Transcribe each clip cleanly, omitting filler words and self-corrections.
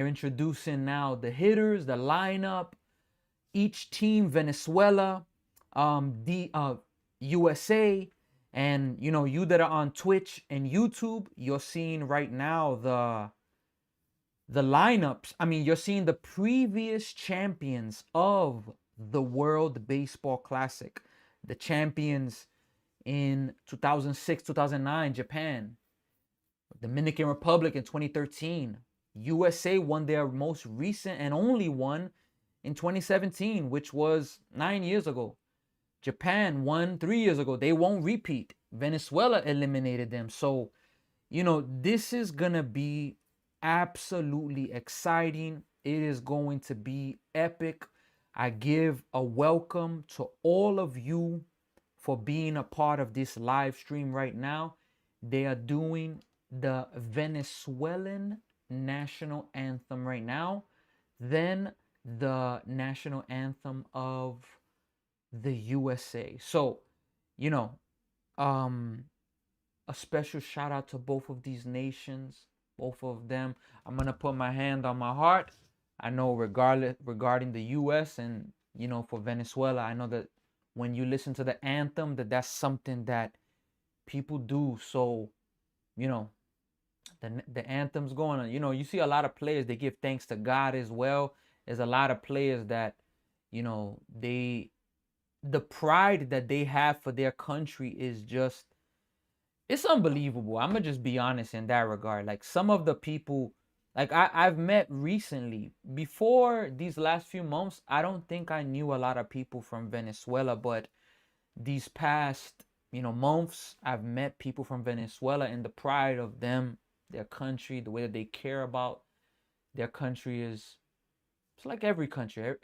They're introducing now the hitters, the lineup, each team, Venezuela, the USA, and you that are on Twitch and YouTube, you're seeing right now the lineups. I mean, you're seeing the previous champions of the World Baseball Classic, the champions in 2006, 2009, Japan, Dominican Republic in 2013. USA won their most recent and only one in 2017, which was 9 years ago. Japan won 3 years ago. They won't repeat. Venezuela eliminated them. So, this is going to be absolutely exciting. It is going to be epic. I give a welcome to all of you for being a part of this live stream right now. They are doing the Venezuelan national anthem right now, then the national anthem of the USA. So, a special shout out to both of these nations, both of them. I'm gonna put my hand on my heart. I know regarding the US and for Venezuela, I know that when you listen to the anthem, that's something that people do. So, the anthem's going on. You see a lot of players, they give thanks to God as well. There's a lot of players that, the pride that they have for their country is just, it's unbelievable. I'm gonna just be honest in that regard. Like some of the people, like I've met recently, before these last few months, I don't think I knew a lot of people from Venezuela, but these past, months, I've met people from Venezuela, and the pride of them, their country, the way that they care about their country is, it's like every country.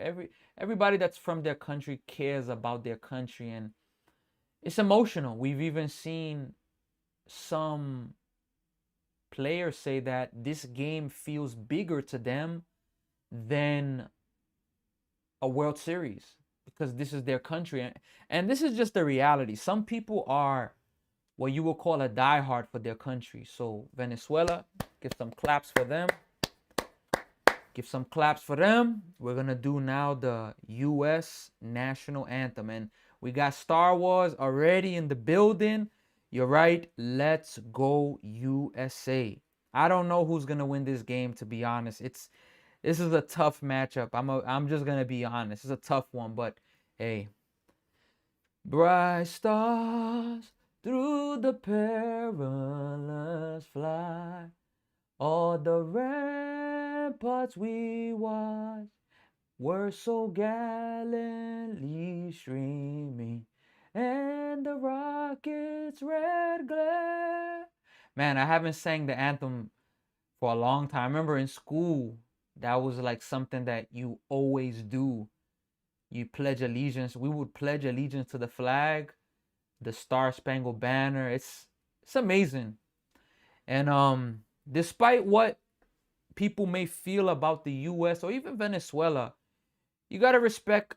Everybody that's from their country cares about their country, and it's emotional. We've even seen some players say that this game feels bigger to them than a World Series because this is their country. And this is just the reality. Some people are what you will call a diehard for their country. So Venezuela, give some claps for them. Give some claps for them. We're going to do now the U.S. national anthem. And we got Star Wars already in the building. You're right. Let's go USA. I don't know who's going to win this game, to be honest. This is a tough matchup. I'm just going to be honest. It's a tough one, but hey. Bright stars through the perilous flight, all the ramparts we watched were so gallantly streaming, and the rocket's red glare. Man, I haven't sang the anthem for a long time. I remember in school, that was like something that you always do. You pledge allegiance. We would pledge allegiance to the flag, the Star Spangled Banner. It's amazing. And despite what people may feel about the US or even Venezuela, you got to respect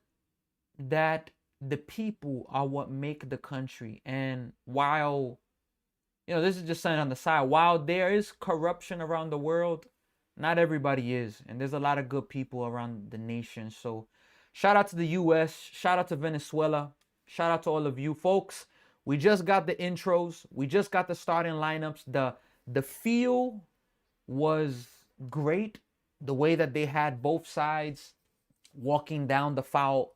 that the people are what make the country. And while, this is just something on the side, while there is corruption around the world, not everybody is. And there's a lot of good people around the nation. So shout out to the US, shout out to Venezuela, shout out to all of you folks. We just got the intros. We just got the starting lineups. The feel was great. The way that they had both sides walking down the foul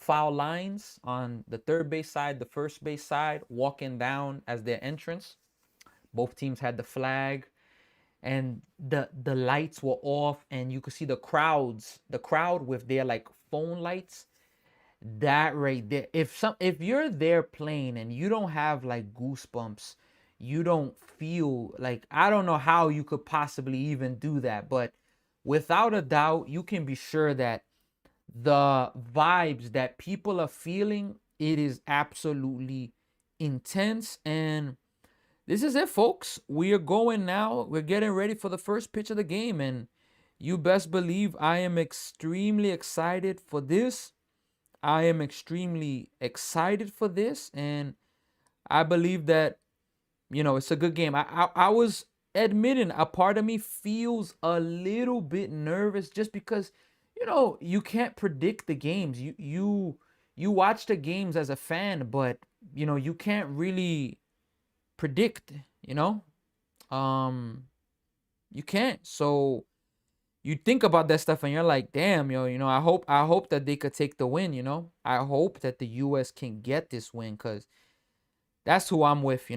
lines on the third base side, the first base side, walking down as their entrance. Both teams had the flag, and the lights were off, and you could see the crowd with their like phone lights. That right there, if you're there playing and you don't have like goosebumps, you don't feel like, I don't know how you could possibly even do that, but without a doubt, you can be sure that the vibes that people are feeling, it is absolutely intense. And this is it, folks. We are going now. We're getting ready for the first pitch of the game, and you best believe I am extremely excited for this. I am extremely excited for this, and I believe that, it's a good game. I was admitting a part of me feels a little bit nervous just because you can't predict the games. You watch the games as a fan, but you can't really predict, you know? Um you can't. So you think about that stuff and you're like, damn, I hope that they could take the win. I hope that the US can get this win because that's who I'm with.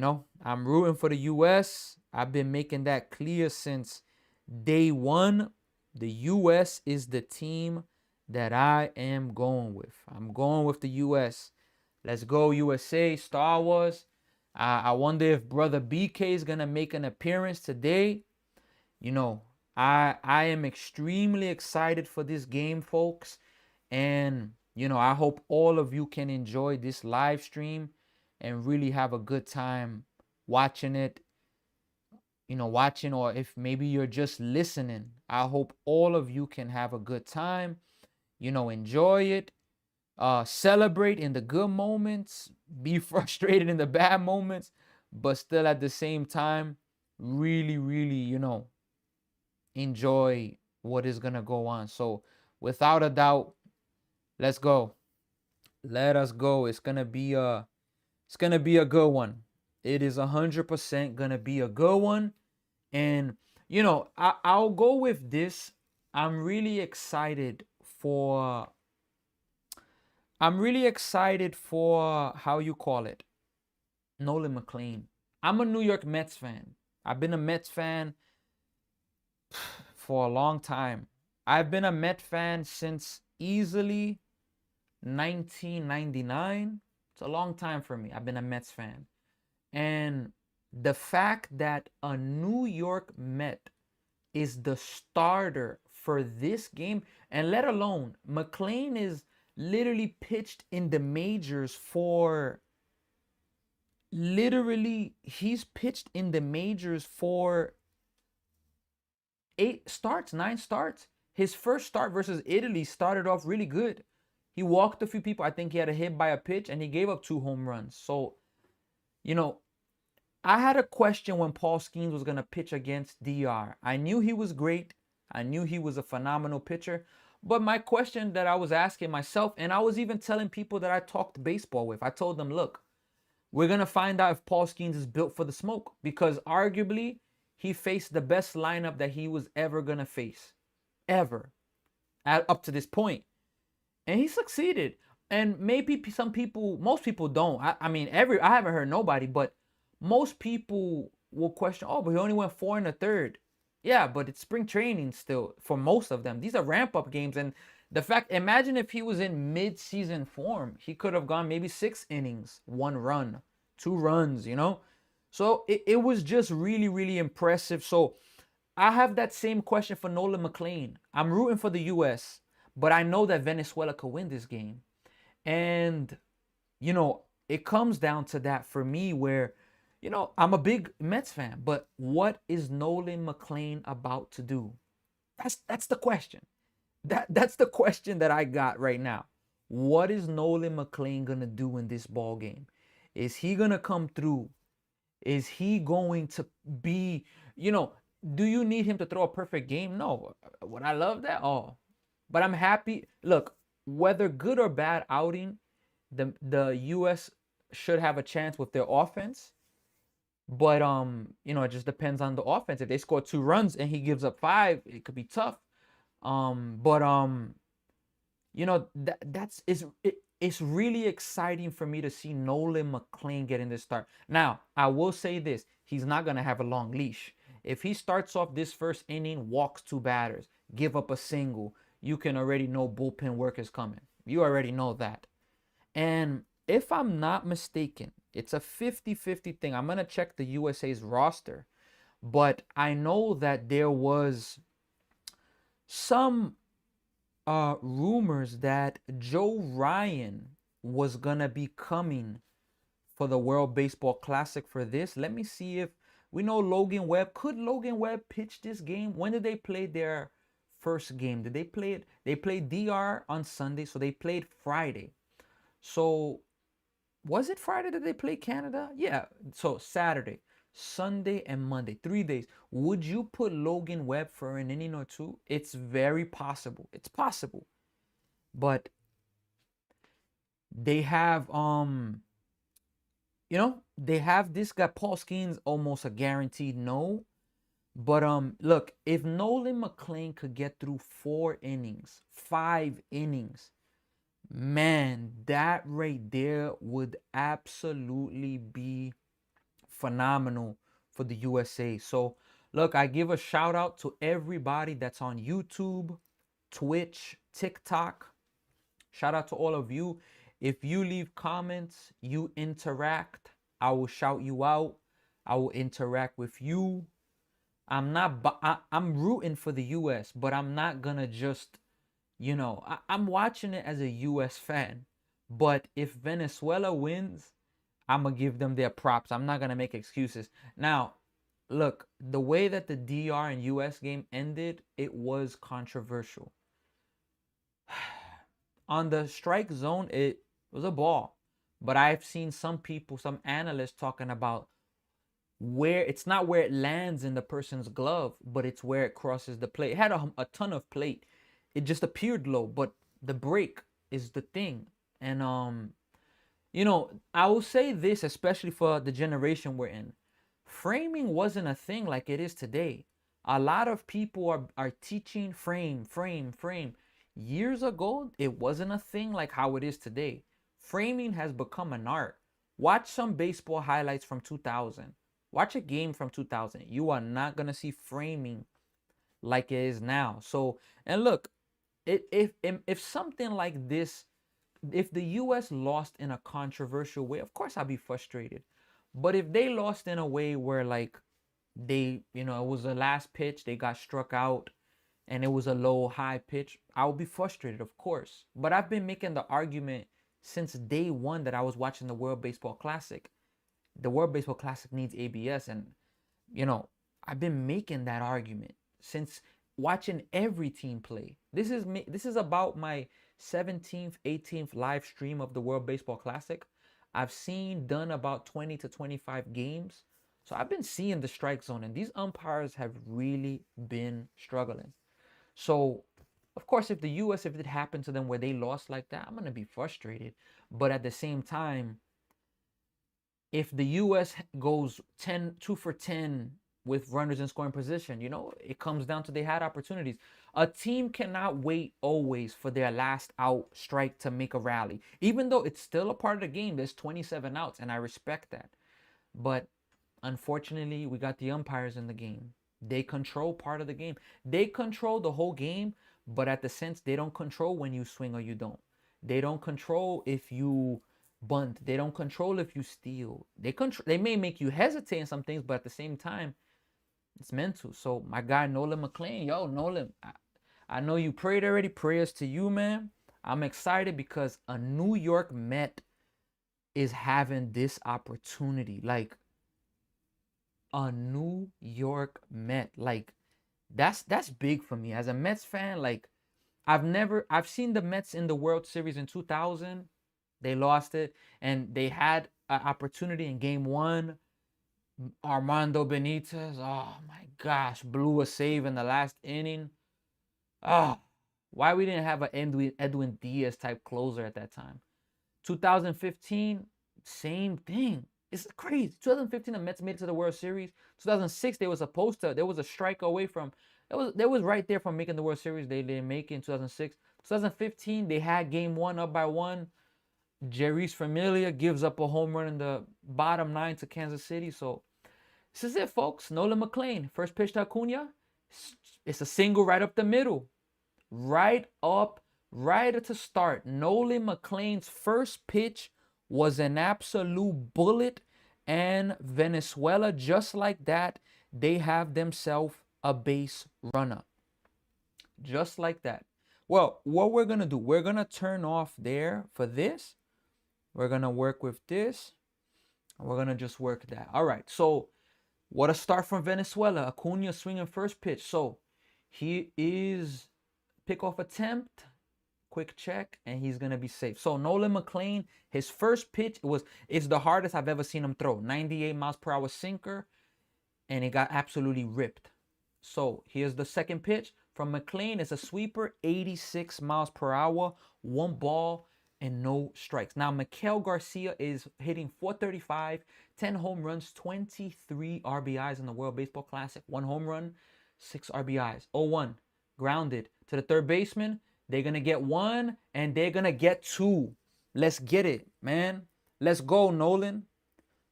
I'm rooting for the US. I've been making that clear since day one. The US is the team that I am going with. I'm going with the US. Let's go, USA. Star Wars. I wonder if Brother BK is going to make an appearance today. You know, I am extremely excited for this game, folks. And, I hope all of you can enjoy this live stream and really have a good time watching it, watching, or if maybe you're just listening. I hope all of you can have a good time, enjoy it, celebrate in the good moments, be frustrated in the bad moments, but still at the same time, really, really, enjoy what is gonna go on. So without a doubt, let's go. Let us go. It's gonna be a good one. It is 100% gonna be a good one. And I'll go with this. I'm really excited for how you call it, Nolan McLean. I'm a New York Mets fan. I've been a Mets fan for a long time. I've been a Met fan since easily 1999. It's a long time for me. I've been a Mets fan. And the fact that a New York Met is the starter for this game, and let alone McLean is literally pitched in the majors for he's pitched in the majors for 9 starts. His first start versus Italy started off really good. He walked a few people. I think he had a hit by a pitch and he gave up 2 home runs. So, I had a question when Paul Skeens was going to pitch against DR. I knew he was great. I knew he was a phenomenal pitcher. But my question that I was asking myself, and I was even telling people that I talked baseball with, I told them, look, we're going to find out if Paul Skeens is built for the smoke, because arguably he faced the best lineup that he was ever going to face, ever, up to this point. And he succeeded. And maybe most people don't. I mean, I haven't heard nobody, but most people will question, oh, but he only went 4 1/3. Yeah, but it's spring training still for most of them. These are ramp-up games. And imagine if he was in mid-season form. He could have gone maybe 6 innings, 1 run, 2 runs, So it was just really, really impressive. So I have that same question for Nolan McLean. I'm rooting for the U.S., but I know that Venezuela could win this game. And, it comes down to that for me where, I'm a big Mets fan, but what is Nolan McLean about to do? That's the question. That's the question that I got right now. What is Nolan McLean gonna do in this ball game? Is he gonna come through? Is he going to be, do you need him to throw a perfect game? No. Would I love that? Oh. But I'm happy. Look, whether good or bad outing, the US should have a chance with their offense. But it just depends on the offense. If they score 2 runs and he gives up 5, it could be tough. It's really exciting for me to see Nolan McLean getting this start. Now, I will say this. He's not going to have a long leash. If he starts off this first inning, walks 2 batters, give up a single, you can already know bullpen work is coming. You already know that. And if I'm not mistaken, it's a 50-50 thing. I'm going to check the USA's roster. But I know that there was some rumors that Joe Ryan was going to be coming for the World Baseball Classic for this. Let me see if we know Logan Webb. Could Logan Webb pitch this game? When did they play their first game? Did they play it? They played DR on Sunday, so they played Friday. So was it Friday that they played Canada? Yeah, so Saturday. Sunday and Monday, 3 days. Would you put Logan Webb for an inning or two? It's very possible. It's possible. But they have they have this guy. Paul Skeens almost a guaranteed no. But look, if Nolan McLean could get through 4 innings, 5 innings, man, that right there would absolutely be phenomenal for the USA. So look, I give a shout out to everybody that's on YouTube, Twitch, TikTok. Shout out to all of you. If you leave comments, you interact, I will shout you out. I will interact with you. I'm rooting for the US, but I'm not gonna just, I'm watching it as a US fan. But if Venezuela wins, I'm gonna give them their props. I'm not gonna make excuses. Now, look, the way that the DR and US game ended, it was controversial. On the strike zone, it was a ball. But I've seen some people, some analysts talking about where it's not where it lands in the person's glove, but it's where it crosses the plate. It had a ton of plate. It just appeared low, but the break is the thing. And I will say this, especially for the generation we're in. Framing wasn't a thing like it is today. A lot of people are teaching frame. Years ago, it wasn't a thing like how it is today. Framing has become an art. Watch some baseball highlights from 2000. Watch a game from 2000. You are not going to see framing like it is now. So, and look, if something like this, if the US lost in a controversial way, of course I'd be frustrated. But if they lost in a way where like it was the last pitch, they got struck out, and it was a low high pitch, I would be frustrated, of course. But I've been making the argument since day one that I was watching the World Baseball Classic. The World Baseball Classic needs ABS, and I've been making that argument since watching every team play. This is about my 17th, 18th live stream of the World Baseball Classic. I've done about 20 to 25 games. So I've been seeing the strike zone, and these umpires have really been struggling. So, of course, if the US, if it happened to them where they lost like that, I'm going to be frustrated. But at the same time, if the US goes 2 for 10 with runners in scoring position, it comes down to they had opportunities. A team cannot wait always for their last out strike to make a rally. Even though it's still a part of the game, there's 27 outs, and I respect that. But unfortunately, we got the umpires in the game. They control part of the game. They control the whole game, but at the sense, they don't control when you swing or you don't. They don't control if you bunt. They don't control if you steal. They may make you hesitate in some things, but at the same time, it's mental. So my guy Nolan McLean, Nolan, I know you prayed already. Prayers to you, man. I'm excited because a New York Met is having this opportunity. Like, a New York Met. Like, that's big for me. As a Mets fan, like, I've seen the Mets in the World Series in 2000. They lost it, and they had an opportunity in game 1. Armando Benitez, oh my gosh, blew a save in the last inning. Why we didn't have an Edwin Diaz type closer at that time. 2015, same thing. It's crazy. 2015, the Mets made it to the World Series. 2006, there was a strike away from, they was right there from making the World Series. They didn't make it in 2006. 2015, they had game 1 up by 1. Jeurys Familia gives up a home run in the bottom 9 to Kansas City. So this is it, folks. Nolan McLean, first pitch to Acuna. It's a single right up the middle. Right to start. Nolan McLean's first pitch was an absolute bullet, and Venezuela, just like that, they have themselves a base runner. Just like that. Well, what we're going to do, we're going to turn off there for this. We're going to work with this. And we're going to just work that. All right. So, what a start from Venezuela. Acuna swinging first pitch. So, he is pickoff attempt. Quick check. And he's going to be safe. So, Nolan McLean, his first pitch, it's the hardest I've ever seen him throw. 98 miles per hour sinker. and it got absolutely ripped. So here's the second pitch from McLean. It's a sweeper, 86 miles per hour, one ball and no strikes. Now, Miguel Garcia is hitting 435, 10 home runs, 23 RBIs in the World Baseball Classic. One home run, 6 RBIs. 0-1, grounded to the third baseman. They're going to get one and they're going to get two. Let's get it, man. Let's go, Nolan.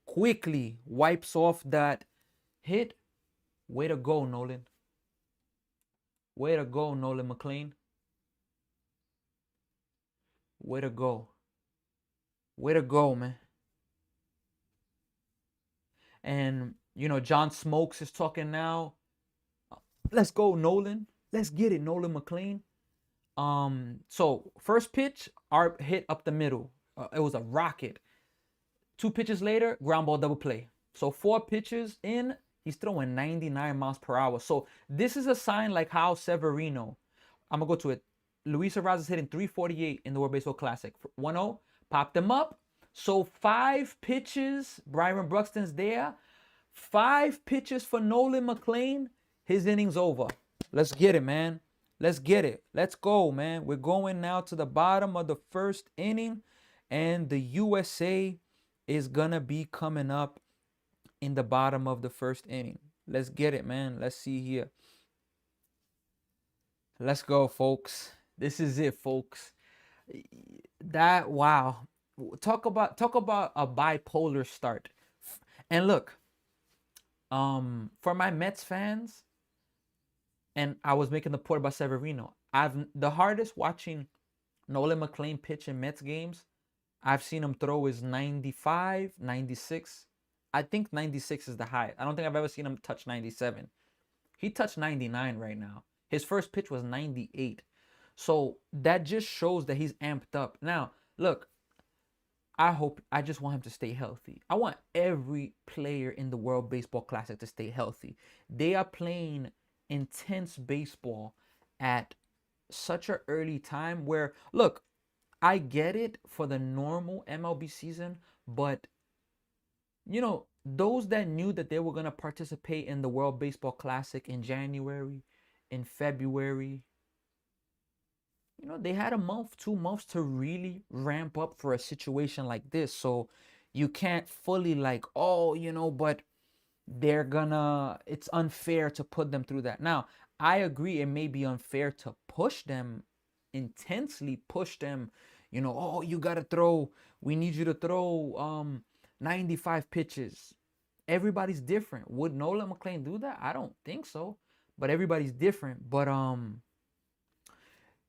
Quickly wipes off that hit. Way to go, Nolan. Way to go, Nolan McLean. Way to go. Way to go, man. And, you know, John Smokes is talking now. Let's go, Nolan. Let's get it, Nolan McLean. So first pitch, Art hit up the middle. It was a rocket. 2 pitches later, ground ball double play. So 4 pitches in, he's throwing 99 miles per hour. So this is a sign like how Severino, I'm going to go to it. Luis Arraez is hitting 348 in the World Baseball Classic. 1-0, popped them up. So 5 pitches, Byron Buxton's there. 5 pitches for Nolan McLean. His inning's over. Let's get it, man. Let's get it. Let's go, man. We're going now to the bottom of the first inning. And the USA is going to be coming up in the bottom of the first inning. Let's get it, man. Let's see here. Let's go, folks. This is it, folks. That, wow. Talk about a bipolar start. And look, for my Mets fans, and I was making the point about Severino, the hardest watching Nolan McLean pitch in Mets games I've seen him throw is 95, 96. I think 96 is the high. I don't think I've ever seen him touch 97. He touched 99 right now. His first pitch was 98. So that just shows that he's amped up. Now, look, I just want him to stay healthy. I want every player in the World Baseball Classic to stay healthy. They are playing intense baseball at such an early time where, look, I get it for the normal MLB season, but, you know, those that knew that they were going to participate in the World Baseball Classic in January, in February, you know, they had a month, 2 months to really ramp up for a situation like this. So you can't fully like, oh, you know, but it's unfair to put them through that. Now, I agree it may be unfair to push them, intensely push them, you know, oh, you got to throw, we need you to throw 95 pitches. Everybody's different. Would Nolan McLean do that? I don't think so, but everybody's different. But,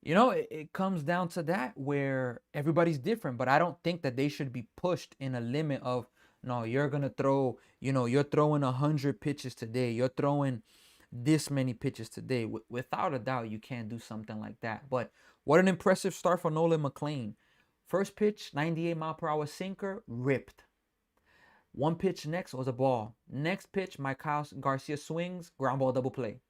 you know, it comes down to that where everybody's different, but I don't think that they should be pushed in a limit of, no, you're going to throw, you know, you're throwing 100 pitches today. You're throwing this many pitches today. Without a doubt, you can't do something like that. But what an impressive start for Nolan McLean. First pitch, 98 mile per hour sinker, ripped. 1 pitch next was a ball. Next pitch, Miguel Garcia swings, ground ball double play.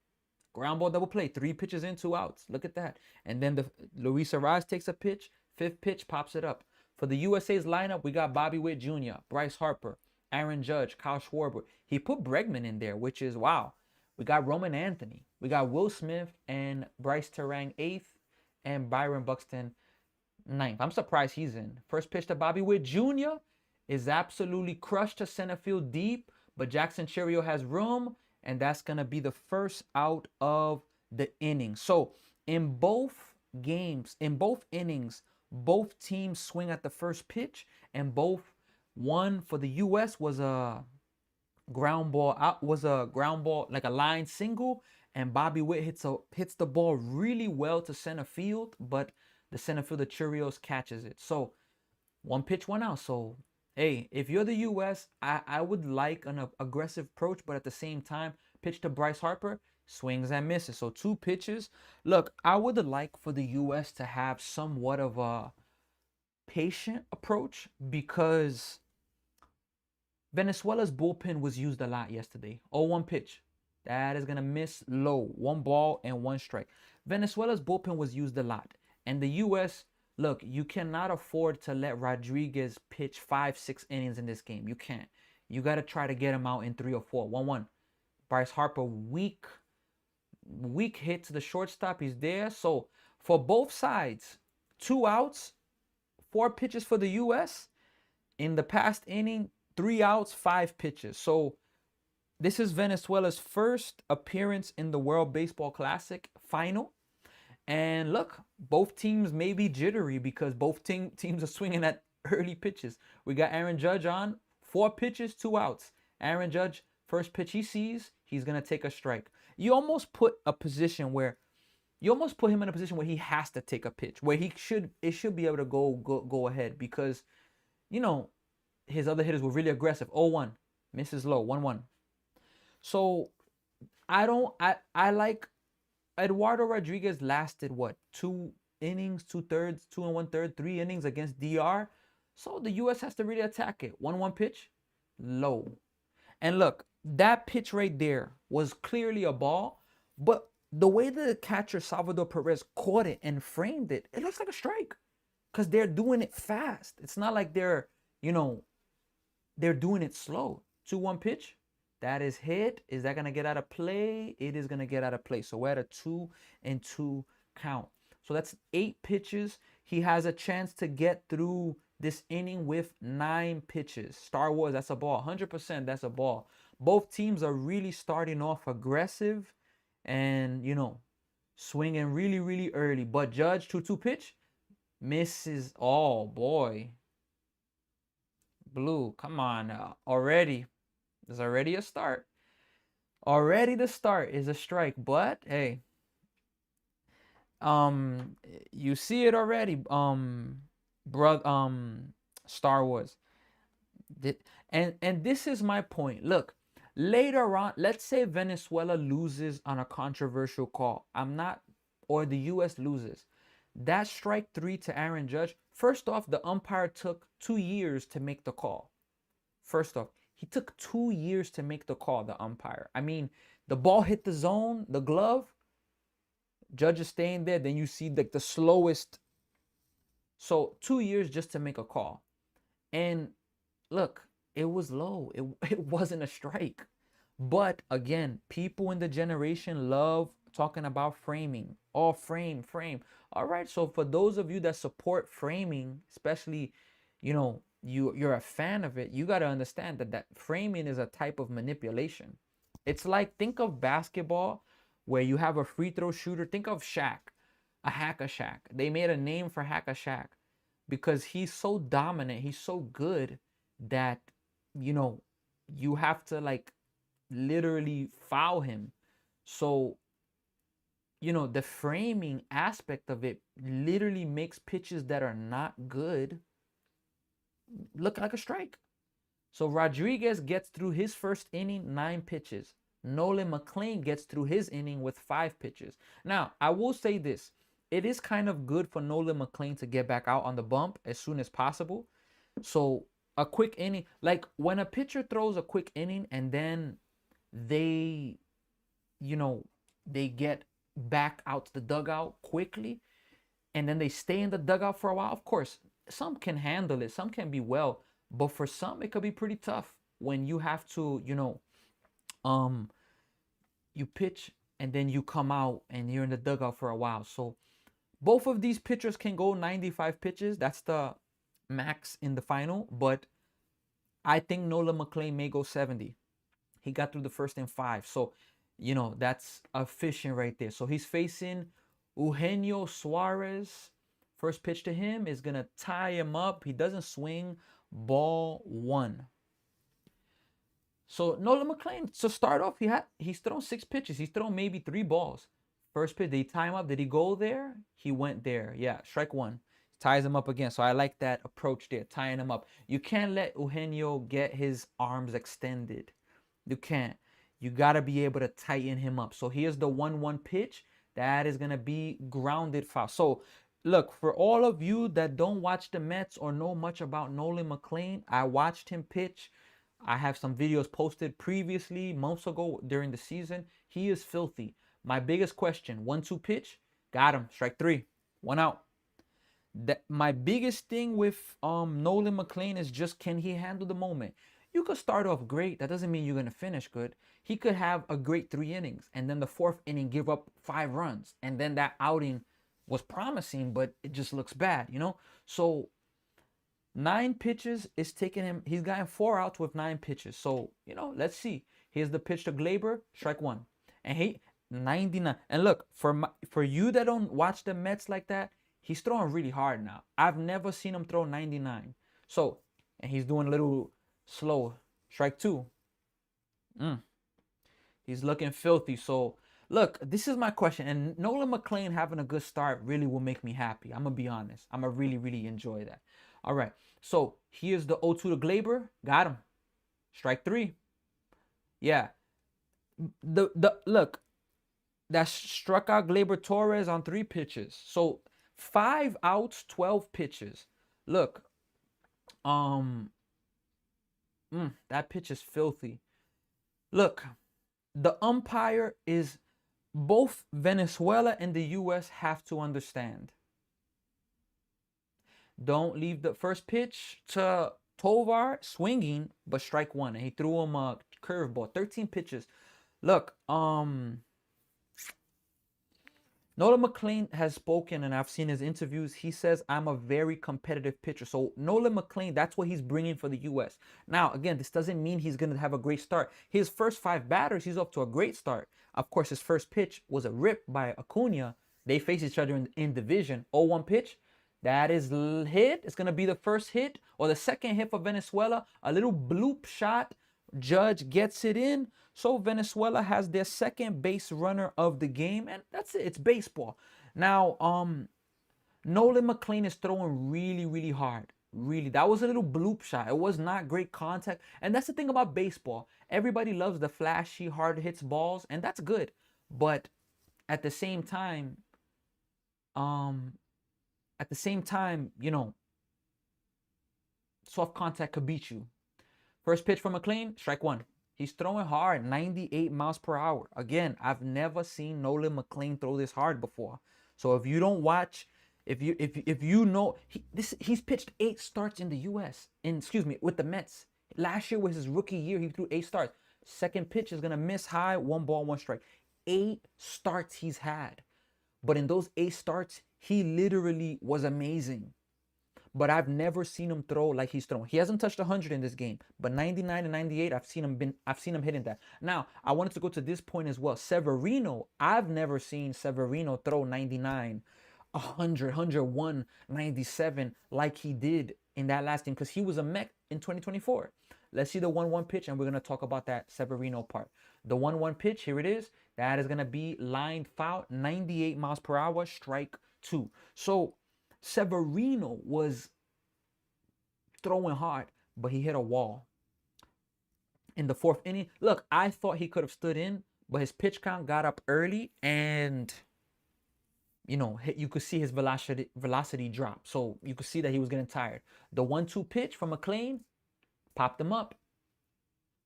Ground ball double play. 3 pitches in, 2 outs. Look at that. And then Luis Arraez takes a pitch. 5th pitch, pops it up. For the USA's lineup, we got Bobby Witt Jr., Bryce Harper, Aaron Judge, Kyle Schwarber. He put Bregman in there, which is wow. We got Roman Anthony. We got Will Smith and Bryce Terang 8th and Byron Buxton 9th. I'm surprised he's in. First pitch to Bobby Witt Jr. is absolutely crushed to center field deep, but Jackson Cherio has room, and that's going to be the first out of the inning. So in both games, in both innings, both teams swing at the first pitch, and one for the US was a ground ball like a line single, and Bobby Witt hits the ball really well to center field, but the center fielder Chirios catches it. So 1 pitch, 1 out. So hey, if you're the US, I would like an aggressive approach, but at the same time, pitch to Bryce Harper, swings and misses. So 2 pitches. Look, I would like for the US to have somewhat of a patient approach because Venezuela's bullpen was used a lot yesterday. 0-1 pitch. That is going to miss low. 1 ball and 1 strike. Venezuela's bullpen was used a lot. And the US, look, you cannot afford to let Rodriguez pitch 5-6 innings in this game. You can't. You got to try to get him out in 3 or 4. 1-1. Bryce Harper, weak hit to the shortstop. He's there. So for both sides, 2 outs, 4 pitches for the U.S. In the past inning, 3 outs, 5 pitches. So this is Venezuela's first appearance in the World Baseball Classic final. And look, both teams may be jittery because both teams are swinging at early pitches. We got Aaron Judge on, 4 pitches, 2 outs. Aaron Judge, first pitch he sees, he's going to take a strike. You almost put him in a position where he has to take a pitch, where it should be able to go ahead because, his other hitters were really aggressive. 0-1, misses low, 1-1. So I like Eduardo Rodriguez lasted what? 2 innings, 2/3, 2 1/3, 3 innings against DR. So the U.S. has to really attack it. 1-1 pitch, low. And look, that pitch right there was clearly a ball, but the way the catcher Salvador Perez caught it and framed it, it looks like a strike because they're doing it fast. It's not like they're doing it slow. 2-1 pitch, that is hit. Is that going to get out of play? It is going to get out of play. So we're at a 2-2 count. So that's 8 pitches. He has a chance to get through this inning with 9 pitches. Star Wars, that's a ball. 100% that's a ball. Both teams are really starting off aggressive and, swinging really, really early. But Judge, 2-2 pitch, misses. Oh, boy. Blue, come on now. Already. There's already a start. Already the start is a strike. But, hey, you see it already, Star Wars. And this is my point. Look, later on, let's say Venezuela loses on a controversial call. Or the U.S. loses. That strike 3 to Aaron Judge, first off, the umpire took 2 years to make the call. First off, he took 2 years to make the call, the umpire. I mean, the ball hit the zone, the glove, Judge is staying there, then you see the slowest. So 2 years just to make a call. And look, it was low. It wasn't a strike. But again, people in the generation love talking about framing. Oh, frame. All right, so for those of you that support framing, especially, you're a fan of it, you got to understand that framing is a type of manipulation. It's like, think of basketball where you have a free throw shooter. Think of Shaq, a Hack-a-Shaq. They made a name for Hack-a-Shaq because he's so dominant, he's so good that, you have to literally foul him. So, the framing aspect of it literally makes pitches that are not good look like a strike. So Rodriguez gets through his first inning, 9 pitches. Nolan McLean gets through his inning with 5 pitches. Now, I will say this. It is kind of good for Nolan McLean to get back out on the bump as soon as possible. So a quick inning, like when a pitcher throws a quick inning and then they get back out to the dugout quickly and then they stay in the dugout for a while. Of course, some can handle it, some can be well, but for some it could be pretty tough when you have to, you pitch and then you come out and you're in the dugout for a while. So both of these pitchers can go 95 pitches. That's the max in the final, but I think Nolan McLean may go 70. He got through the first in 5. So, that's efficient right there. So he's facing Eugenio Suarez. First pitch to him is going to tie him up. He doesn't swing. Ball 1. So Nolan McLean, to start off, he's thrown 6 pitches. He's thrown maybe 3 balls. First pitch, did he tie him up? Did he go there? He went there. Yeah, strike 1. Ties him up again. So I like that approach there, tying him up. You can't let Eugenio get his arms extended. You can't. You got to be able to tighten him up. So here's the 1-1 pitch. That is going to be grounded foul. So look, for all of you that don't watch the Mets or know much about Nolan McLean, I watched him pitch. I have some videos posted previously, months ago during the season. He is filthy. My biggest question, 1-2 pitch, got him, strike 3, 1 out. My biggest thing with Nolan McLean is just, can he handle the moment? You could start off great. That doesn't mean you're going to finish good. He could have a great 3 innings and then the fourth inning give up 5 runs. And then that outing was promising, but it just looks bad, you know? So 9 pitches is taking him. He's gotten 4 outs with 9 pitches. So, you know, let's see. Here's the pitch to Glaber, strike one. And he 99. And look, for you that don't watch the Mets like that, he's throwing really hard now. I've never seen him throw 99. So, and he's doing a little slow. Strike two. He's looking filthy. So, look, this is my question. And Nolan McLean having a good start really will make me happy. I'm going to be honest. I'm going to really, really enjoy that. All right. So, here's the 0-2 to Glaber. Got him. Strike three. Yeah. Look, that struck out Glaber Torres on 3 pitches. So 5 outs, 12 pitches. Look, that pitch is filthy. Look, the umpire is both Venezuela and the U.S. have to understand. Don't leave the first pitch to Tovar swinging, but strike one. And he threw him a curveball. 13 pitches. Look, Nolan McLean has spoken, and I've seen his interviews. He says, I'm a very competitive pitcher. So Nolan McLean, that's what he's bringing for the U.S. Now, again, this doesn't mean he's going to have a great start. His first 5 batters, he's off to a great start. Of course, his first pitch was a rip by Acuna. They face each other in division. 0-1 pitch. That is hit. It's going to be the first hit or the second hit for Venezuela. A little bloop shot. Judge gets it in. So Venezuela has their second base runner of the game. And that's it. It's baseball. Now, Nolan McLean is throwing really, really hard. Really. That was a little bloop shot. It was not great contact. And that's the thing about baseball. Everybody loves the flashy, hard hits balls. And that's good. But at the same time, you know, soft contact could beat you. First pitch from McLean, strike one. He's throwing hard, 98 miles per hour. Again, I've never seen Nolan McLean throw this hard before. So if you don't watch, if you know, he's pitched 8 starts in the U.S. with the Mets. Last year was his rookie year. He threw 8 starts. Second pitch is gonna miss high, 1 ball, 1 strike. 8 starts he's had, but in those 8 starts, he literally was amazing. But I've never seen him throw like he's throwing. He hasn't touched 100 in this game, but 99 and 98, I've seen him hitting that. Now, I wanted to go to this point as well. Severino, I've never seen Severino throw 99, 100, 101, 97 like he did in that last game because he was a Met in 2024. Let's see the 1-1 pitch, and we're going to talk about that Severino part. The 1-1 pitch, here it is. That is going to be lined foul, 98 miles per hour, strike 2. So Severino was throwing hard, but he hit a wall in the 4th inning. Look, I thought he could have stood in, but his pitch count got up early, and you know, you could see his velocity drop. So you could see that he was getting tired. The 1-2 pitch from McLean popped him up.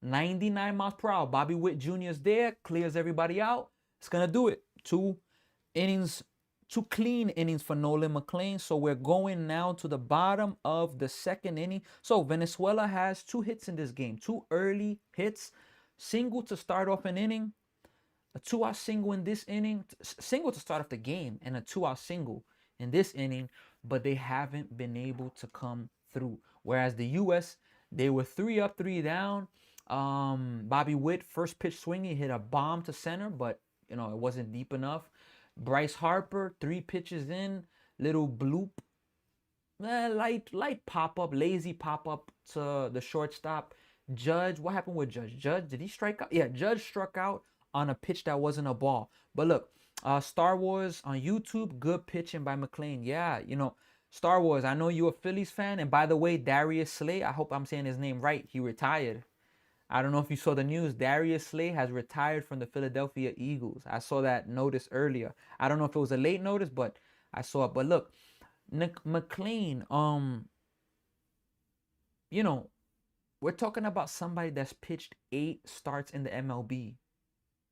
99 miles per hour. Bobby Witt Jr. is there, clears everybody out. It's gonna do it. 2 innings. 2 clean innings for Nolan McLean. So we're going now to the bottom of the 2nd inning. So Venezuela has 2 hits in this game. 2 early hits. Single to start off an inning. A 2-out single in this inning. Single to start off the game. And a 2-out single in this inning. But they haven't been able to come through. Whereas the U.S., they were 3 up, 3 down. Bobby Witt, first pitch swinging, hit a bomb to center. But, you know, it wasn't deep enough. Bryce Harper, 3 pitches in, little bloop, light pop-up, lazy pop-up to the shortstop. Judge, what happened with Judge? Judge, did he strike out? Yeah, Judge struck out on a pitch that wasn't a ball. But look, Star Wars on YouTube, good pitching by McLean. Yeah, you know, Star Wars, I know you're a Phillies fan. And by the way, Darius Slay, I hope I'm saying his name right, he retired. I don't know if you saw the news. Darius Slay has retired from the Philadelphia Eagles. I saw that notice earlier. I don't know if it was a late notice, but I saw it. But look, McLean, you know, we're talking about somebody that's pitched 8 starts in the MLB.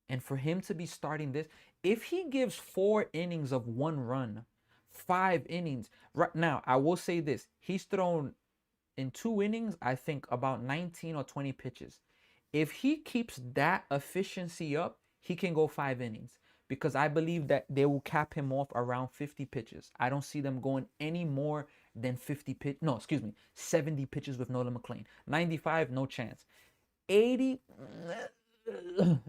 And for him to be starting this, if he gives 4 innings of 1 run, 5 innings, right now, I will say this. He's thrown in 2 innings, I think about 19 or 20 pitches. If he keeps that efficiency up, he can go 5 innings because I believe that they will cap him off around 50 pitches. I don't see them going any more than 50 pitch. No, excuse me, 70 pitches with Nolan McLean. 95, no chance. 80,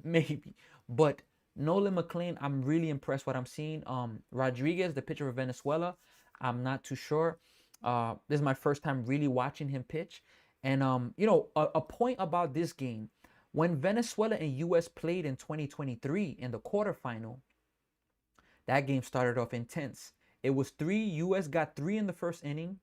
maybe. But Nolan McLean, I'm really impressed what I'm seeing. Rodriguez, the pitcher of Venezuela, I'm not too sure. This is my first time really watching him pitch. And a point about this game, when Venezuela and US played in 2023 in the quarterfinal, that game started off intense. It was 3, US got 3 in the first inning.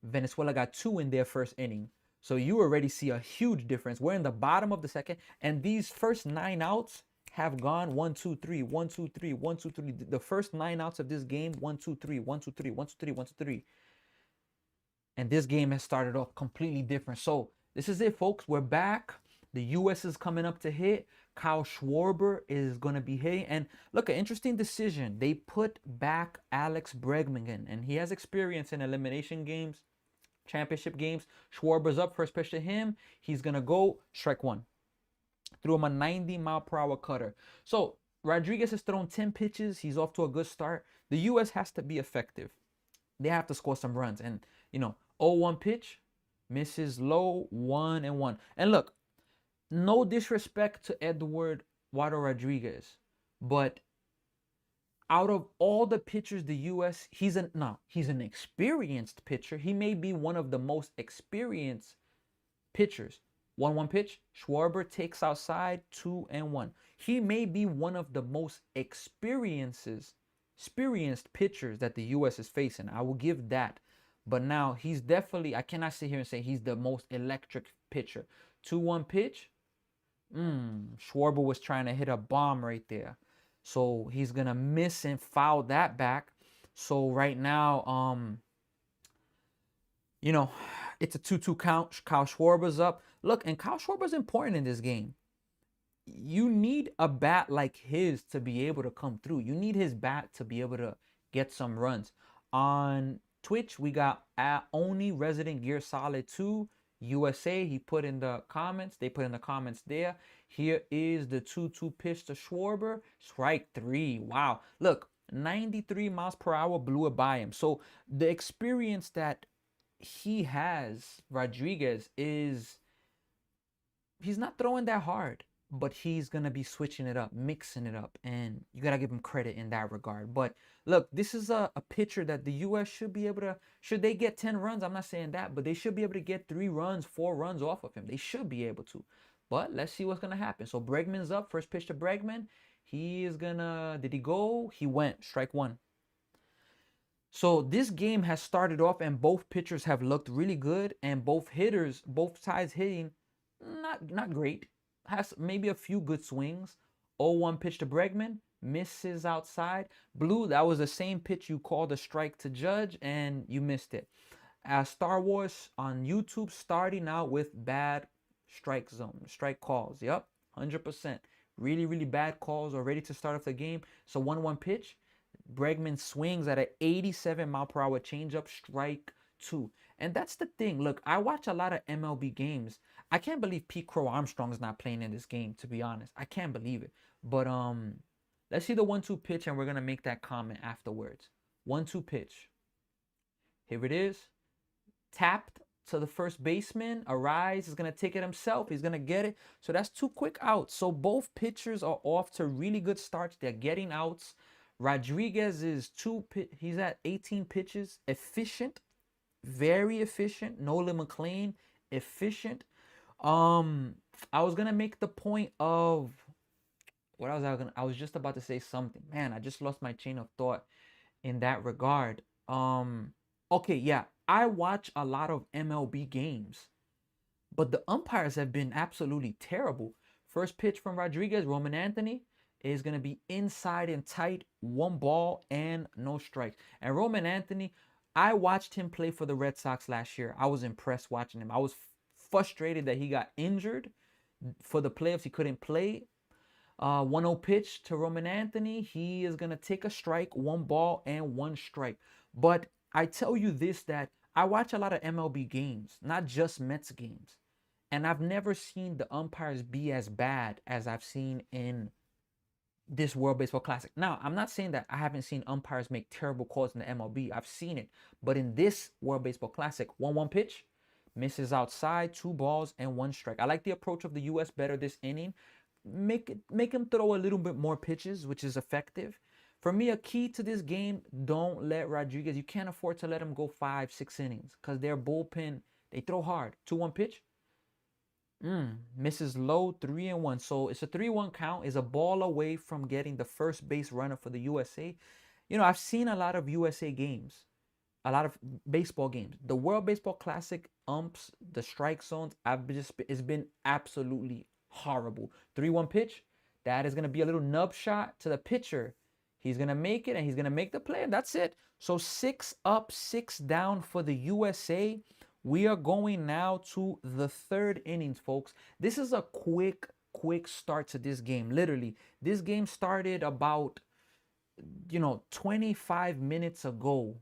Venezuela got 2 in their first inning. So you already see a huge difference. We're in the bottom of the second, and these first 9 outs have gone 1, 2, 3, 1, 2, 3, 1, 2, 3. The first 9 outs of this game, 1, 2, 3, 1, 2, 3, 1, 2, 3, 1, 2, 3. And this game has started off completely different. So this is it, folks. We're back. The US is coming up to hit. Kyle Schwarber is going to be hitting. And look, an interesting decision. They put back Alex Bregman, and he has experience in elimination games, championship games. Schwarber's up, first pitch to him. He's going to go strike 1. Threw him a 90-mile-per-hour cutter. So Rodriguez has thrown 10 pitches. He's off to a good start. The US has to be effective. They have to score some runs. And, 0-1 pitch, misses low, 1-1. And look, no disrespect to Eduardo Rodriguez, but out of all the pitchers, the US, he's an experienced pitcher. He may be one of the most experienced pitchers. 1-1 pitch, Schwarber takes outside, 2-1. He may be one of the most experienced pitchers that the US is facing. I will give that. But now he's definitely, I cannot sit here and say he's the most electric pitcher. 2-1 pitch. Schwarber was trying to hit a bomb right there. So he's going to miss and foul that back. So right now, it's a 2-2 count. Kyle Schwarber's up. Look, and Kyle Schwarber's important in this game. You need a bat like his to be able to come through. You need his bat to be able to get some runs. On Twitch, we got Only Resident Gear Solid 2 USA. He put in the comments. They put in the comments there. Here is the 2-2 pitch to Schwarber. Strike 3. Wow. Look, 93 miles per hour, blew it by him. So the experience that he has, Rodriguez, is he's not throwing that hard, but he's going to be switching it up, mixing it up, and you got to give him credit in that regard. But look, this is a pitcher that the US should be able to, should they get 10 runs, I'm not saying that, but they should be able to get 3 runs, 4 runs off of him. They should be able to. But let's see what's going to happen. So Bregman's up, first pitch to Bregman. He is going to, did he go? He went, strike 1. So this game has started off and both pitchers have looked really good, and both sides hitting not great. Has maybe a few good swings. 0-1 pitch to Bregman, misses outside. Blue, that was the same pitch you called a strike to Judge and you missed it. Star Wars on YouTube starting out with bad strike calls. Yep, 100%. Really, really bad calls already to start off the game. So 1-1 pitch. Bregman swings at an 87-mile-per-hour changeup, strike 2. And that's the thing. Look, I watch a lot of MLB games. I can't believe Pete Crow Armstrong is not playing in this game, to be honest. I can't believe it. But let's see the 1-2 pitch, and we're going to make that comment afterwards. 1-2 pitch. Here it is. Tapped to the first baseman. Arise is going to take it himself. He's going to get it. So that's 2 quick outs. So both pitchers are off to really good starts. They're getting outs. Rodriguez is he's at 18 pitches. Efficient. Very efficient. Nolan McLean, efficient. I was gonna make the point of what I was just about to say something. Man, I just lost my chain of thought in that regard. Okay, yeah. I watch a lot of MLB games, but the umpires have been absolutely terrible. First pitch from Rodriguez, Roman Anthony, is going to be inside and tight, 1 ball and no strikes. And Roman Anthony, I watched him play for the Red Sox last year. I was impressed watching him. I was frustrated that he got injured for the playoffs. He couldn't play. 1-0 pitch to Roman Anthony. He is going to take a strike, 1 ball and 1 strike. But I tell you this, that I watch a lot of MLB games, not just Mets games. And I've never seen the umpires be as bad as I've seen in this World Baseball Classic. Now, I'm not saying that I haven't seen umpires make terrible calls in the MLB. I've seen it. But in this World Baseball Classic, 1-1 pitch, misses outside, 2 balls and 1 strike. I like the approach of the US better this inning. Make him throw a little bit more pitches, which is effective. For me, a key to this game, don't let Rodriguez, you can't afford to let him go 5-6 innings because their bullpen, they throw hard. 2-1 pitch, misses low, 3-1. So it's a 3-1 count. Is a ball away from getting the first base runner for the USA. You know, I've seen a lot of USA games, a lot of baseball games. The World Baseball Classic umps, the strike zones, it's been absolutely horrible. 3-1 pitch, that is going to be a little nub shot to the pitcher. He's going to make it, and he's going to make the play, and that's it. So 6 up, 6 down for the USA. We are going now to the 3rd innings, folks. This is a quick start to this game. Literally, this game started about, 25 minutes ago.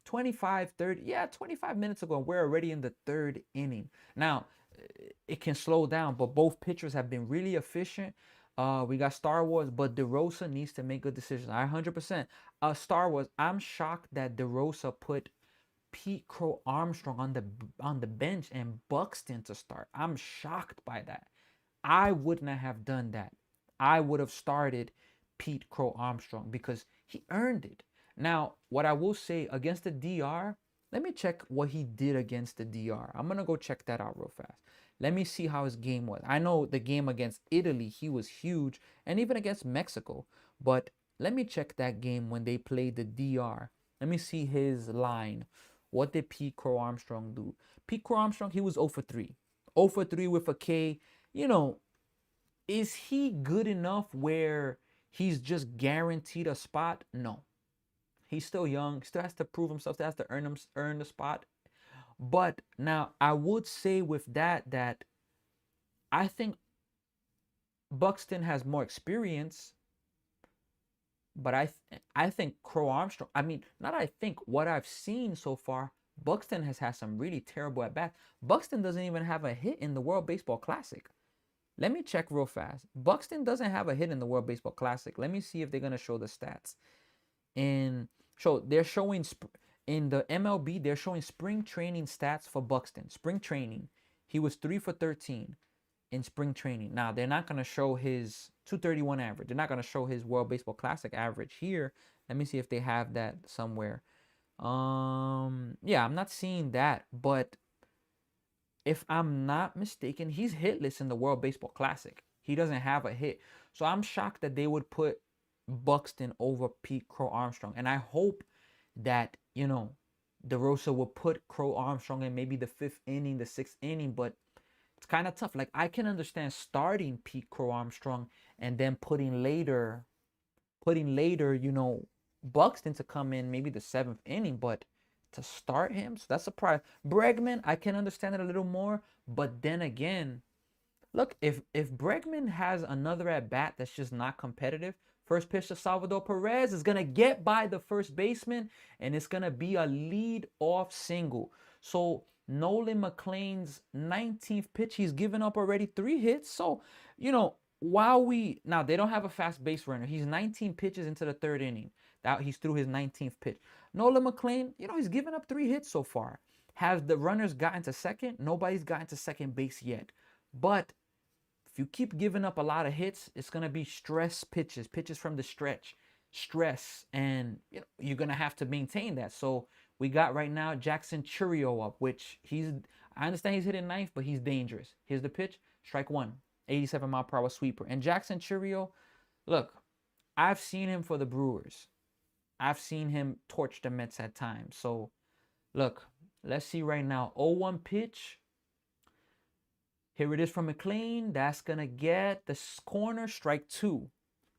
25 minutes ago, and we're already in the 3rd inning. Now, it can slow down, but both pitchers have been really efficient. We got Star Wars, but DeRosa needs to make good decisions. 100%. Star Wars, I'm shocked that DeRosa put Pete Crow Armstrong on the bench and Buxton to start. I'm shocked by that. I would not have done that. I would have started Pete Crow Armstrong because he earned it. Now, what I will say against the DR, let me check what he did against the DR. I'm going to go check that out real fast. Let me see how his game was. I know the game against Italy, he was huge, and even against Mexico. But let me check that game when they played the DR. Let me see his line. What did Pete Crow Armstrong do? Pete Crow Armstrong, he was 0 for 3. 0 for 3 with a K. Is he good enough where he's just guaranteed a spot? No. He's still young, still has to prove himself, still has to earn the spot. But now I would say with that I think Buxton has more experience, but I think Crow Armstrong, what I've seen so far, Buxton has had some really terrible at bats. Buxton doesn't even have a hit in the World Baseball Classic. Let me check real fast. Buxton doesn't have a hit in the World Baseball Classic. Let me see if they're going to show the stats. They're showing in the MLB, they're showing spring training stats for Buxton. Spring training, he was 3 for 13 in spring training. Now, they're not going to show his 231 average. They're not going to show his World Baseball Classic average here. Let me see if they have that somewhere. Yeah, I'm not seeing that, but if I'm not mistaken, he's hitless in the World Baseball Classic. He doesn't have a hit. So I'm shocked that they would put Buxton over Pete Crow Armstrong. And I hope that, DeRosa will put Crow Armstrong in maybe the 5th inning, the 6th inning, but it's kind of tough. Like, I can understand starting Pete Crow Armstrong and then putting later, Buxton to come in maybe the 7th inning, but to start him, so that's a surprise. Bregman, I can understand it a little more, but then again, look, if Bregman has another at bat that's just not competitive, first pitch to Salvador Perez is going to get by the first baseman, and it's going to be a lead-off single. So Nolan McLean's 19th pitch, he's given up already 3 hits. So, now they don't have a fast base runner. He's 19 pitches into the 3rd inning. He's through his 19th pitch. Nolan McLean, he's given up 3 hits so far. Have the runners gotten to second? Nobody's gotten to second base yet. But if you keep giving up a lot of hits, it's going to be stress pitches from the stress, and you're going to have to maintain that. So we got right now Jackson Chourio up, which I understand he's hitting 9th, but he's dangerous. Here's the pitch, strike 1, 87-mile-per-hour sweeper. And Jackson Chourio, look, I've seen him for the Brewers. I've seen him torch the Mets at times. So, look, let's see right now. 0-1 pitch. Here it is from McLean. That's going to get the corner, strike 2.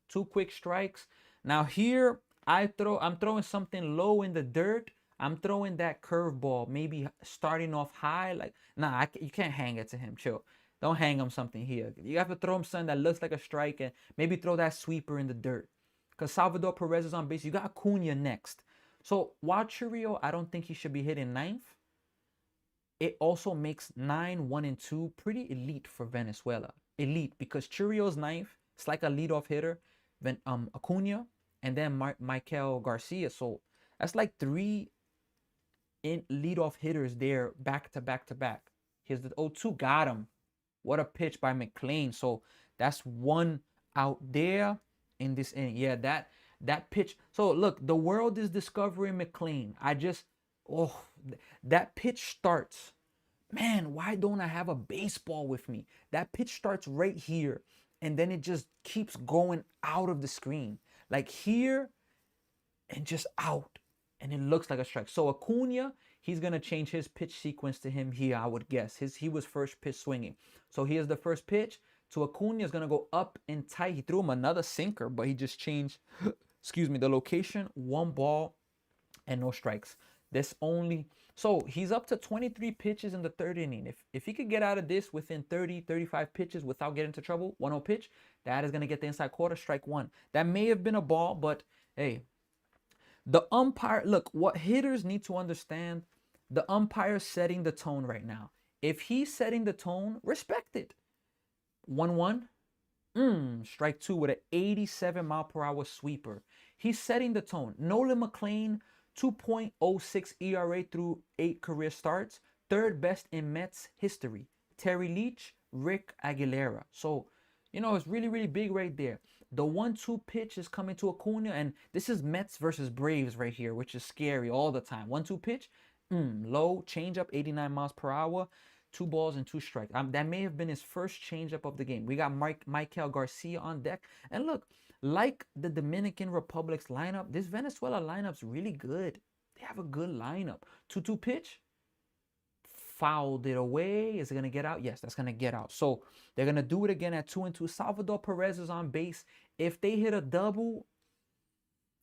2 quick strikes. Now here, I'm throwing something low in the dirt. I'm throwing that curveball, maybe starting off high. You can't hang it to him. Chill. Don't hang him something here. You have to throw him something that looks like a strike and maybe throw that sweeper in the dirt. Because Salvador Perez is on base. You got Acuna next. So while Churio, I don't think he should be hitting ninth, it also makes 9, 1, and 2 pretty elite for Venezuela. Elite because Churio's ninth, it's like a leadoff hitter, then Acuna, and then Michael Garcia. So that's like 3 in leadoff hitters there back to back to back. Here's the 0-2, got him. What a pitch by McLean. So that's 1 out there in this inning. Yeah, that pitch. So look, the world is discovering McLean. That pitch starts. Man, why don't I have a baseball with me? That pitch starts right here, and then it just keeps going out of the screen. Like here and just out. And it looks like a strike. So Acuna, he's going to change his pitch sequence to him here, I would guess. He was first pitch swinging. So here's the first pitch to Acuna. Is going to go up and tight. He threw him another sinker, but he just changed, excuse me, the location. 1 ball and no strikes. So he's up to 23 pitches in the 3rd inning. If he could get out of this within 30, 35 pitches without getting into trouble, 1-0 pitch, that is going to get the inside quarter, strike 1. That may have been a ball, but hey, the umpire, look, what hitters need to understand, the umpire's setting the tone right now. If he's setting the tone, respect it. 1-1, strike 2 with an 87-mile-per-hour sweeper. He's setting the tone. Nolan McLean, 2.06 ERA through 8 career starts, 3rd best in Mets history. Terry Leach, Rick Aguilera. So, it's really, really big right there. The 1-2 pitch is coming to Acuna, and this is Mets versus Braves right here, which is scary all the time. 1-2 pitch, low, changeup, 89 miles per hour, 2 balls and 2 strikes. That may have been his first changeup of the game. We got Michael Garcia on deck, and look, like the Dominican Republic's lineup, this Venezuela lineup's really good. They have a good lineup. 2-2 pitch, fouled it away. Is it going to get out? Yes, that's going to get out. So they're going to do it again at 2-2. Salvador Perez is on base. If they hit a double,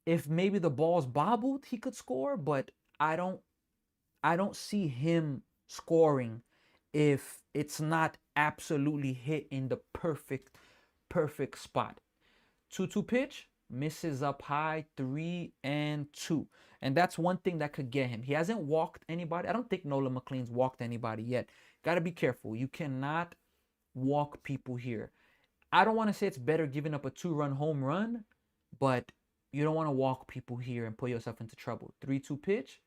if maybe the ball's bobbled, he could score, but I don't see him scoring if it's not absolutely hit in the perfect spot. 2-2 pitch, misses up high, 3-2. And that's one thing that could get him. He hasn't walked anybody. I don't think Nolan McLean's walked anybody yet. Got to be careful. You cannot walk people here. I don't want to say it's better giving up a 2-run home run, but you don't want to walk people here and put yourself into trouble. 3-2 pitch,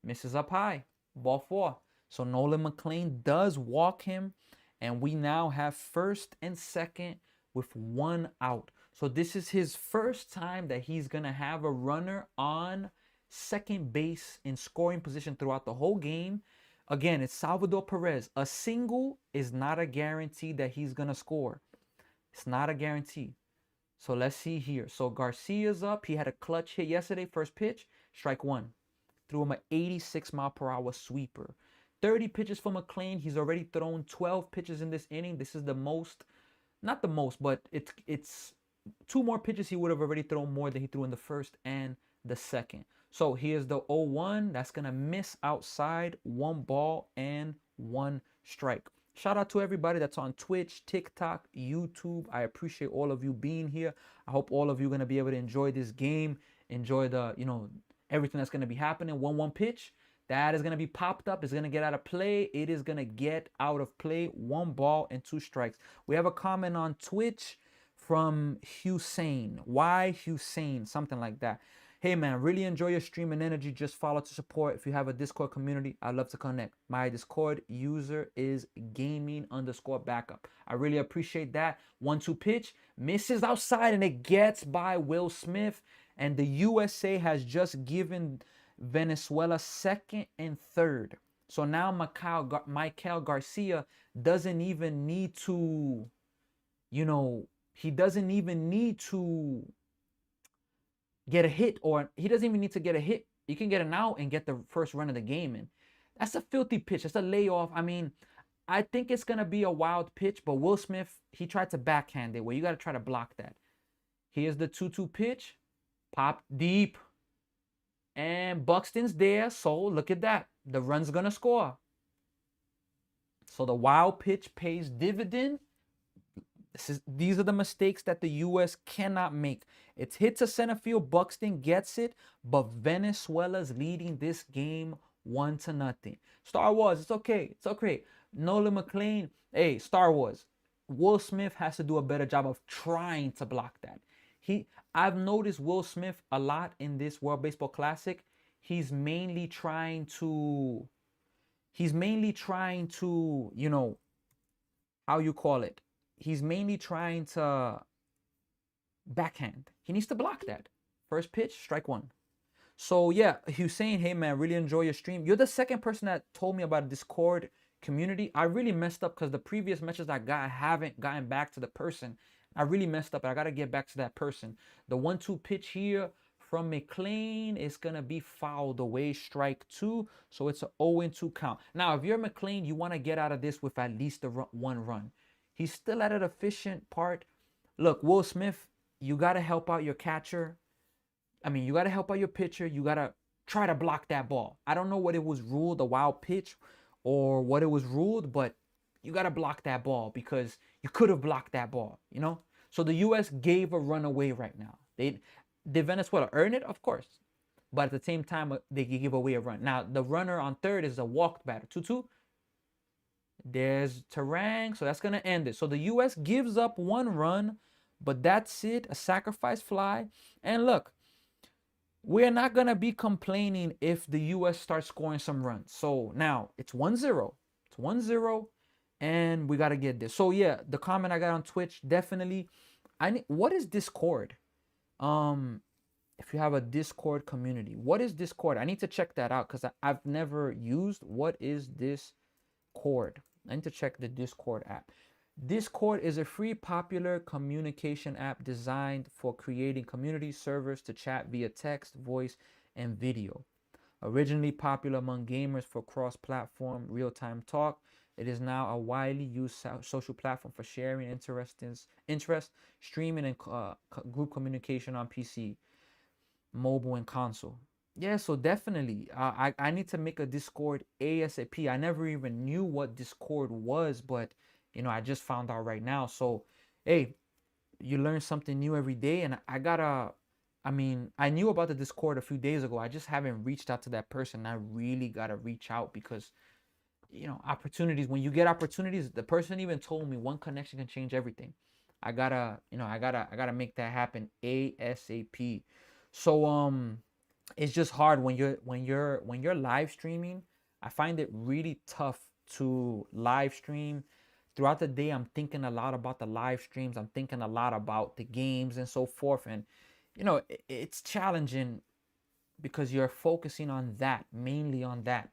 misses up high, ball 4. So Nolan McLean does walk him, and we now have 1st and 2nd with 1 out. So this is his first time that he's going to have a runner on second base in scoring position throughout the whole game. Again, it's Salvador Perez. A single is not a guarantee that he's going to score. It's not a guarantee. So let's see here. So Garcia's up. He had a clutch hit yesterday. First pitch, strike 1. Threw him an 86-mile-per-hour sweeper. 30 pitches for McLean. He's already thrown 12 pitches in this inning. This is the most, not the most, but it's 2 more pitches he would have already thrown more than he threw in the 1st and the 2nd. So here's the 0-1. That's going to miss outside. 1 ball and 1 strike. Shout out to everybody that's on Twitch, TikTok, YouTube. I appreciate all of you being here. I hope all of you are going to be able to enjoy this game. Enjoy the, everything that's going to be happening. 1-1 pitch. That is going to be popped up. It's going to get out of play. It is going to get out of play. 1 ball and 2 strikes. We have a comment on Twitch from Hussein. Why Hussein? Something like that. Hey man, really enjoy your stream and energy. Just follow to support. If you have a Discord community, I'd love to connect. My Discord user is gaming_backup. I really appreciate that. 1-2 pitch, misses outside, and it gets by Will Smith. And the USA has just given Venezuela 2nd and 3rd. So now Michael Garcia doesn't even need to, he doesn't even need to get a hit, or he doesn't even need to get a hit. You can get an out and get the first run of the game in. That's a filthy pitch. That's a layoff. I mean, I think it's going to be a wild pitch, but Will Smith, he tried to backhand it. Well, you got to try to block that. Here's the 2-2 pitch. Pop deep. And Buxton's there, so look at that. The run's going to score. So the wild pitch pays dividend. These are the mistakes that the U.S. cannot make. It's hit to center field. Buxton gets it, but Venezuela's leading this game 1-0. Star Wars, it's okay. It's okay. Nolan McLean, hey, Star Wars. Will Smith has to do a better job of trying to block that. I've noticed Will Smith a lot in this World Baseball Classic. He's mainly trying to, you know, how you call it. He's mainly trying to backhand. He needs to block that. First pitch, strike one. So yeah, he was saying, hey man, really enjoy your stream. You're the second person that told me about a Discord community. I really messed up because the previous messages I got, I haven't gotten back to the person. I really messed up. I got to get back to that person. The 1-2 pitch here from McLean is going to be fouled away, strike two. So it's an 0-2 count. Now, if you're McLean, you want to get out of this with at least one run. He's still at an efficient part. Look, Will Smith, you got to help out your catcher. I mean, you got to help out your pitcher. You got to try to block that ball. I don't know what it was ruled, a wild pitch, or what it was ruled, but you got to block that ball because you could have blocked that ball, you know? So the U.S. gave a run away right now. Did Venezuela earn it? Of course. But at the same time, they give away a run. Now, the runner on third is a walked batter. 2-2. There's Terang, so that's going to end it. So the U.S. gives up one run, but that's it, a sacrifice fly. And look, we're not going to be complaining if the U.S. starts scoring some runs. So now it's 1-0. It's 1-0, and we got to get this. So yeah, the comment I got on Twitch, definitely. What is Discord? If you have a Discord community, what is Discord? I need to check that out because I've never used. What is Discord? I need to check the Discord app. Discord is a free, popular communication app designed for creating community servers to chat via text, voice, and video. Originally popular among gamers for cross-platform real-time talk, it is now a widely used social platform for sharing interest, streaming, and group communication on PC, mobile, and console. Yeah, so definitely, I need to make a Discord ASAP. I never even knew what Discord was, but you know, I just found out right now. So, hey, you learn something new every day, and I mean, I knew about the Discord a few days ago. I just haven't reached out to that person. I really gotta reach out because, you know, opportunities. When you get opportunities, the person even told me one connection can change everything. I gotta make that happen ASAP. So it's just hard when you're live streaming. I find it really tough to live stream. Throughout the day, I'm thinking a lot about the live streams. I'm thinking a lot about the games and so forth. And, you know, it's challenging because you're focusing on that, mainly on that.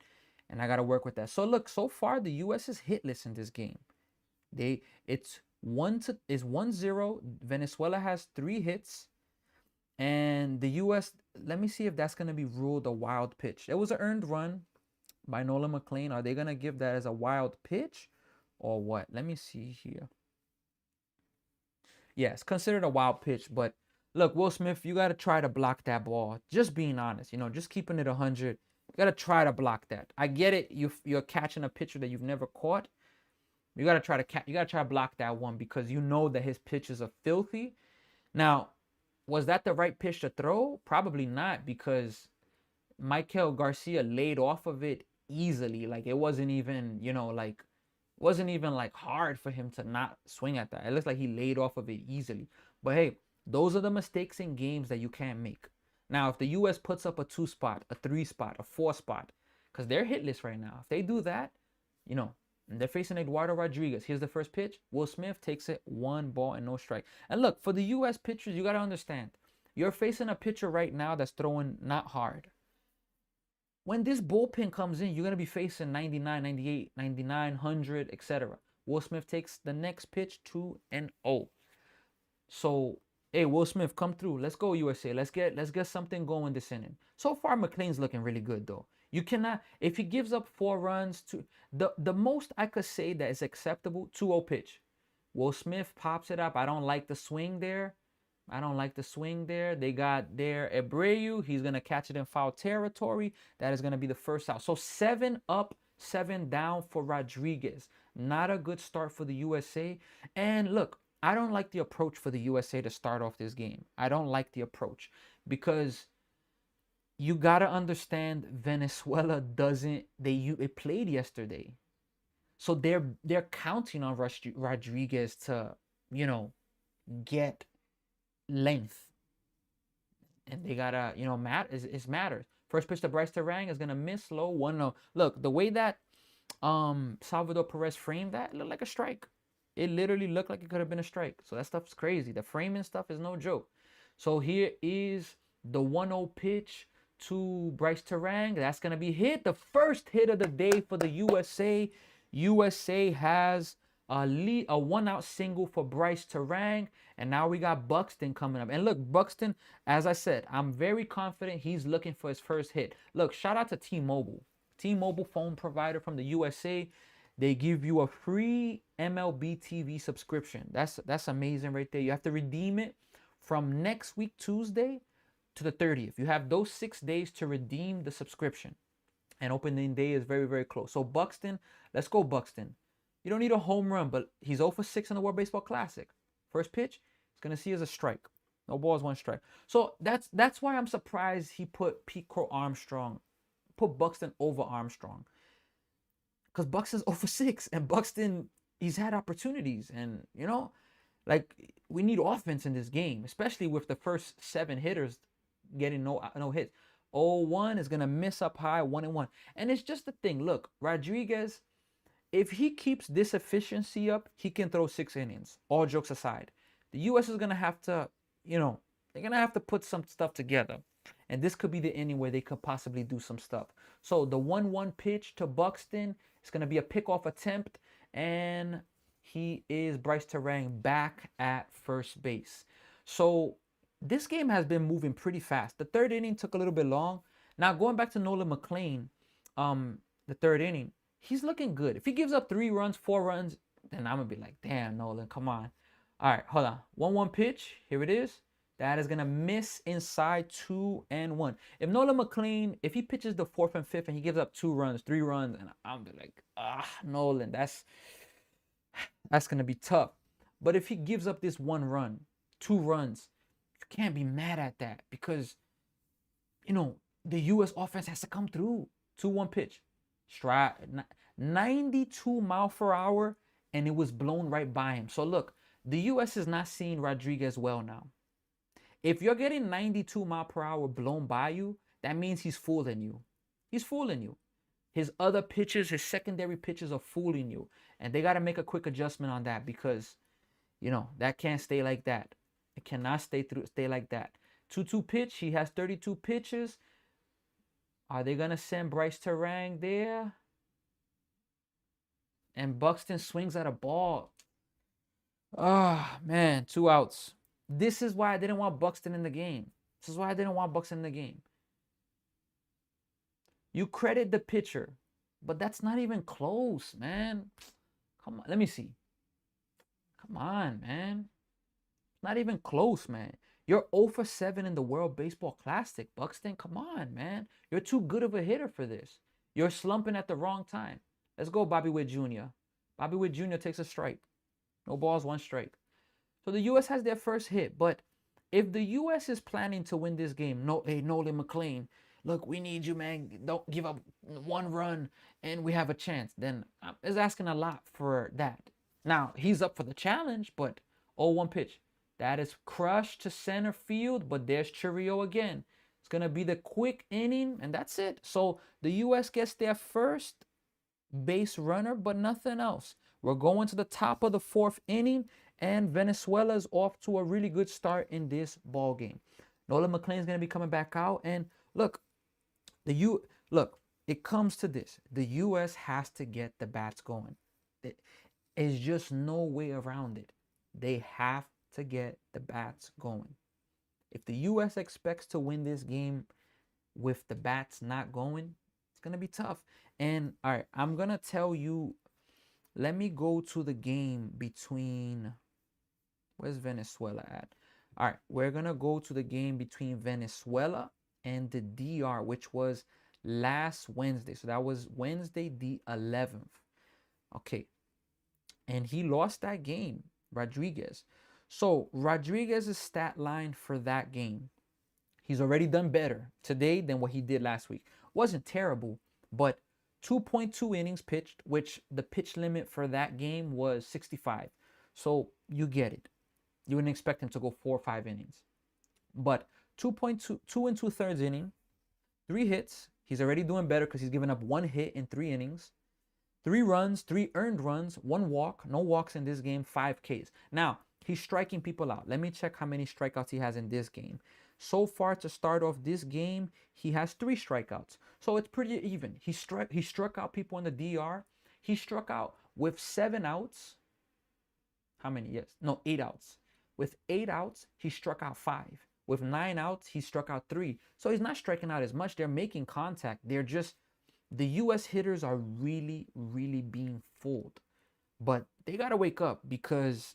And I got to work with that. So, look, so far, the U.S. is hitless in this game. It's 1-0. Venezuela has 3 hits. And the U.S., let me see if that's going to be ruled a wild pitch. It was an earned run by Nolan McLean. Are they going to give that as a wild pitch or what? Let me see here. Yes, considered a wild pitch. But look, Will Smith, you got to try to block that ball. Just being honest, you know, just keeping it 100. You got to try to block that. I get it. You're catching a pitcher that you've never caught. You got to try to block that one because you know that his pitches are filthy. Now, was that the right pitch to throw? Probably not, because Michael Garcia laid off of it easily. Like, it wasn't even, you know, like, hard for him to not swing at that. It looks like he laid off of it easily. But hey, those are the mistakes in games that you can't make. Now, if the U.S. puts up a 2 spot, a 3 spot, a 4 spot, because they're hitless right now. If they do that, you know, and they're facing Eduardo Rodriguez. Here's the first pitch. Will Smith takes it, 1 ball and no strike. And look, for the U.S. pitchers, you got to understand, you're facing a pitcher right now that's throwing not hard. When this bullpen comes in, you're going to be facing 99, 98, 99, 100, etc. Will Smith takes the next pitch, 2-0. So, hey, Will Smith, come through. Let's go, USA. Let's get something going this inning. So far, McLean's looking really good, though. You cannot, if he gives up 4 runs, to the most I could say that is acceptable, 2-0 pitch. Will Smith pops it up. I don't like the swing there. They got there Abreu. He's going to catch it in foul territory. That is going to be the first out. So 7 up, 7 down for Rodriguez. Not a good start for the USA. And look, I don't like the approach for the USA to start off this game. I don't like the approach because you gotta understand Venezuela doesn't they played yesterday, so they're counting on Rodriguez to, you know, get length, and they gotta, you know, it matters. First pitch to Bryce Terang is gonna miss low 1-0. Look, the way that Salvador Perez framed that, it looked like a strike. It literally looked like it could have been a strike. So that stuff's crazy. The framing stuff is no joke. So here is the 1-0 pitch to Bryce Terang. That's gonna be hit. The first hit of the day for the USA. USA has a 1-out single for Bryce Terang. And now we got Buxton coming up. And look, Buxton, as I said, I'm very confident he's looking for his first hit. Look, shout out to T-Mobile. T-Mobile phone provider from the USA. They give you a free MLB TV subscription. That's amazing right there. You have to redeem it from next week, Tuesday to the 30th. You have those 6 days to redeem the subscription. And opening day is very, very close. So Buxton, let's go Buxton. You don't need a home run, but he's 0 for 6 in the World Baseball Classic. First pitch, he's going to see as a strike. No balls, 1 strike. So that's why I'm surprised he put Pete Crow Armstrong, put Buxton over Armstrong. Because Buxton's 0 for 6. And Buxton, he's had opportunities. And, you know, like, we need offense in this game, especially with the first 7 hitters getting no hits. 0-1 is going to miss up high, 1-1. And it's just the thing. Look, Rodriguez, if he keeps this efficiency up, he can throw 6 innings, all jokes aside. The U.S. is going to have to, you know, they're going to have to put some stuff together. And this could be the inning where they could possibly do some stuff. So the 1-1 pitch to Buxton is going to be a pickoff attempt. And he is Bryce Terang back at first base. So this game has been moving pretty fast. The 3rd inning took a little bit long. Now, going back to Nolan McLean, the 3rd inning, he's looking good. If he gives up 3 runs, 4 runs, then I'm going to be like, damn, Nolan, come on. All right, hold on. 1-1 pitch. Here it is. That is going to miss inside 2-1. If Nolan McLean, if he pitches the 4th and 5th and he gives up 2 runs, 3 runs, and I'm be like, Nolan, that's going to be tough. But if he gives up this 1 run, 2 runs, you can't be mad at that because, you know, the U.S. offense has to come through. 2-1 pitch. Stride, 92 miles per hour, and it was blown right by him. So look, the U.S. is not seeing Rodriguez well now. If you're getting 92 miles per hour blown by you, that means he's fooling you. He's fooling you. His other pitches, his secondary pitches are fooling you. And they got to make a quick adjustment on that because, you know, that can't stay like that. It cannot stay like that. 2-2 pitch. He has 32 pitches. Are they going to send Bryce Terang there? And Buxton swings at a ball. Oh, man, 2 outs. This is why I didn't want Buxton in the game. This is why I didn't want Buxton in the game. You credit the pitcher, but that's not even close, man. Come on, let me see. Come on, man. Not even close, man. You're 0 for 7 in the World Baseball Classic, Buxton. Come on, man. You're too good of a hitter for this. You're slumping at the wrong time. Let's go, Bobby Witt Jr. Bobby Witt Jr. takes a strike. No balls, 1 strike. So the U.S. has their first hit. But if the U.S. is planning to win this game, hey, Nolan McLean, look, we need you, man. Don't give up 1 run and we have a chance. Then it's asking a lot for that. Now, he's up for the challenge, but 0-1 pitch. That is crushed to center field, but there's Chiriot again. It's going to be the quick inning, and that's it. So the U.S. gets their first base runner, but nothing else. We're going to the top of the 4th inning, and Venezuela's off to a really good start in this ball game. Nolan McLean's going to be coming back out, and look, it comes to this. The U.S. has to get the bats going. There's just no way around it. They have to get the bats going. If the U.S. expects to win this game with the bats not going, it's going to be tough. And, all right, I'm going to tell you, let me go to the game between, where's Venezuela at? All right, we're going to go to the game between Venezuela and the DR, which was last Wednesday. So that was Wednesday the 11th. Okay. And he lost that game. Rodriguez. So Rodriguez's stat line for that game, he's already done better today than what he did last week. Wasn't terrible, but 2.2 innings pitched, which the pitch limit for that game was 65. So you get it. You wouldn't expect him to go 4 or 5 innings. But 2.2, 2 2/3 inning, 3 hits. He's already doing better because he's given up 1 hit in 3 innings. 3 runs, 3 earned runs, 1 walk, no walks in this game, 5 Ks. Now, he's striking people out. Let me check how many strikeouts he has in this game. So far, to start off this game, he has 3 strikeouts. So it's pretty even. He struck out people in the DR. He struck out with 7 outs. How many? Yes. No, 8 outs. With 8 outs, he struck out 5. With 9 outs, he struck out 3. So he's not striking out as much. They're making contact. They're just, the U.S. hitters are really, really being fooled. But they got to wake up because,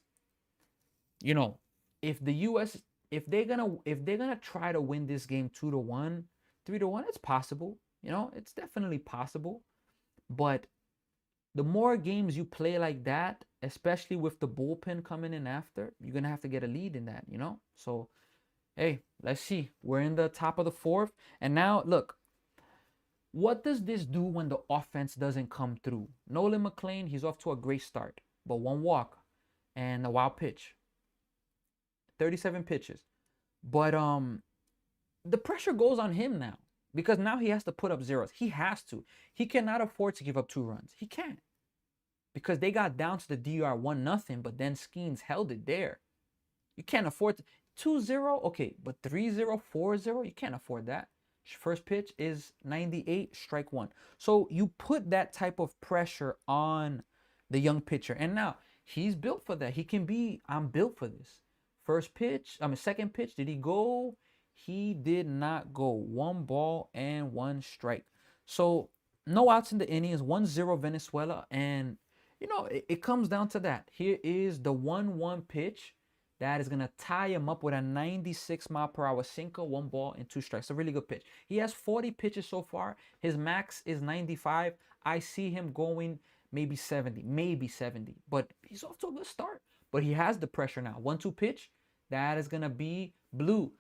if the U.S., if they're gonna try to win this game 2-1, 3-1, it's possible. It's definitely possible. But the more games you play like that, especially with the bullpen coming in after, you're gonna have to get a lead in that, So, hey, let's see. We're in the top of the 4th, and now look. What does this do when the offense doesn't come through? Nolan McLean, he's off to a great start, but 1 walk and a wild pitch. 37 pitches. But the pressure goes on him now because now he has to put up zeros. He has to. He cannot afford to give up 2 runs. He can't. Because they got down to the DR 1-0, but then Skeens held it there. You can't afford to. 2-0, okay, but 3-0, 4-0, you can't afford that. First pitch is 98, strike 1. So you put that type of pressure on the young pitcher. And now he's built for that. He can be, I'm built for this. Second pitch, did he go? He did not go. 1 ball and 1 strike. So no outs in the innings, 1-0 Venezuela. And, it comes down to that. Here is the 1-1 pitch. That is going to tie him up with a 96-mile-per-hour sinker, 1 ball and 2 strikes. A really good pitch. He has 40 pitches so far. His max is 95. I see him going maybe 70. But he's off to a good start. But he has the pressure now. 1-2 pitch. That is going to be blue.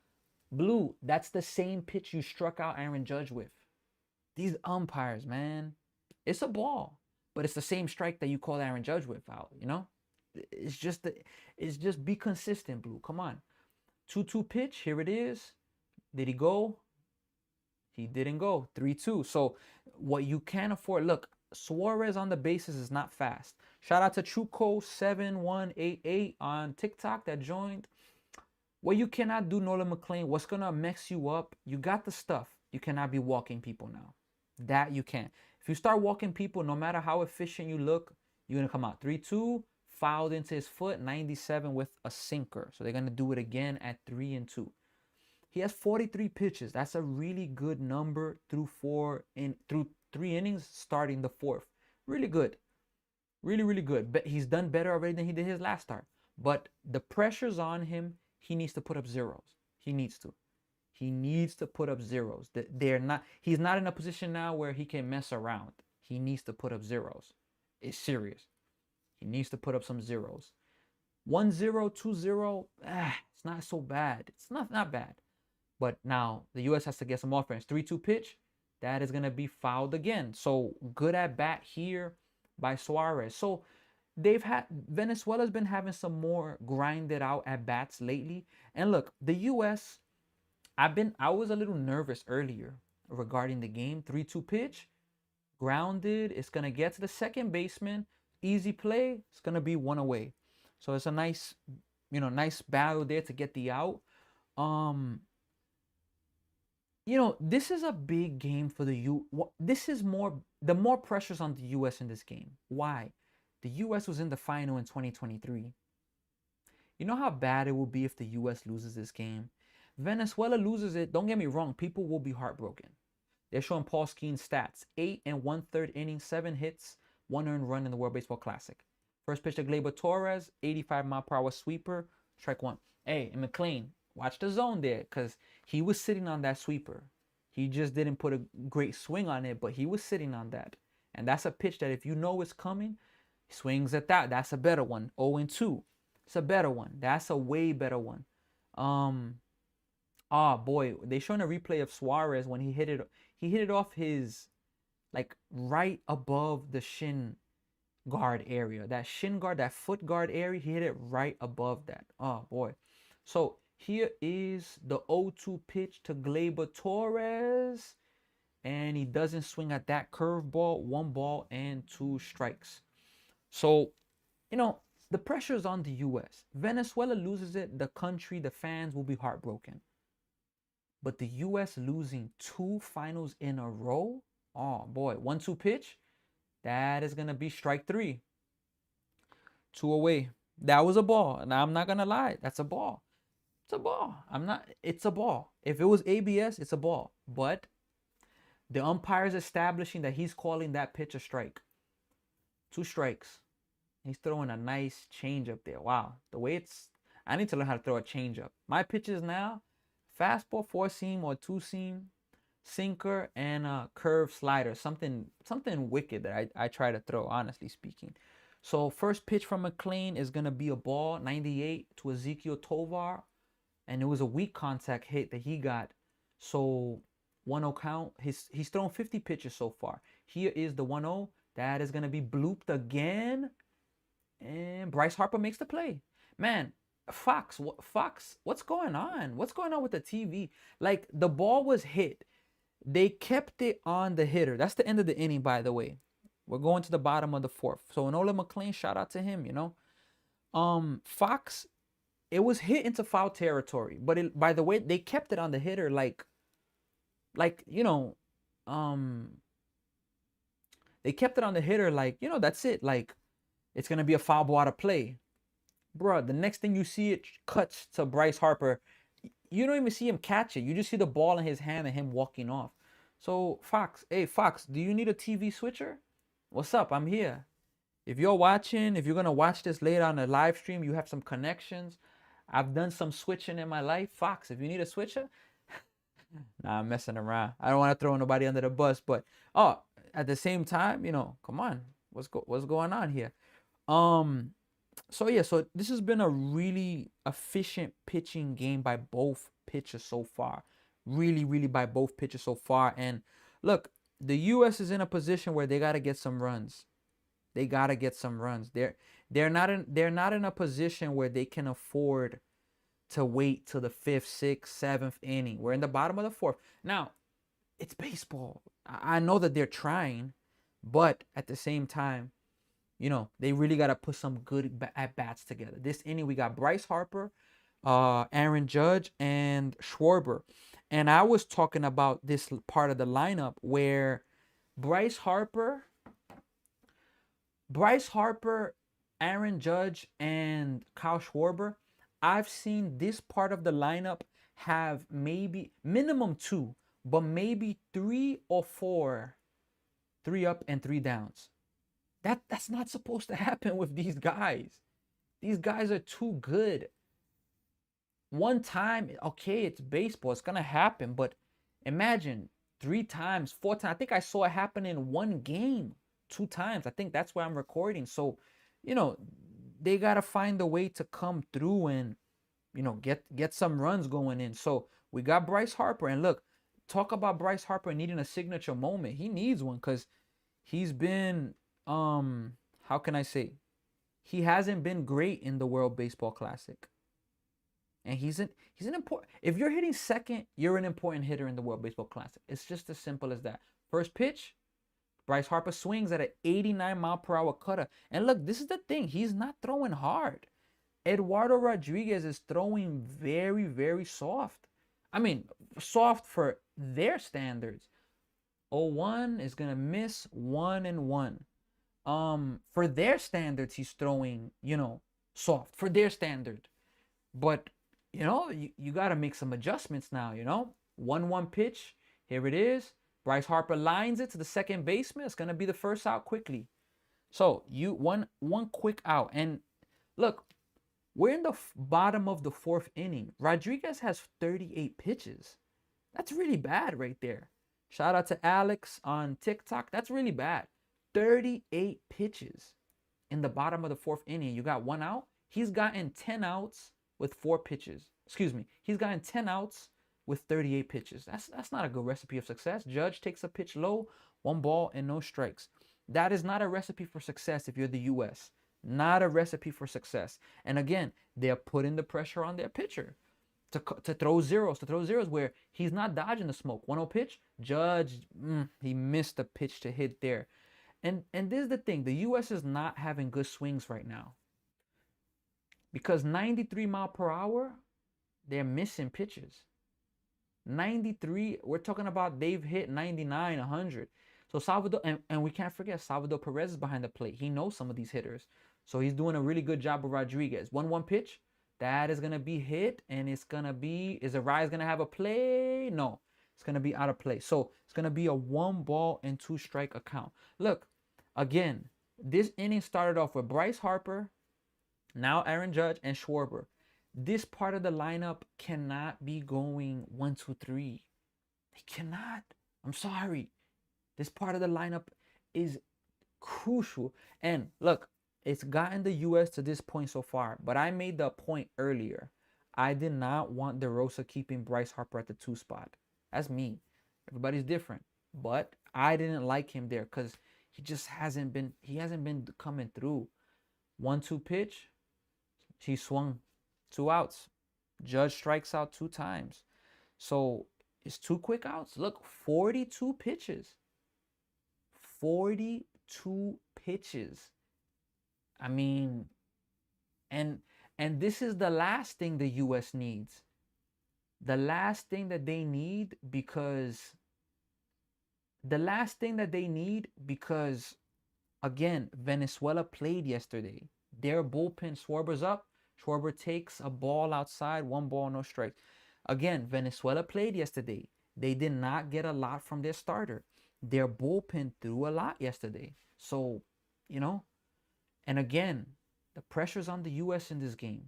Blue, that's the same pitch you struck out Aaron Judge with. These umpires, man. It's a ball. But it's the same strike that you called Aaron Judge with out, It's just be consistent, Blue. Come on. 2-2 pitch. Here it is. Did he go? He didn't go. 3-2. So what you can't afford. Look, Suarez on the bases is not fast. Shout out to Chuco7188 on TikTok that joined. What you cannot do, Nolan McLean, what's going to mess you up, you got the stuff. You cannot be walking people now. That you can't. If you start walking people, no matter how efficient you look, you're going to come out. 3-2. Fouled into his foot, 97 with a sinker. So they're going to do it again at 3-2. He has 43 pitches. That's a really good number through 3 innings starting the 4th. Really good. Really, really good. But he's done better already than he did his last start. But the pressure's on him. He needs to put up zeros. He needs to. He needs to put up zeros. He's not in a position now where he can mess around. He needs to put up zeros. It's serious. He needs to put up some zeros. 1-0, 2-0, it's not so bad. It's not bad. But now the U.S. has to get some offense. 3-2 pitch, that is going to be fouled again. So good at bat here by Suarez. So Venezuela's been having some more grinded out at bats lately. And look, the U.S., I was a little nervous earlier regarding the game. 3-2 pitch, grounded. It's going to get to the second baseman. Easy play. It's going to be 1 away. So it's a nice battle there to get the out. This is a big game for the the more pressures on the U.S. in this game. Why? The U.S. was in the final in 2023. You know how bad it will be if the U.S. loses this game? Venezuela loses it. Don't get me wrong. People will be heartbroken. They're showing Paul Skeens' stats. 8 1/3 innings, 7 hits, 1 earned run in the World Baseball Classic. First pitch to Gleyber Torres, 85-mile-per-hour sweeper, strike 1. Hey, and McLean, watch the zone there because he was sitting on that sweeper. He just didn't put a great swing on it, but he was sitting on that. And that's a pitch that if you know it's coming, he swings at that. That's a better one. 0-2. It's a better one. That's a way better one. Um, oh boy, they showing a replay of Suarez when he hit it. He hit it off his, like, right above the shin guard area. That shin guard, that foot guard area, he hit it right above that. Oh boy. So here is the 0-2 pitch to Gleyber Torres. And he doesn't swing at that curveball. 1 ball and 2 strikes. So, you know, the pressure is on the U.S. Venezuela loses it, the country, the fans will be heartbroken. But the U.S. losing 2 finals in a row, oh boy, 1-2 pitch, that is going to be strike 3. 2 away. That was a ball. Now, I'm not going to lie. That's a ball. It's a ball. It's a ball. If it was ABS, it's a ball. But the umpire's establishing that he's calling that pitch a strike. 2 strikes. He's throwing a nice changeup there. Wow. The way it's... I need to learn how to throw a changeup. My pitches now, fastball, 4-seam or 2-seam, sinker, and a curve slider. Something wicked that I try to throw, honestly speaking. So first pitch from McLean is going to be a ball, 98 to Ezequiel Tovar. And it was a weak contact hit that he got. So 1-0 count. He's thrown 50 pitches so far. Here is the 1-0. That is going to be blooped again. And Bryce Harper makes the play. Man, Fox, what's going on? What's going on with the TV? Like, the ball was hit. They kept it on the hitter. That's the end of the inning, by the way. We're going to the bottom of the 4th. So Enola McLean, shout out to him, you know. Fox, it was hit into foul territory. But by the way, they kept it on the hitter like, you know, they kept it on the hitter like, you know, that's it. Like, it's going to be a foul ball out of play. Bruh, the next thing you see, it cuts to Bryce Harper. You don't even see him catch it. You just see the ball in his hand and him walking off. So, Fox, hey, Fox, do you need a TV switcher? What's up? I'm here. If you're watching, if you're going to watch this later on the live stream, you have some connections. I've done some switching in my life. Fox, if you need a switcher. Nah, I'm messing around. I don't want to throw nobody under the bus. But, at the same time, you know, come on. What's going on here? So yeah, so this has been a really efficient pitching game by both pitchers so far. Really, really by both pitchers so far. And look, the U.S. is in a position where they got to get some runs. They got to get some runs. They're not in a position where they can afford to wait till the 5th, 6th, 7th inning. We're in the bottom of the 4th. Now, it's baseball. I know that they're trying, but at the same time, you know, they really got to put some good at-bats together. This inning, we got Bryce Harper, Aaron Judge, and Schwarber. And I was talking about this part of the lineup where Bryce Harper, Aaron Judge, and Kyle Schwarber, I've seen this part of the lineup have maybe minimum 2, but maybe 3 or 4, 3 up and 3 downs. That's not supposed to happen with these guys. These guys are too good. One time, okay, it's baseball. It's going to happen. But imagine 3 times, 4 times. I think I saw it happen in one game 2 times. I think that's where I'm recording. So, you know, they got to find a way to come through and, you know, get some runs going in. So we got Bryce Harper. And look, talk about Bryce Harper needing a signature moment. He needs one because he's been... how can I say? He hasn't been great in the World Baseball Classic. And he's an important... If you're hitting second, you're an important hitter in the World Baseball Classic. It's just as simple as that. First pitch, Bryce Harper swings at an 89-mile-per-hour cutter. And look, this is the thing. He's not throwing hard. Eduardo Rodriguez is throwing very, very soft. I mean, soft for their standards. 0-1 is going to miss 1-1. For their standards, he's throwing, you know, soft for their standard. But, you know, you got to make some adjustments now, you know. 1-1 pitch. Here it is. Bryce Harper lines it to the second baseman. It's going to be the first out quickly. So, one quick out. And look, we're in the bottom of the 4th inning. Rodriguez has 38 pitches. That's really bad right there. Shout out to Alex on TikTok. That's really bad. 38 pitches in the bottom of the 4th inning. You got 1 out. He's gotten 10 outs with 4 pitches. Excuse me. He's gotten 10 outs with 38 pitches. That's not a good recipe of success. Judge takes a pitch low, 1 ball and no strikes. That is not a recipe for success if you're the US. Not a recipe for success. And again, they're putting the pressure on their pitcher to throw zeros where he's not dodging the smoke. 1-0 pitch, Judge, he missed the pitch to hit there. And this is the thing, the US is not having good swings right now. Because 93 mile per hour, they're missing pitches. 93, we're talking about they've hit 99, 100. So Salvador, and we can't forget, Salvador Perez is behind the plate. He knows some of these hitters. So he's doing a really good job with Rodriguez. 1-1 pitch, that is going to be hit, and it's going to be, is Arise going to have a play? No, it's going to be out of play. So it's going to be a 1 ball and 2 strike account. Look, again, this inning started off with Bryce Harper, now Aaron Judge, and Schwarber. This part of the lineup cannot be going 1, 2, 3. They cannot. I'm sorry. This part of the lineup is crucial. And look, it's gotten the U.S. to this point so far. But I made the point earlier. I did not want DeRosa keeping Bryce Harper at the 2 spot. That's me. Everybody's different. But I didn't like him there because he just hasn't been coming through. 1-2 pitch. He swung 2 outs. Judge strikes out 2 times. So it's 2 quick outs. Look, 42 pitches. 42 pitches. I mean, and this is the last thing the U.S. needs. The last thing that they need because again, Venezuela played yesterday. Their bullpen, Schwarber's up. Schwarber takes a ball outside, 1 ball, no strikes. Again, Venezuela played yesterday. They did not get a lot from their starter. Their bullpen threw a lot yesterday. So, and again, the pressure's on the U.S. in this game.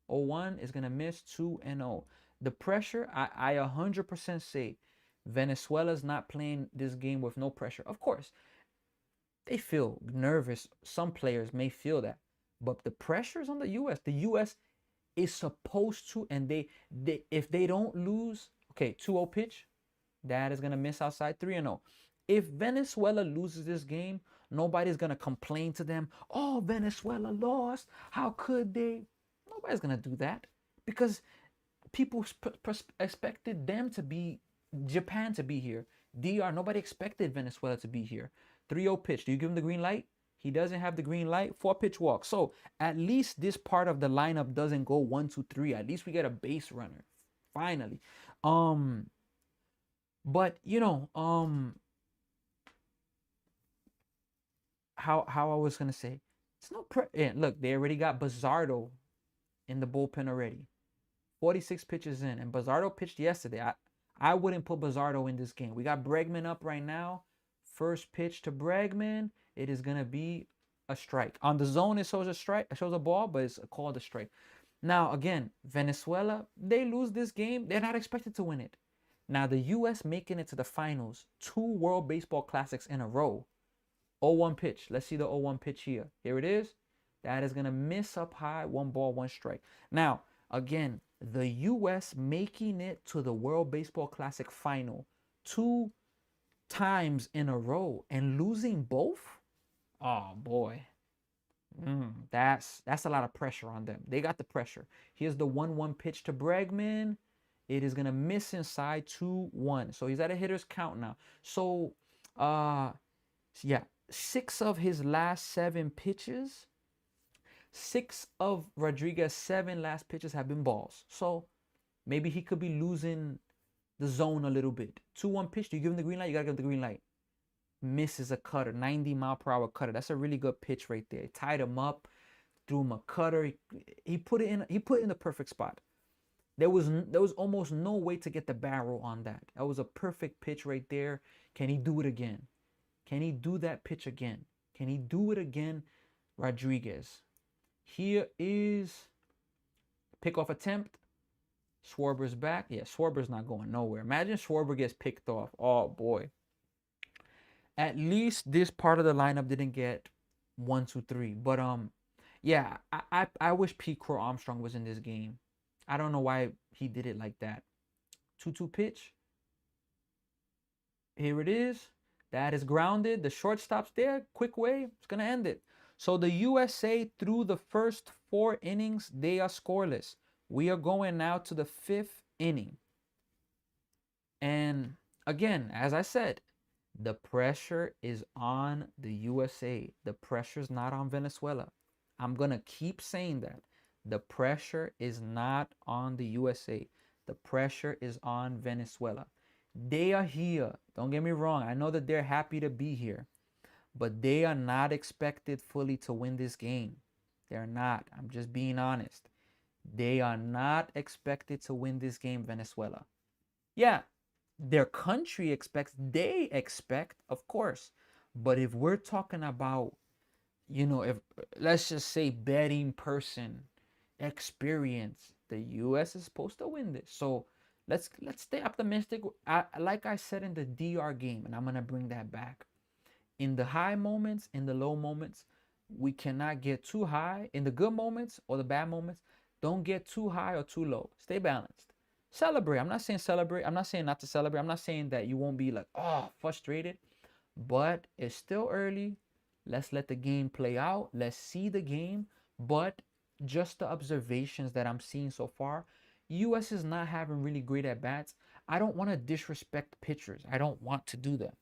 0-1 is going to miss 2-0. The pressure, I 100% say Venezuela's not playing this game with no pressure. Of course, they feel nervous. Some players may feel that. But the pressure's on the U.S. The U.S. is supposed to, and they if they don't lose, okay, 2-0 pitch, that is going to miss outside 3-0. If Venezuela loses this game, nobody's going to complain to them. Oh, Venezuela lost. How could they? Nobody's going to do that because people expected them to be, Japan to be here. DR, nobody expected Venezuela to be here. 3-0 pitch. Do you give him the green light? He doesn't have the green light. 4 pitch walk. So at least this part of the lineup doesn't go 1, 2, 3. At least we get a base runner. Finally. But how I was gonna say, it's no look, they already got Bazardo in the bullpen already. 46 pitches in, and Bazardo pitched yesterday. I wouldn't put Bazardo in this game. We got Bregman up right now. First pitch to Bregman. It is gonna be a strike. On the zone, it shows a strike. It shows a ball, but it's called a strike. Now again, Venezuela, they lose this game. They're not expected to win it. Now the U.S. making it to the finals, 2 World Baseball Classics in a row. 0-1 pitch. Let's see the 0-1 pitch here. Here it is. That is gonna miss up high. 1 ball, 1 strike. Now again, the U.S. making it to the World Baseball Classic final 2 times in a row and losing both. Oh boy, that's a lot of pressure on them. They got the pressure. Here's the 1-1 pitch to Bregman. It is gonna miss inside 2-1. So he's at a hitter's count now. So yeah, 6 of his last 7 pitches, 6 of Rodriguez's 7 last pitches have been balls. So maybe he could be losing the zone a little bit. 2-1 pitch. Do you give him the green light? You gotta give him the green light. Misses a cutter, 90 mile per hour cutter. That's a really good pitch right there. He tied him up, threw him a cutter. He put it in. He put it in the perfect spot. There was almost no way to get the barrel on that. That was a perfect pitch right there. Can he do it again? Can he do that pitch again? Can he do it again, Rodriguez? Here is pickoff attempt. Schwarber's back. Yeah, Schwarber's not going nowhere. Imagine Schwarber gets picked off. Oh boy. At least this part of the lineup didn't get 1, 2, 3. But Yeah, I wish Pete Crow Armstrong was in this game. I don't know why he did it like that. 2-2 pitch. Here it is. That is grounded. The shortstop's there. Quick way. It's going to end it. So the USA, through the first 4 innings, they are scoreless. We are going now to the 5th inning. And again, as I said, the pressure is on the USA. The pressure is not on Venezuela. I'm going to keep saying that. The pressure is not on the USA. The pressure is on Venezuela. They are here. Don't get me wrong. I know that they're happy to be here, but they are not expected fully to win this game. They're not. I'm just being honest. They are not expected to win this game, Venezuela. Yeah, their country expects, they expect, of course. But if we're talking about, if let's just say betting person experience, the US is supposed to win this. So let's stay optimistic. Like I said in the DR game, and I'm gonna bring that back. In the high moments, in the low moments, we cannot get too high. In the good moments or the bad moments, don't get too high or too low. Stay balanced. Celebrate. I'm not saying celebrate. I'm not saying not to celebrate. I'm not saying that you won't be like, oh, frustrated. But it's still early. Let's let the game play out. Let's see the game. But just the observations that I'm seeing so far, US is not having really great at bats. I don't want to disrespect pitchers. I don't want to do that.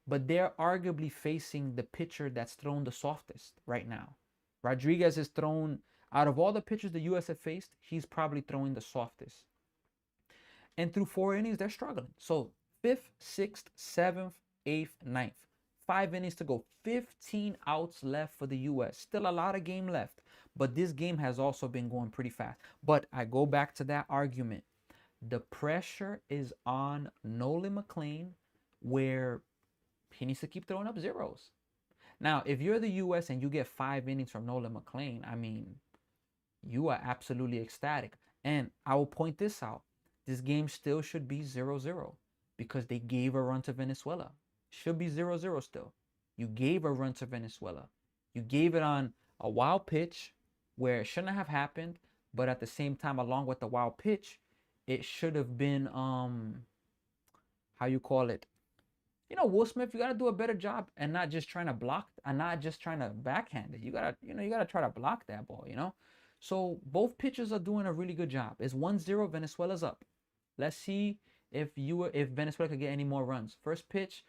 But they're arguably facing the pitcher that's thrown the softest right now. Rodriguez is thrown, out of all the pitchers the US have faced, he's probably throwing the softest. And through 4 innings, they're struggling. So 5th, 6th, 7th, 8th, 9th. 5 innings to go. 15 outs left for the US. Still a lot of game left. But this game has also been going pretty fast. But I go back to that argument. The pressure is on Nolan McLean, where he needs to keep throwing up zeros. Now, if you're the US and you get 5 innings from Nolan McLean, I mean, you are absolutely ecstatic. And I will point this out. This game still should be 0-0 because they gave a run to Venezuela. Should be 0-0 still. You gave a run to Venezuela. You gave it on a wild pitch where it shouldn't have happened, but at the same time, along with the wild pitch, it should have been how you call it? Will Smith, you gotta do a better job and not just trying to block and not just trying to backhand it. You gotta try to block that ball, So both pitchers are doing a really good job. It's 1-0, Venezuela's up. Let's see if Venezuela could get any more runs. First pitch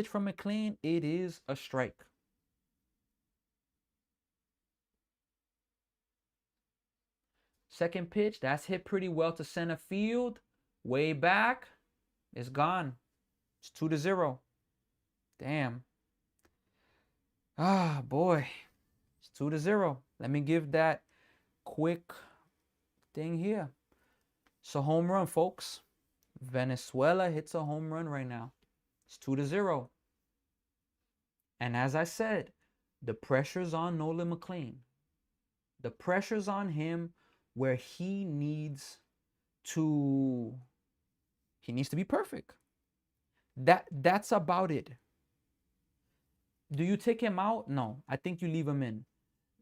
from McLean, it is a strike. Second pitch, that's hit pretty well to center field. Way back, it's gone. It's 2-0. Damn. Ah, boy. It's 2-0. Let me give that quick thing here. It's a home run, folks. Venezuela hits a home run right now. It's 2-0. And as I said, the pressure's on Nolan McLean. The pressure's on him where he needs to be perfect. That's about it. Do you take him out? No, I think you leave him in.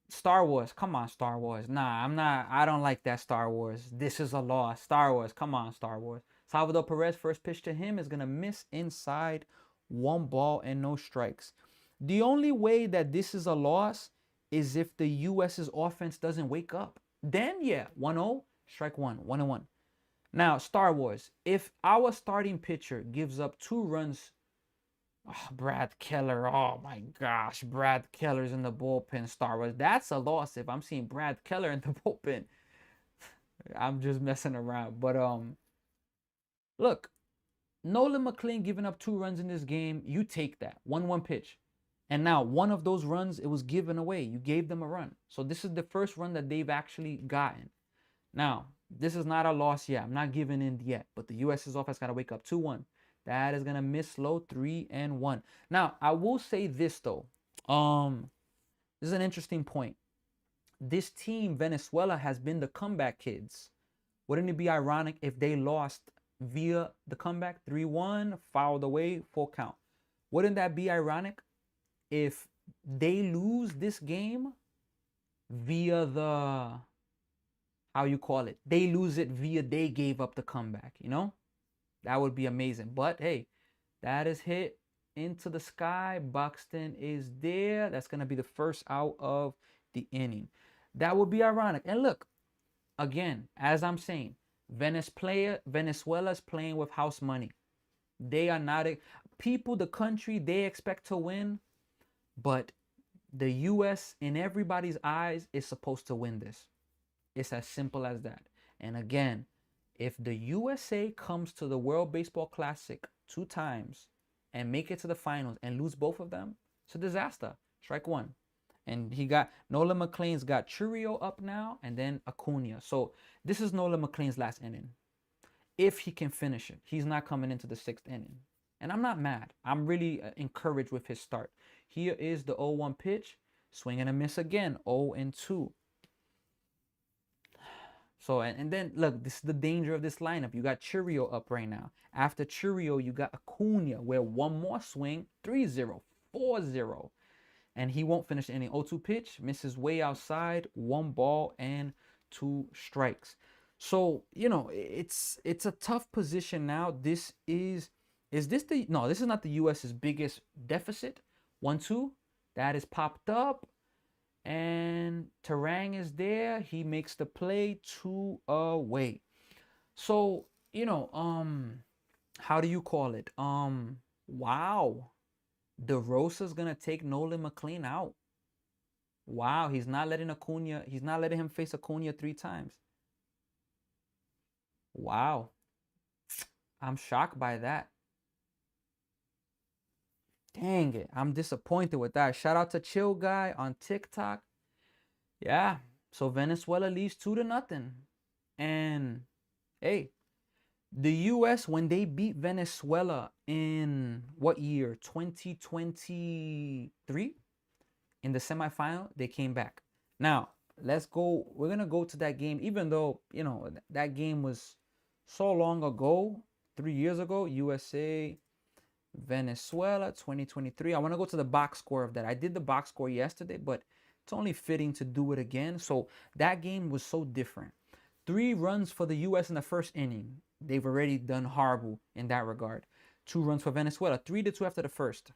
Star Wars, come on, Star Wars. Nah, I don't like that, Star Wars. This is a loss. Star Wars, come on, Star Wars. Salvador Perez, first pitch to him is going to miss inside, 1 ball and no strikes. The only way that this is a loss is if the US's offense doesn't wake up. Then, yeah, 1-0, strike 1, 1-1. Now, Star Wars, if our starting pitcher gives up 2 runs, Brad Keller, oh my gosh, Brad Keller's in the bullpen, Star Wars. That's a loss if I'm seeing Brad Keller in the bullpen. I'm just messing around. But look, Nolan McLean giving up 2 runs in this game, you take that. 1-1 pitch. And now one of those runs, it was given away. You gave them a run. So this is the first run that they've actually gotten. Now, this is not a loss yet. I'm not giving in yet. But the US's offense got to wake up. 2-1. That is going to miss low, 3-1. Now, I will say this, though. This is an interesting point. This team, Venezuela, has been the comeback kids. Wouldn't it be ironic if they lost via the comeback? 3-1, fouled away, full count. Wouldn't that be ironic? if they lose this game via the, how you call it, they lose it via they gave up the comeback, you know, that would be amazing. But hey, that is hit into the sky. Buxton is there. That's going to be the first out of the inning. That would be ironic. And look, again, as I'm saying, Venezuela's playing with house money. They are not people, the country, they expect to win, but the U.S. in everybody's eyes is supposed to win this. It's as simple as that. And again, if the USA comes to the World Baseball Classic 2 times and make it to the finals and lose both of them, it's a disaster. Strike one. And Nolan McLean's got Churio up now and then Acuna. So this is Nolan McLean's last inning. If he can finish it, he's not coming into the 6th inning. And I'm not mad. I'm really encouraged with his start. Here is the 0-1 pitch. Swing and a miss again. 0-2. So, and then, look, this is the danger of this lineup. You got Churio up right now. After Churio, you got Acuna, where one more swing, 3-0, 4-0. And he won't finish the inning. 0-2 pitch, misses way outside, 1 ball and 2 strikes. So, you know, it's a tough position now. This is this the, no, this is not the U.S.'s biggest deficit. 1-2, that is popped up. And Terang is there. He makes the play, 2 away. So, you know, how do you call it? Wow. DeRosa's gonna take Nolan McLean out. Wow, he's not letting him face Acuna 3 times. Wow. I'm shocked by that. Dang it. I'm disappointed with that. Shout out to Chill Guy on TikTok. Yeah. So Venezuela leads 2-0. And hey, the US, when they beat Venezuela in what year? 2023? In the semifinal, they came back. Now, let's go. We're going to go to that game, even though, you know, that game was so long ago, 3 years ago. USA, Venezuela, 2023. I want to go to the box score of that. I did the box score yesterday, but it's only fitting to do it again. So that game was so different. 3 runs for the U.S. in the first inning. They've already done horrible in that regard. 2 runs for Venezuela. 3-2 after the first.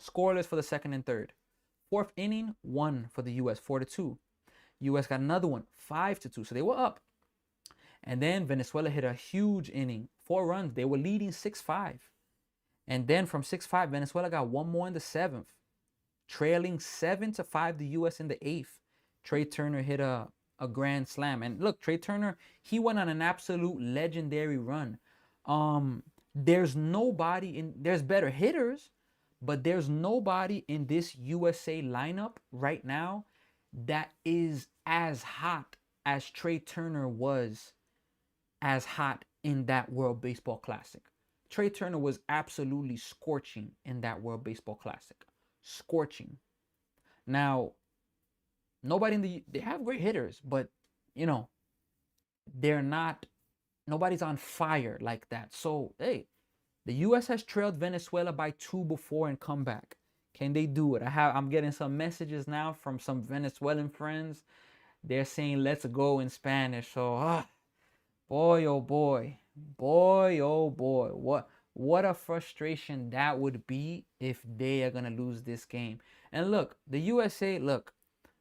Scoreless for the second and third. 4th inning, 1 for the U.S. 4-2. U.S. got another one, 5-2. So they were up. And then Venezuela hit a huge inning. 4 runs. They were leading 6-5. And then from 6-5, Venezuela got 1 more in the 7th. Trailing 7-5 the U.S. in the 8th. Trey Turner hit a grand slam. And look, Trey Turner, he went on an absolute legendary run. There's better hitters, but there's nobody in this USA lineup right now that is as hot as Trey Turner was as hot in that World Baseball Classic. Trey Turner was absolutely scorching in that World Baseball Classic. Scorching. Now, they have great hitters, but, you know, nobody's on fire like that. So, hey, the U.S. has trailed Venezuela by 2 before and come back. Can they do it? I'm getting some messages now from some Venezuelan friends. They're saying, let's go in Spanish. So, boy, oh boy. Boy, oh boy. What a frustration that would be if they are going to lose this game. And look, the USA, look,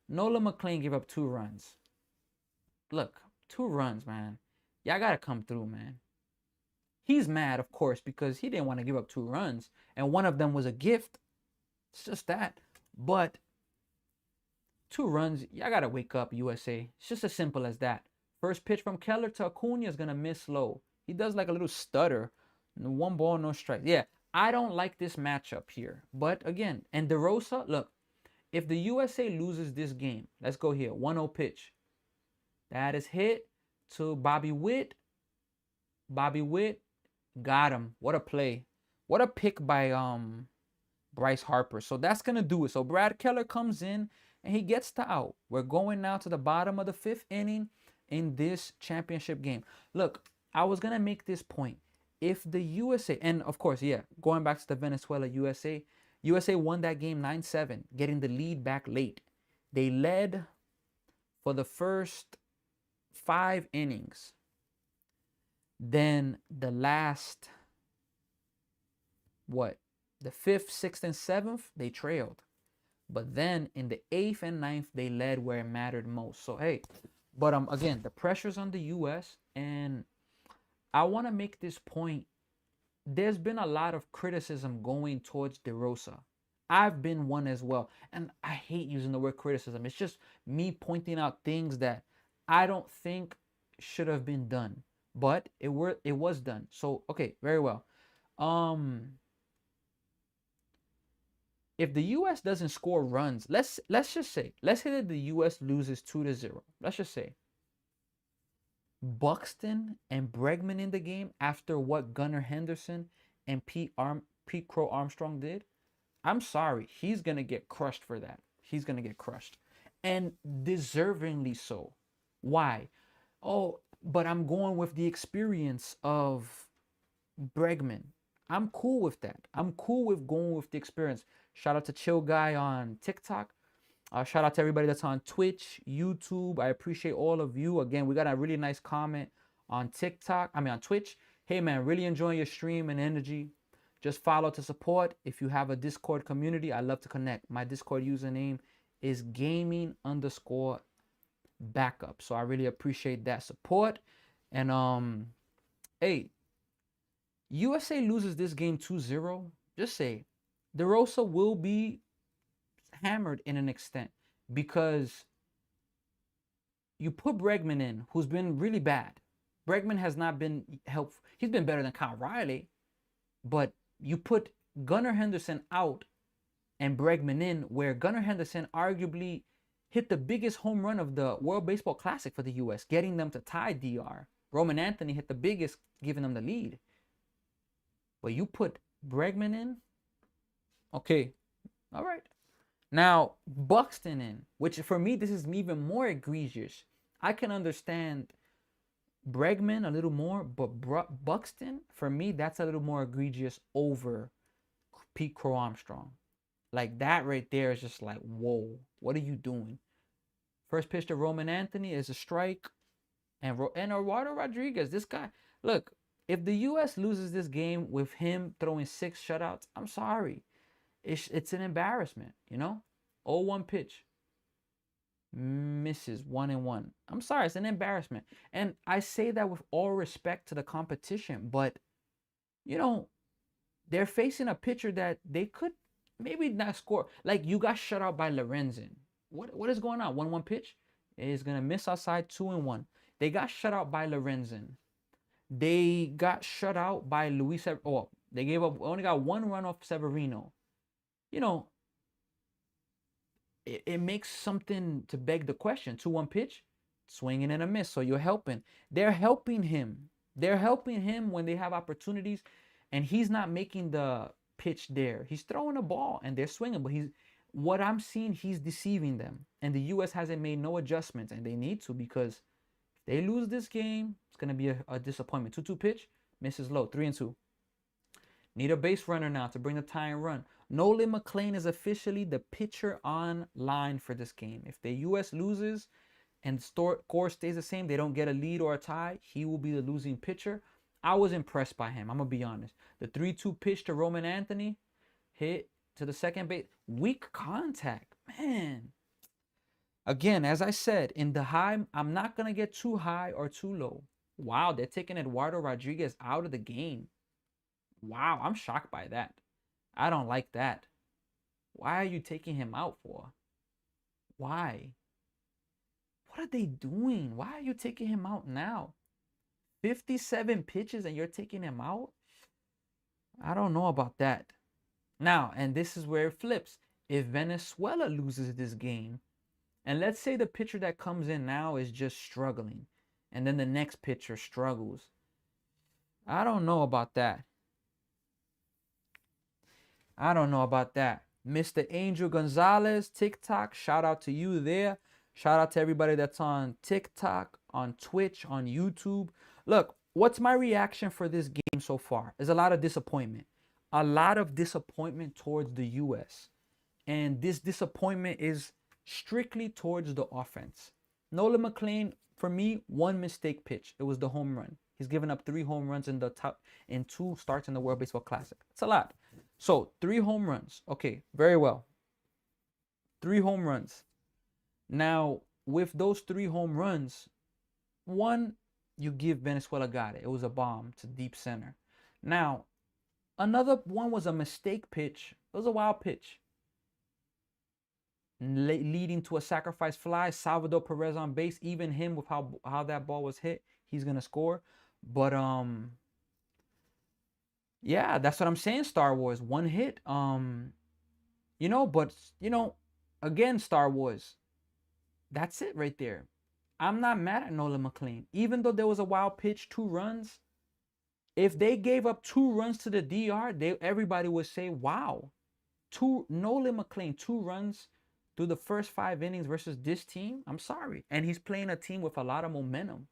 Nolan McLean gave up 2 runs. Look, 2 runs, man. Y'all got to come through, man. He's mad, of course, because he didn't want to give up 2 runs. And one of them was a gift. It's just that. But 2 runs, y'all got to wake up, USA. It's just as simple as that. First pitch from Keller to Acuna is going to miss low. He does like a little stutter. 1 ball, no strike. Yeah, I don't like this matchup here. But again, and DeRosa, look, if the USA loses this game, let's go here. 1-0 pitch. That is hit to Bobby Witt. Bobby Witt got him. What a play. What a pick by Bryce Harper. So that's going to do it. So Brad Keller comes in and he gets the out. We're going now to the bottom of the 5th inning in this championship game. Look, I was going to make this point. If the USA, and of course, yeah, going back to the Venezuela USA, USA won that game 9-7, getting the lead back late. They led for the first 5 innings. Then the last, the 5th, 6th, and 7th, they trailed. But then in the 8th and 9th, they led where it mattered most. So, hey, but again, the pressure's on the U.S. And I want to make this point. There's been a lot of criticism going towards DeRosa. I've been one as well. And I hate using the word criticism. It's just me pointing out things that I don't think should have been done. But it was done. So, okay, very well. If the U.S. doesn't score runs, let's just say that the U.S. loses 2-0. Let's just say Buxton and Bregman in the game after what Gunnar Henderson and Pete Crow Armstrong did. I'm sorry, he's gonna get crushed for that. He's gonna get crushed, and deservingly so. Why? Oh, but I'm going with the experience of Bregman. I'm cool with that. I'm cool with going with the experience. Shout out to Chill Guy on TikTok. Shout out to everybody that's on Twitch, YouTube. I appreciate all of you. Again, we got a really nice comment on on Twitch. Hey man, really enjoying your stream and energy. Just follow to support. If you have a Discord community, I love to connect. My Discord username is gaming_backup. So I really appreciate that support. And hey, USA loses this game 2-0. Just say DeRosa will be hammered in an extent because you put Bregman in, who's been really bad. Bregman has not been helpful. He's been better than Kyle Riley, but you put Gunnar Henderson out and Bregman in, where Gunnar Henderson arguably hit the biggest home run of the World Baseball Classic for the U.S., getting them to tie DR. Roman Anthony hit the biggest, giving them the lead. But you put Bregman in, okay, all right. Now, Buxton in, which for me, this is even more egregious. I can understand Bregman a little more, but Buxton, for me, that's a little more egregious over Pete Crow Armstrong. Like, that right there is just like, whoa, what are you doing? First pitch to Roman Anthony is a strike. And Eduardo Rodriguez, this guy, look, if the U.S. loses this game with him throwing 6 shutouts, I'm sorry. It's an embarrassment, you know? 0-1 pitch. Misses 1-1. I'm sorry, it's an embarrassment. And I say that with all respect to the competition, but, you know, they're facing a pitcher that they could maybe not score. Like, you got shut out by Lorenzen. What is going on? 1-1 pitch is going to miss outside 2-1. They got shut out by Lorenzen. They got shut out by Luis. Oh, they only got 1 run off Severino. You know, it makes something to beg the question. 2-1 pitch, swinging and a miss. So you're helping. They're helping him. They're helping him when they have opportunities, and he's not making the pitch there. He's throwing a ball, and they're swinging. But what I'm seeing, he's deceiving them. And the U.S. hasn't made no adjustments, and they need to, because if they lose this game, it's going to be a disappointment. 2-2 pitch, misses low, 3-2. Need a base runner now to bring the tying run. Nolan McLean is officially the pitcher on line for this game. If the U.S. loses and score stays the same, they don't get a lead or a tie, he will be the losing pitcher. I was impressed by him, I'm going to be honest. The 3-2 pitch to Roman Anthony, hit to the second base. Weak contact, man. Again, as I said, in the high, I'm not going to get too high or too low. Wow, they're taking Eduardo Rodriguez out of the game. Wow, I'm shocked by that. I don't like that. Why are you taking him out for? Why? What are they doing? Why are you taking him out now? 57 pitches and you're taking him out? I don't know about that. Now, and this is where it flips. If Venezuela loses this game, and let's say the pitcher that comes in now is just struggling, and then the next pitcher struggles, I don't know about that. I don't know about that. Mr. Angel Gonzalez, TikTok, shout out to you there. Shout out to everybody that's on TikTok, on Twitch, on YouTube. Look, what's my reaction for this game so far? There's a lot of disappointment. a lot of disappointment towards the US. And this disappointment is strictly towards the offense. Nolan McLean, for me, one mistake pitch. It was the home run. He's given up 3 home runs in the top in 2 starts in the World Baseball Classic. It's a lot. So 3 home runs. Okay, very well. 3 home runs. Now, with those 3 home runs, one, you give Venezuela got it. It was a bomb to deep center. Now, another one was a mistake pitch. It was a wild pitch, leading to a sacrifice fly. Salvador Perez on base. Even him, with how that ball was hit, he's gonna score. But yeah, that's what I'm saying. Star Wars, one hit. But again, Star Wars. That's it right there. I'm not mad at Nolan McLean. Even though there was a wild pitch, 2 runs. If they gave up 2 runs to the DR, everybody would say, wow. Nolan McLean, 2 runs through the first 5 innings versus this team. I'm sorry. And he's playing a team with a lot of momentum.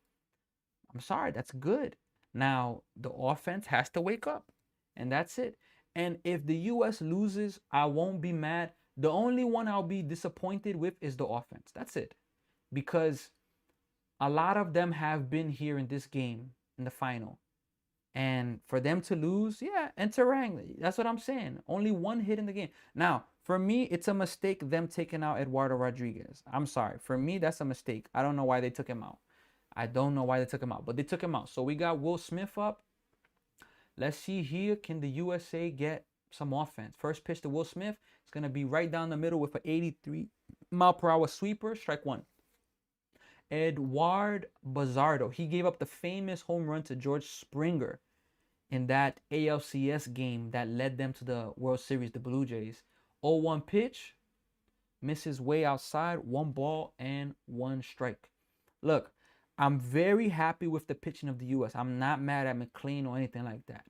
I'm sorry. That's good. Now, the offense has to wake up. And that's it. And if the US loses, I won't be mad. The only one I'll be disappointed with is the offense. That's it. Because a lot of them have been here in this game, in the final. And for them to lose, yeah, and Terang, that's what I'm saying. Only 1 hit in the game. Now, for me, it's a mistake them taking out Eduardo Rodriguez. I'm sorry. For me, that's a mistake. I don't know why they took him out. I don't know why they took him out, but they took him out. So we got Will Smith up. Let's see here. Can the USA get some offense? First pitch to Will Smith. It's going to be right down the middle with an 83-mile-per-hour sweeper. Strike 1. Eduard Bazardo. He gave up the famous home run to George Springer in that ALCS game that led them to the World Series, the Blue Jays. 0-1 pitch. Misses way outside. 1 ball and 1 strike. Look, I'm very happy with the pitching of the U.S. I'm not mad at McLean or anything like that.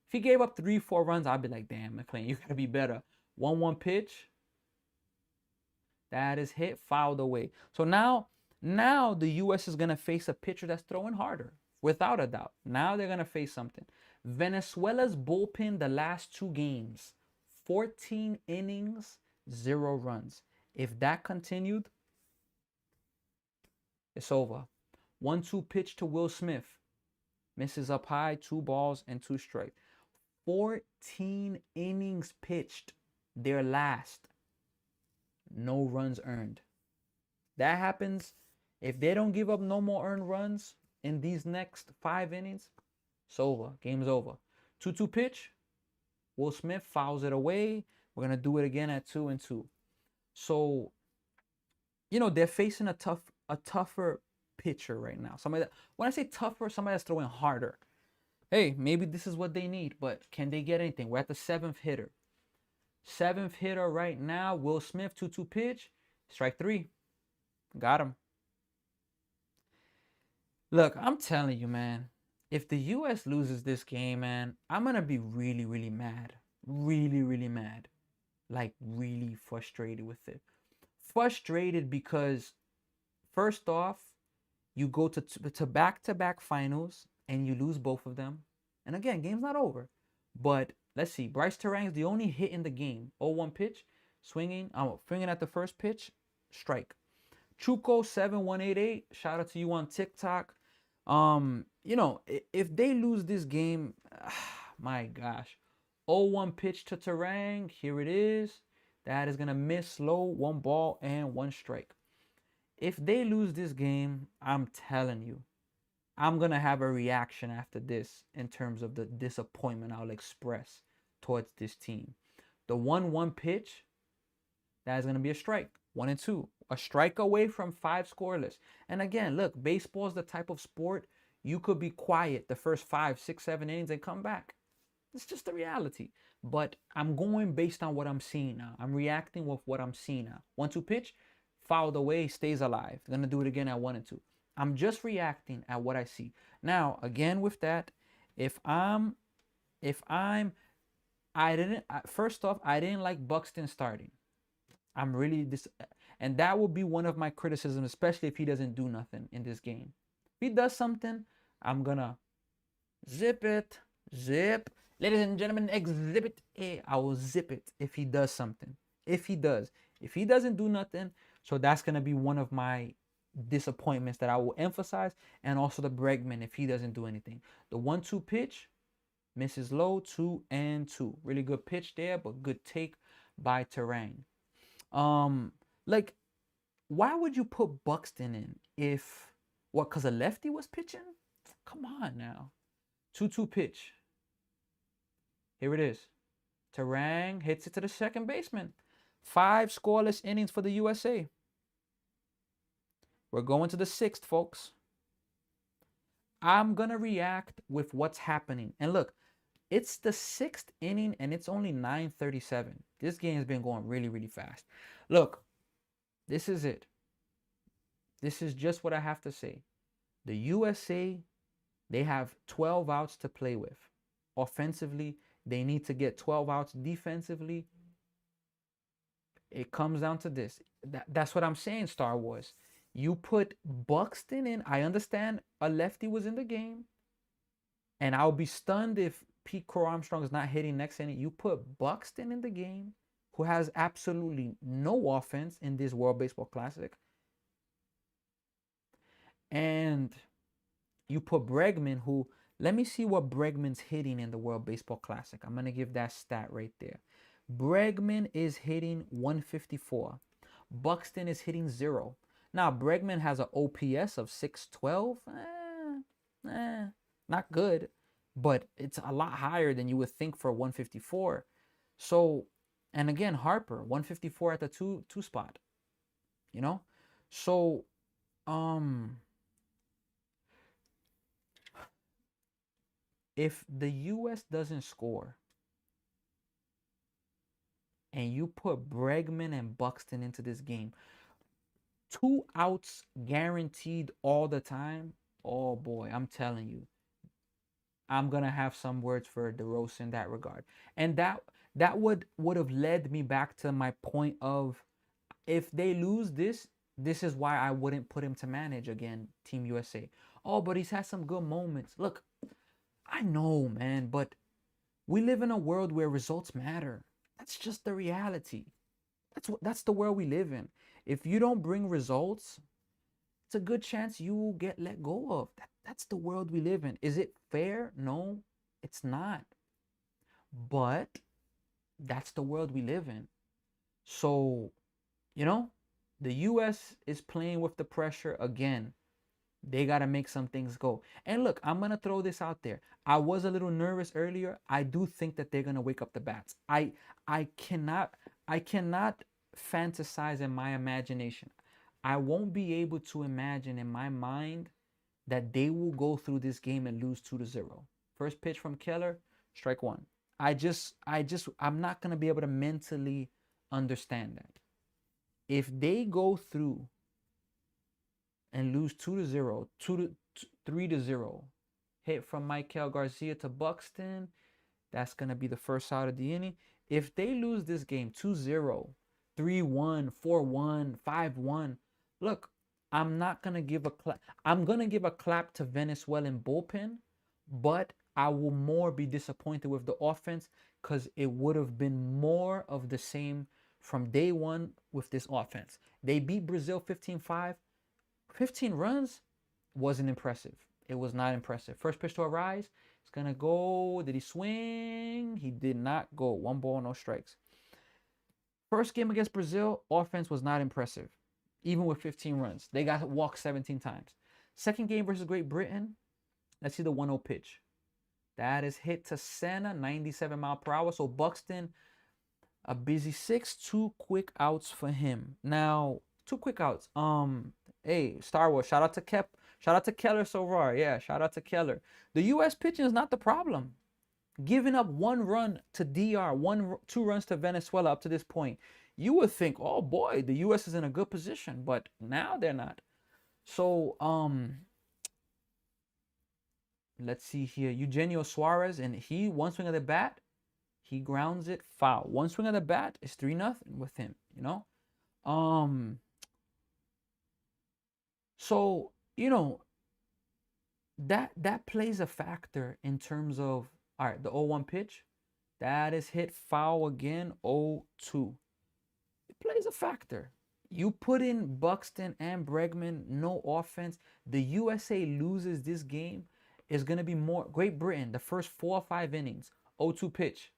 If he gave up 3-4 runs, I'd be like, damn, McLean, you got to be better. 1-1 pitch. That is hit, fouled away. So now the U.S. is going to face a pitcher that's throwing harder, without a doubt. Now they're going to face something. Venezuela's bullpen the last 2 games, 14 innings, 0 runs. If that continued, it's over. 1-2 pitch to Will Smith. Misses up high, 2 balls and 2 strikes. 14 innings pitched. Their last. No runs earned. That happens. If they don't give up no more earned runs in these next 5 innings, it's over. Game's over. 2-2 pitch. Will Smith fouls it away. We're going to do it again at 2-2. So, they're facing a tougher pitcher right now. When I say tougher, somebody that's throwing harder. Hey, maybe this is what they need, but can they get anything? We're at the 7th hitter. 7th hitter right now. Will Smith, 2-2 pitch. Strike 3. Got him. Look, I'm telling you, man. If the U.S. loses this game, man, I'm going to be really, really mad. Really, really mad. Like, really frustrated with it. Frustrated because, first off, you go to back-to-back finals and you lose both of them. And again, game's not over. But let's see. Bryce Terang's the only hit in the game. 0-1 pitch. Swinging at the first pitch. Strike. Chuco 7188. Shout out to you on TikTok. If they lose this game, my gosh. 0-1 pitch to Terang. Here it is. That is going to miss slow. 1 ball and 1 strike. If they lose this game, I'm telling you, I'm going to have a reaction after this in terms of the disappointment I'll express towards this team. The 1-1 pitch, that is going to be a strike. 1-2. A strike away from 5 scoreless. And again, look, baseball is the type of sport you could be quiet the first 5, 6, 7 innings and come back. It's just the reality. But I'm going based on what I'm seeing now. I'm reacting with what I'm seeing now. 1-2 pitch, fouled away, stays alive. Going to do it again at 1-2. I'm just reacting at what I see. Now, again with that, first off, I didn't like Buxton starting. I'm really and that will be one of my criticisms, especially if he doesn't do nothing in this game. If he does something, I'm gonna zip Ladies and gentlemen, exhibit A. I will zip it if he does something. If he does. If he doesn't do nothing, so that's going to be one of my disappointments that I will emphasize. And also the Bregman if he doesn't do anything. The 1-2 pitch, misses low, 2-2. Really good pitch there, but good take by Terang. Like, why would you put Buxton in if, what, because a lefty was pitching? Come on now. 2-2 pitch. Here it is. Terang hits it to the second baseman. 5 scoreless innings for the USA. We're going to the 6th, folks. I'm going to react with what's happening. And look, it's the 6th inning and it's only 9:37. This game has been going really, really fast. Look, this is it. This is just what I have to say. The USA, they have 12 outs to play with. Offensively, they need to get 12 outs. Defensively, it comes down to this. That's what I'm saying, Star Wars. You put Buxton in. I understand a lefty was in the game. And I'll be stunned if Pete Crow Armstrong is not hitting next inning. You put Buxton in the game, who has absolutely no offense in this World Baseball Classic. And you put Bregman, who, let me see what Bregman's hitting in the World Baseball Classic. I'm going to give that stat right there. Bregman is hitting 154. Buxton is hitting 0. Now, Bregman has an OPS of 612. Not good, but it's a lot higher than you would think for 154. So, and again, Harper, 154 at the two spot. You know? So, if the US doesn't score and you put Bregman and Buxton into this game, 2 outs guaranteed all the time, oh boy, I'm telling you, I'm going to have some words for DeRosa in that regard. And that would have led me back to my point of, if they lose this is why I wouldn't put him to manage again, Team USA. Oh, but he's had some good moments. Look, I know, man, but we live in a world where results matter. That's just the reality. That's the world we live in. If you don't bring results, it's a good chance you will get let go of. That's the world we live in. Is it fair? No, it's not. But that's the world we live in. So, you know, the US is playing with the pressure again. They got to make some things go. And look, I'm going to throw this out there. I was a little nervous earlier. I do think that they're going to wake up the bats. I cannot fantasize in my imagination. I won't be able to imagine in my mind that they will go through this game and lose 2-0. First pitch from Keller, strike 1. I'm not going to be able to mentally understand that. If they go through and lose 2-0, 3-0, hit from Michael Garcia to Buxton, that's going to be the first out of the inning. If they lose this game 2-0, 3-1, 4-1, 5-1, look, I'm not going to give a clap. I'm going to give a clap to Venezuelan bullpen, but I will more be disappointed with the offense because it would have been more of the same from day one with this offense. They beat Brazil 15-5. 15 runs wasn't impressive. It was not impressive. First pitch to Arise. It's going to go. Did he swing? He did not go. 1 ball, no strikes. First game against Brazil, offense was not impressive, even with 15 runs. They got walked 17 times. Second game versus Great Britain, let's see the 1-0 pitch. That is hit to Senna, 97 mile per hour. So Buxton, a busy 6, 2 quick outs for him. Now, 2 quick outs. Hey, Star Wars, shout out to Keller so far. Yeah, shout out to Keller. The U.S. pitching is not the problem. Giving up 1 run to DR, 2 runs to Venezuela up to this point, you would think, oh boy, the U.S. is in a good position, but now they're not. So, let's see here. Eugenio Suarez, and he, 1 swing of the bat, he grounds it foul. 1 swing of the bat is 3-0 with him, you know? So, you know, that plays a factor in terms of, All right, the 0-1 pitch. That is hit foul again, 0-2. It plays a factor. You put in Buxton and Bregman, no offense. The USA loses this game. It's going to be more. Great Britain, the first 4 or 5 innings, 0-2 pitch,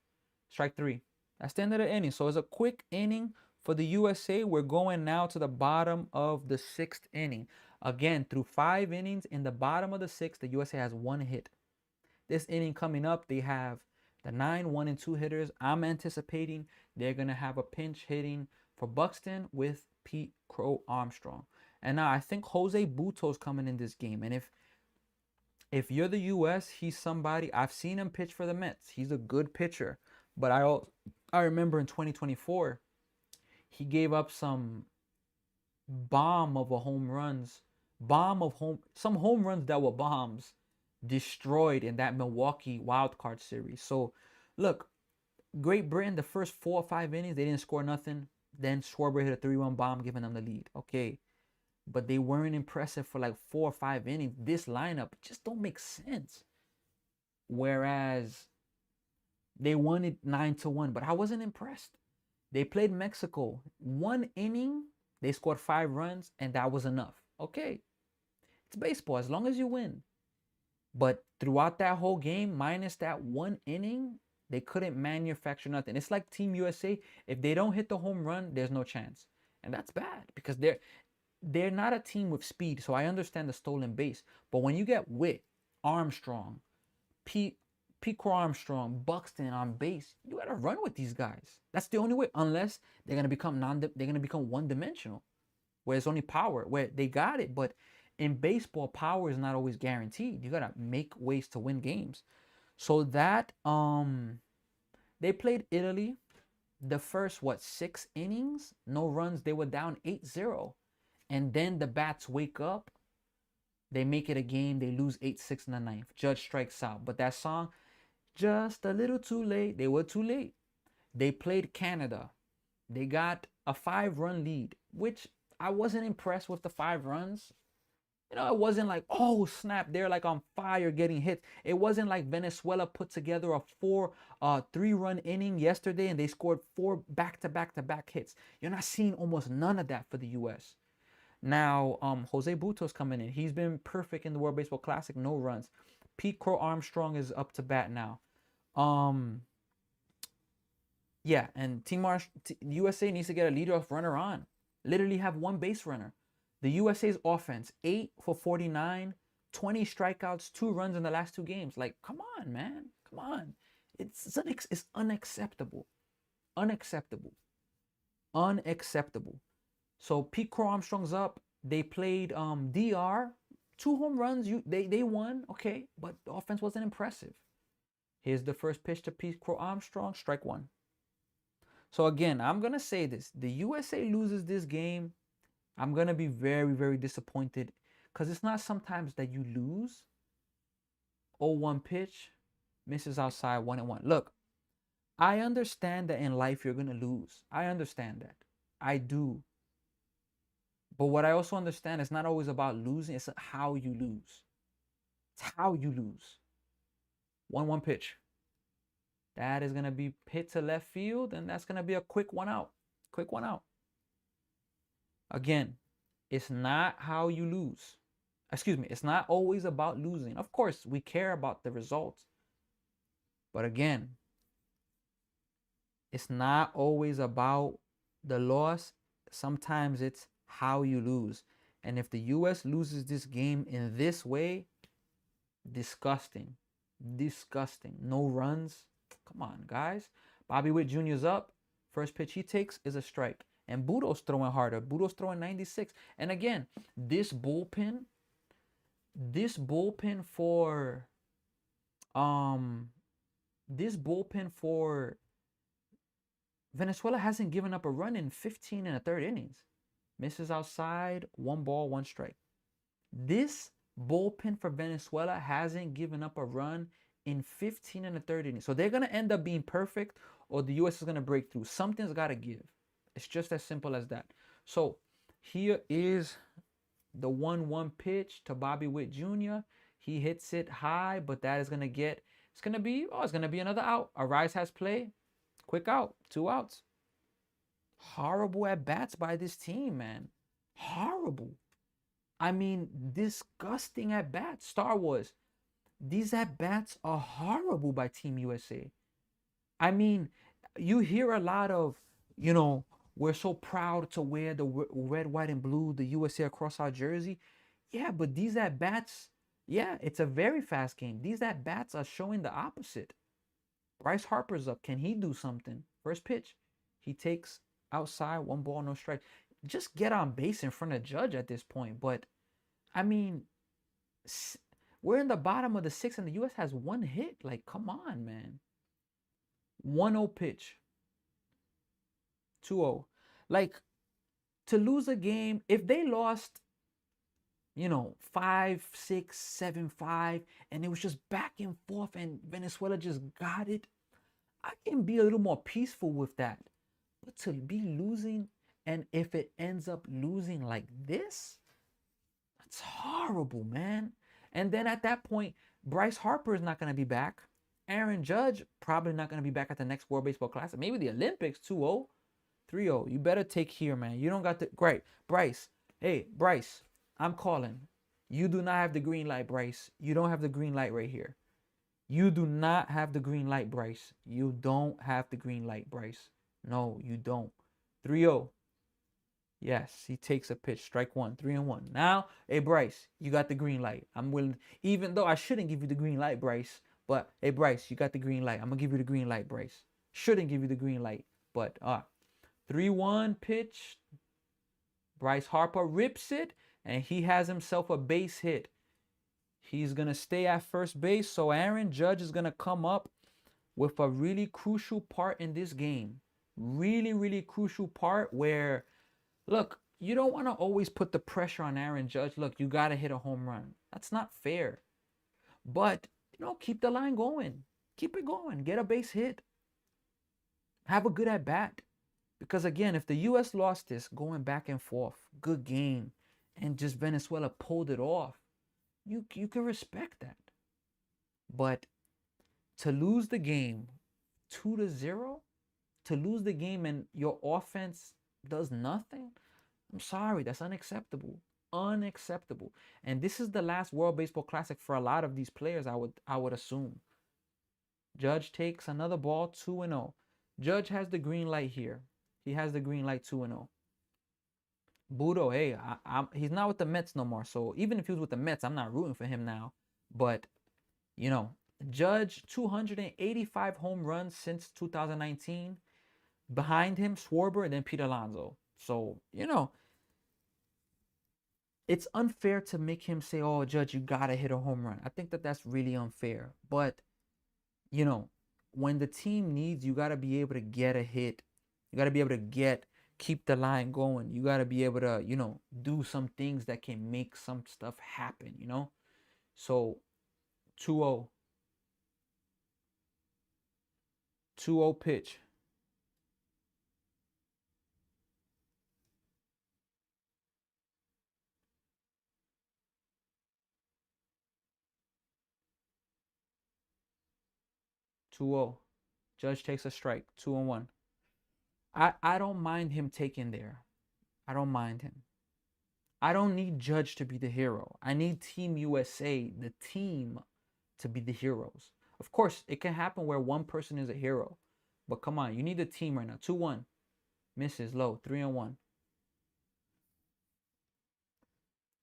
strike 3. That's the end of the inning. So it's a quick inning for the USA. We're going now to the bottom of the 6th inning. Again, through 5 innings, in the bottom of the 6th, the USA has 1 hit. This inning coming up, they have the 9, 1, and 2 hitters. I'm anticipating they're going to have a pinch hitting for Buxton with Pete Crow Armstrong. And now I think Jose Buto's coming in this game. And if you're the US, he's somebody. I've seen him pitch for the Mets. He's a good pitcher. But I remember in 2024, he gave up some bomb of home runs that were bombs destroyed in that Milwaukee wildcard series. So look, Great Britain, the first 4 or 5 innings, they didn't score nothing. Then Schwarber hit a 3-run bomb, giving them the lead. Okay, but they weren't impressive for like 4 or 5 innings. This lineup just don't make sense. Whereas they won it 9-1, but I wasn't impressed. They played Mexico. 1 inning, they scored 5 runs, and that was enough. Okay, it's baseball as long as you win. But throughout that whole game, minus that 1 inning, they couldn't manufacture nothing. It's like Team USA. If they don't hit the home run, there's no chance. And that's bad because they're not a team with speed. So I understand the stolen base. But when you get Witt, Armstrong, Pete Crow Armstrong, Buxton on base, you gotta run with these guys. That's the only way. Unless they're gonna become one-dimensional, where it's only power, where they got it. But in baseball, power is not always guaranteed. You gotta make ways to win games. So that they played Italy. The first 6 innings, no runs. They were down 8-0, and then the bats wake up. They make it a game. They lose 8-6 in the 9th. Judge strikes out. But that song, just a little too late. They were too late. They played Canada. They got a 5-run lead, which I wasn't impressed with the 5 runs. You know, it wasn't like, oh, snap, they're like on fire getting hits. It wasn't like Venezuela put together a 3-run inning yesterday and they scored 4 back-to-back hits. You're not seeing almost none of that for the U.S. Now, Jose Buto's coming in. He's been perfect in the World Baseball Classic, no runs. Pete Crow Armstrong is up to bat now. Yeah, and USA needs to get a leadoff runner on. Literally have 1 base runner. The USA's offense, 8 for 49, 20 strikeouts, 2 runs in the last 2 games. Like, come on, man. Come on. It's unacceptable. Unacceptable. So Pete Crow Armstrong's up. They played DR. 2 home runs. They won. Okay, but the offense wasn't impressive. Here's the first pitch to Pete Crow Armstrong. Strike 1. So again, I'm going to say this. The USA loses this game. I'm going to be very, very disappointed because it's not sometimes that you lose. 0-1 pitch, misses outside, 1-1. Look, I understand that in life you're going to lose. I understand that. I do. But what I also understand is not always about losing. It's how you lose. It's how you lose. 1-1 pitch. That is going to be hit to left field, and that's going to be a quick 1 out. Quick 1 out. Again, it's not how you lose. Excuse me, it's not always about losing. Of course, we care about the results. But again, it's not always about the loss. Sometimes it's how you lose. And if the US loses this game in this way, disgusting. Disgusting. No runs. Come on, guys. Bobby Witt Jr.'s up. First pitch he takes is a strike. And Budo's throwing harder. Budo's throwing 96. And again, this bullpen for Venezuela hasn't given up a run in 15 and a third innings. Misses outside, 1 ball, 1 strike. This bullpen for Venezuela hasn't given up a run in 15 and a third innings. So they're going to end up being perfect, or the U.S. is going to break through. Something's got to give. It's just as simple as that. So here is the 1-1 pitch to Bobby Witt Jr. He hits it high, but that is going to get It's gonna be another out. Arise has play, quick out, 2 outs. Horrible at bats by this team, man. Horrible. I mean, disgusting at bats. Star Wars. These at bats are horrible by Team USA. I mean, you hear a lot of, you know, we're so proud to wear the red, white, and blue, the USA across our jersey. Yeah, but these at bats, yeah, it's a very fast game. These at bats are showing the opposite. Bryce Harper's up. Can he do something? First pitch, he takes outside, 1 ball, no strike. Just get on base in front of Judge at this point. But I mean, we're in the bottom of the 6th, and the U.S. has 1 hit. Like, come on, man. 1-0 pitch. 2-0. Like, to lose a game, if they lost, 5-6, 7-5, and it was just back and forth and Venezuela just got it, I can be a little more peaceful with that. But to be losing, and if it ends up losing like this, that's horrible, man. And then at that point, Bryce Harper is not going to be back. Aaron Judge probably not going to be back at the next World Baseball Classic. Maybe the Olympics, 2-0, 3-0. You better take here, man. You don't got the... Great. Bryce. Hey, Bryce, I'm calling. You do not have the green light, Bryce. You don't have the green light right here. You do not have the green light, Bryce. You don't have the green light, Bryce. No, you don't. 3-0. Yes, he takes a pitch. Strike 1. 3-1. Now, hey, Bryce, you got the green light. I'm willing, even though I shouldn't give you the green light, Bryce. But, hey, Bryce, you got the green light. I'm going to give you the green light, Bryce. Shouldn't give you the green light. But, 3-1 pitch. Bryce Harper rips it, and he has himself a base hit. He's going to stay at first base, so Aaron Judge is going to come up with a really crucial part in this game. Really, really crucial part where, look, you don't want to always put the pressure on Aaron Judge. Look, you got to hit a home run. That's not fair. But, keep the line going. Keep it going. Get a base hit. Have a good at-bat. Because, again, if the U.S. lost this going back and forth, good game, and just Venezuela pulled it off, you can respect that. But to lose the game 2-0, to lose the game and your offense does nothing, I'm sorry, that's unacceptable. Unacceptable. And this is the last World Baseball Classic for a lot of these players, I would assume. Judge takes another ball, 2-0. Judge has the green light here. He has the green light, 2-0. Budo, hey, he's not with the Mets no more. So even if he was with the Mets, I'm not rooting for him now. But, Judge, 285 home runs since 2019. Behind him, Schwarber, and then Pete Alonso. So, it's unfair to make him say, oh, Judge, you got to hit a home run. I think that's really unfair. But, when the team needs, you got to be able to get a hit. You got to be able to keep the line going. You got to be able to, do some things that can make some stuff happen, So, 2-0. 2-0 pitch. Judge takes a strike. 2-1. I don't mind him taking there. I don't mind him. I don't need Judge to be the hero. I need Team USA, the team, to be the heroes. Of course, it can happen where one person is a hero. But come on, you need the team right now. 2-1. Misses low. 3-1.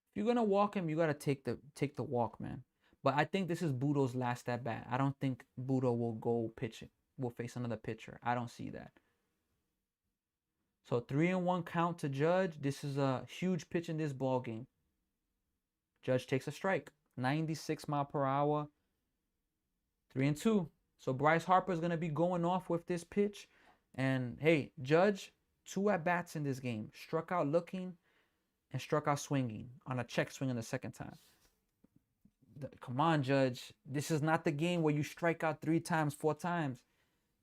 If you're gonna walk him, you gotta take the walk, man. But I think this is Budo's last at bat. I don't think Budo will go pitching. Will face another pitcher. I don't see that. So 3-1 count to Judge. This is a huge pitch in this ball game. Judge takes a strike. 96 mile per hour. 3-2. So Bryce Harper is going to be going off with this pitch. And hey, Judge, 2 at-bats in this game. Struck out looking and struck out swinging on a check swing in the second time. Come on, Judge. This is not the game where you strike out 3 times, 4 times.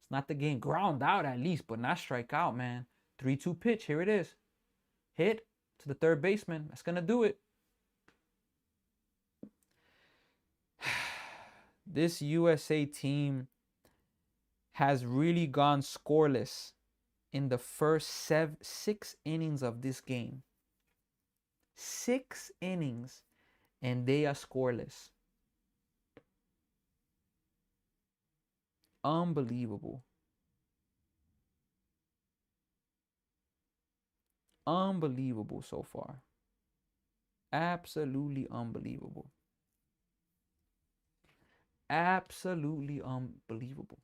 It's not the game. Ground out at least, but not strike out, man. 3-2 pitch. Here it is. Hit to the third baseman. That's going to do it. This USA team has really gone scoreless in the first 6 innings of this game. 6 innings, and they are scoreless. Unbelievable. Unbelievable so far. Absolutely unbelievable. Absolutely unbelievable.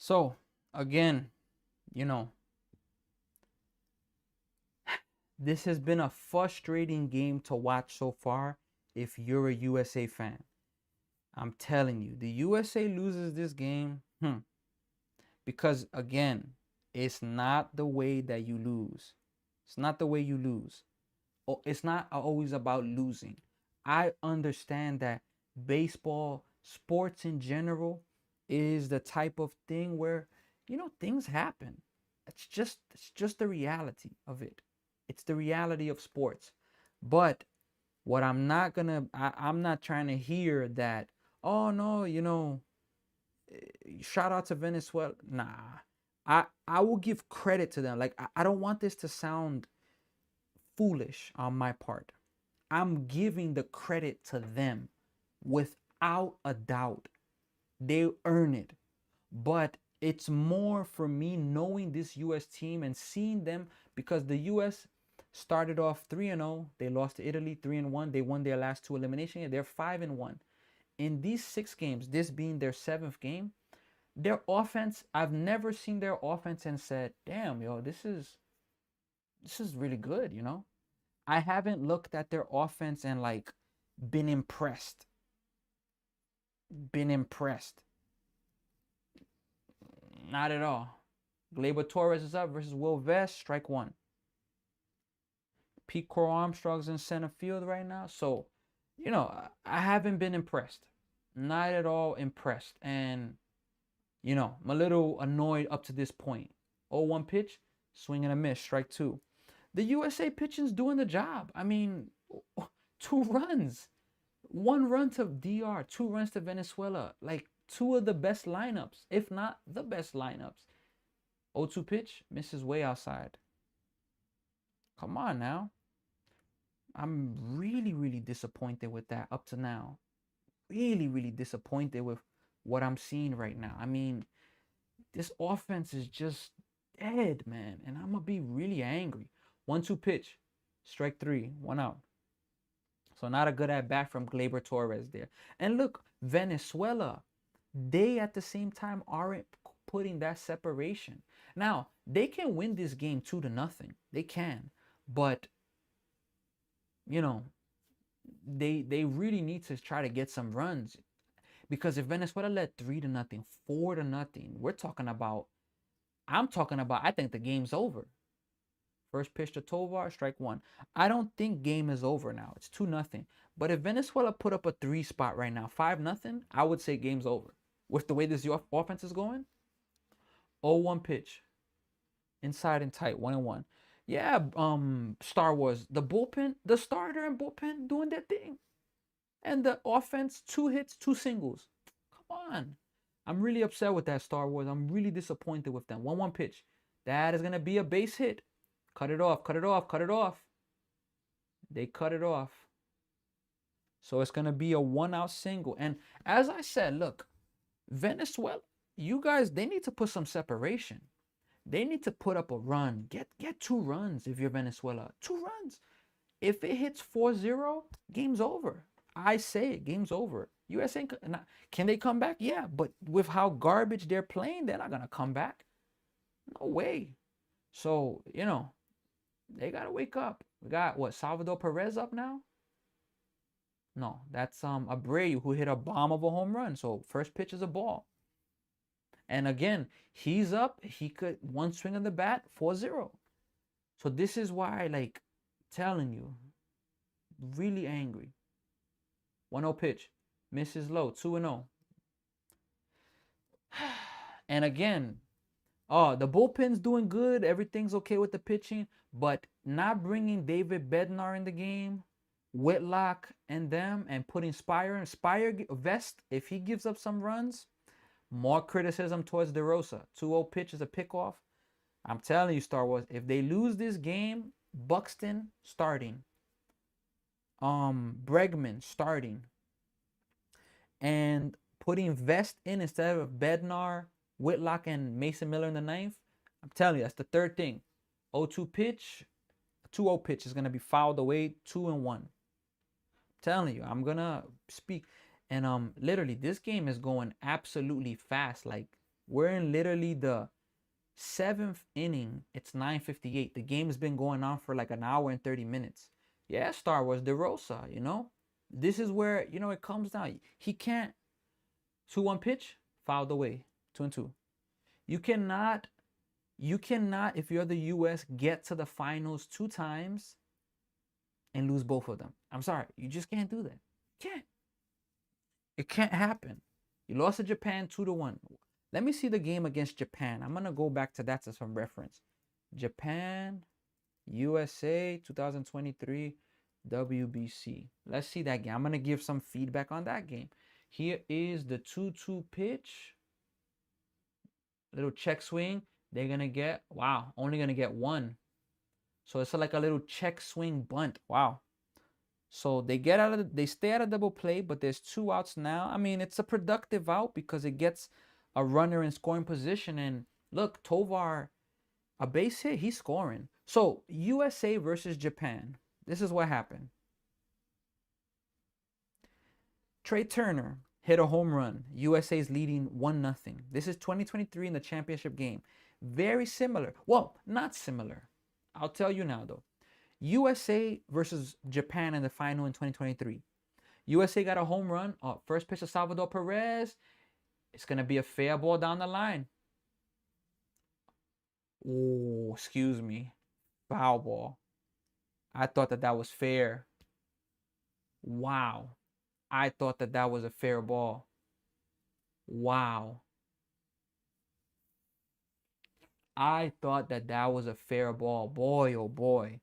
So, again, you know, this has been a frustrating game to watch so far if you're a USA fan. I'm telling you, the USA loses this game because, again, it's not the way that you lose. It's not the way you lose. It's not always about losing. I understand that baseball, sports in general, is the type of thing where, things happen. It's just the reality of it. It's the reality of sports. But what I'm not trying to hear that, oh no, shout out to Venezuela. Nah. I will give credit to them. Like I don't want this to sound foolish on my part. I'm giving the credit to them without a doubt. They earn it. But it's more for me knowing this US team and seeing them because the US started off 3-0. They lost to Italy 3-1. They won their last 2 elimination games. They're 5-1. In these 6 games, this being their 7th game, their offense, I've never seen their offense and said, "Damn, yo, this is really good." I haven't looked at their offense and like been impressed. Been impressed. Not at all. Gleyber Torres is up versus Will Vest, strike one. Pete Crow Armstrong's in center field right now. So, I haven't been impressed. Not at all impressed. And, I'm a little annoyed up to this point. 0-1 pitch, swing and a miss, strike two. The USA pitching's doing the job. I mean, 2 runs. 1 run to DR, 2 runs to Venezuela. Like two of the best lineups, if not the best lineups. 0-2 pitch, misses way outside. Come on now. I'm really, really disappointed with that up to now. Really, really disappointed with what I'm seeing right now. I mean, this offense is just dead, man. And I'm going to be really angry. 1-2 pitch, strike three, 1 out. So not a good at bat from Gleyber Torres there. And look, Venezuela, they at the same time aren't putting that separation. Now, they can win this game 2-0. They can. But, they really need to try to get some runs. Because if Venezuela led 3-0, 4-0, I think the game's over. First pitch to Tovar, strike one. I don't think game is over now. It's 2-0. But if Venezuela put up a 3 spot right now, 5-0, I would say game's over. With the way this offense is going, 0-1 pitch. Inside and tight, 1-1. Yeah, Star Wars, the bullpen, the starter and bullpen doing their thing. And the offense, 2 hits, 2 singles. Come on. I'm really upset with that, Star Wars. I'm really disappointed with them. 1-1 pitch. That is going to be a base hit. Cut it off, cut it off, cut it off. They cut it off. So it's going to be a 1-out single. And as I said, look, Venezuela, you guys, they need to put some separation. They need to put up a run. Get 2 runs if you're Venezuela. 2 runs. If it hits 4-0, game's over. I say it, game's over. USA can they come back? Yeah, but with how garbage they're playing, they're not gonna come back. No way. So they gotta wake up. We got what, Salvador Perez up now? No, that's Abreu, who hit a bomb of a home run. So first pitch is a ball. And again, he's up. He could one swing of the bat, 4-0. So this is why, like, telling you, really angry. 1-0 pitch, misses low, 2-0. And again, the bullpen's doing good. Everything's okay with the pitching, but not bringing David Bednar in the game, Whitlock and them, and putting Spire Vest, if he gives up some runs, more criticism towards DeRosa. 2-0 pitch is a pickoff. I'm telling you, Star Wars, if they lose this game, Buxton starting, Bregman starting, and putting Vest in instead of Bednar, Whitlock, and Mason Miller in the ninth, I'm telling you, that's the third thing. 0-2 pitch, 2-0 pitch is going to be fouled away, 2-1. I'm telling you, I'm going to speak. And literally, this game is going absolutely fast. Like, we're in literally the 7th inning. It's 9:58. The game has been going on for like an hour and 30 minutes. Yeah, Star Wars DeRosa, This is where, it comes down. He can't. 2-1 pitch, fouled away. 2-2. You cannot, if you're the US, get to the finals 2 times and lose both of them. I'm sorry. You just can't do that. You can't. It can't happen. You lost to Japan 2-1. Let me see the game against Japan. I'm going to go back to that as some reference. Japan, USA, 2023, WBC. Let's see that game. I'm going to give some feedback on that game. Here is the 2-2 pitch. Little check swing. They're going to get, wow, only going to get 1. So it's like a little check swing bunt. Wow. So they stay out of double play, but there's 2 outs now. I mean, it's a productive out because it gets a runner in scoring position. And look, Tovar, a base hit, he's scoring. So USA versus Japan. This is what happened. Trey Turner hit a home run. USA's leading 1-0. This is 2023 in the championship game. Very similar. Well, not similar. I'll tell you now, though. USA versus Japan in the final in 2023. USA got a home run. First pitch of Salvador Perez. It's going to be a fair ball down the line. Oh, excuse me. Foul ball. I thought that was fair. Wow. I thought that was a fair ball. Wow. I thought that was a fair ball. Boy, oh boy.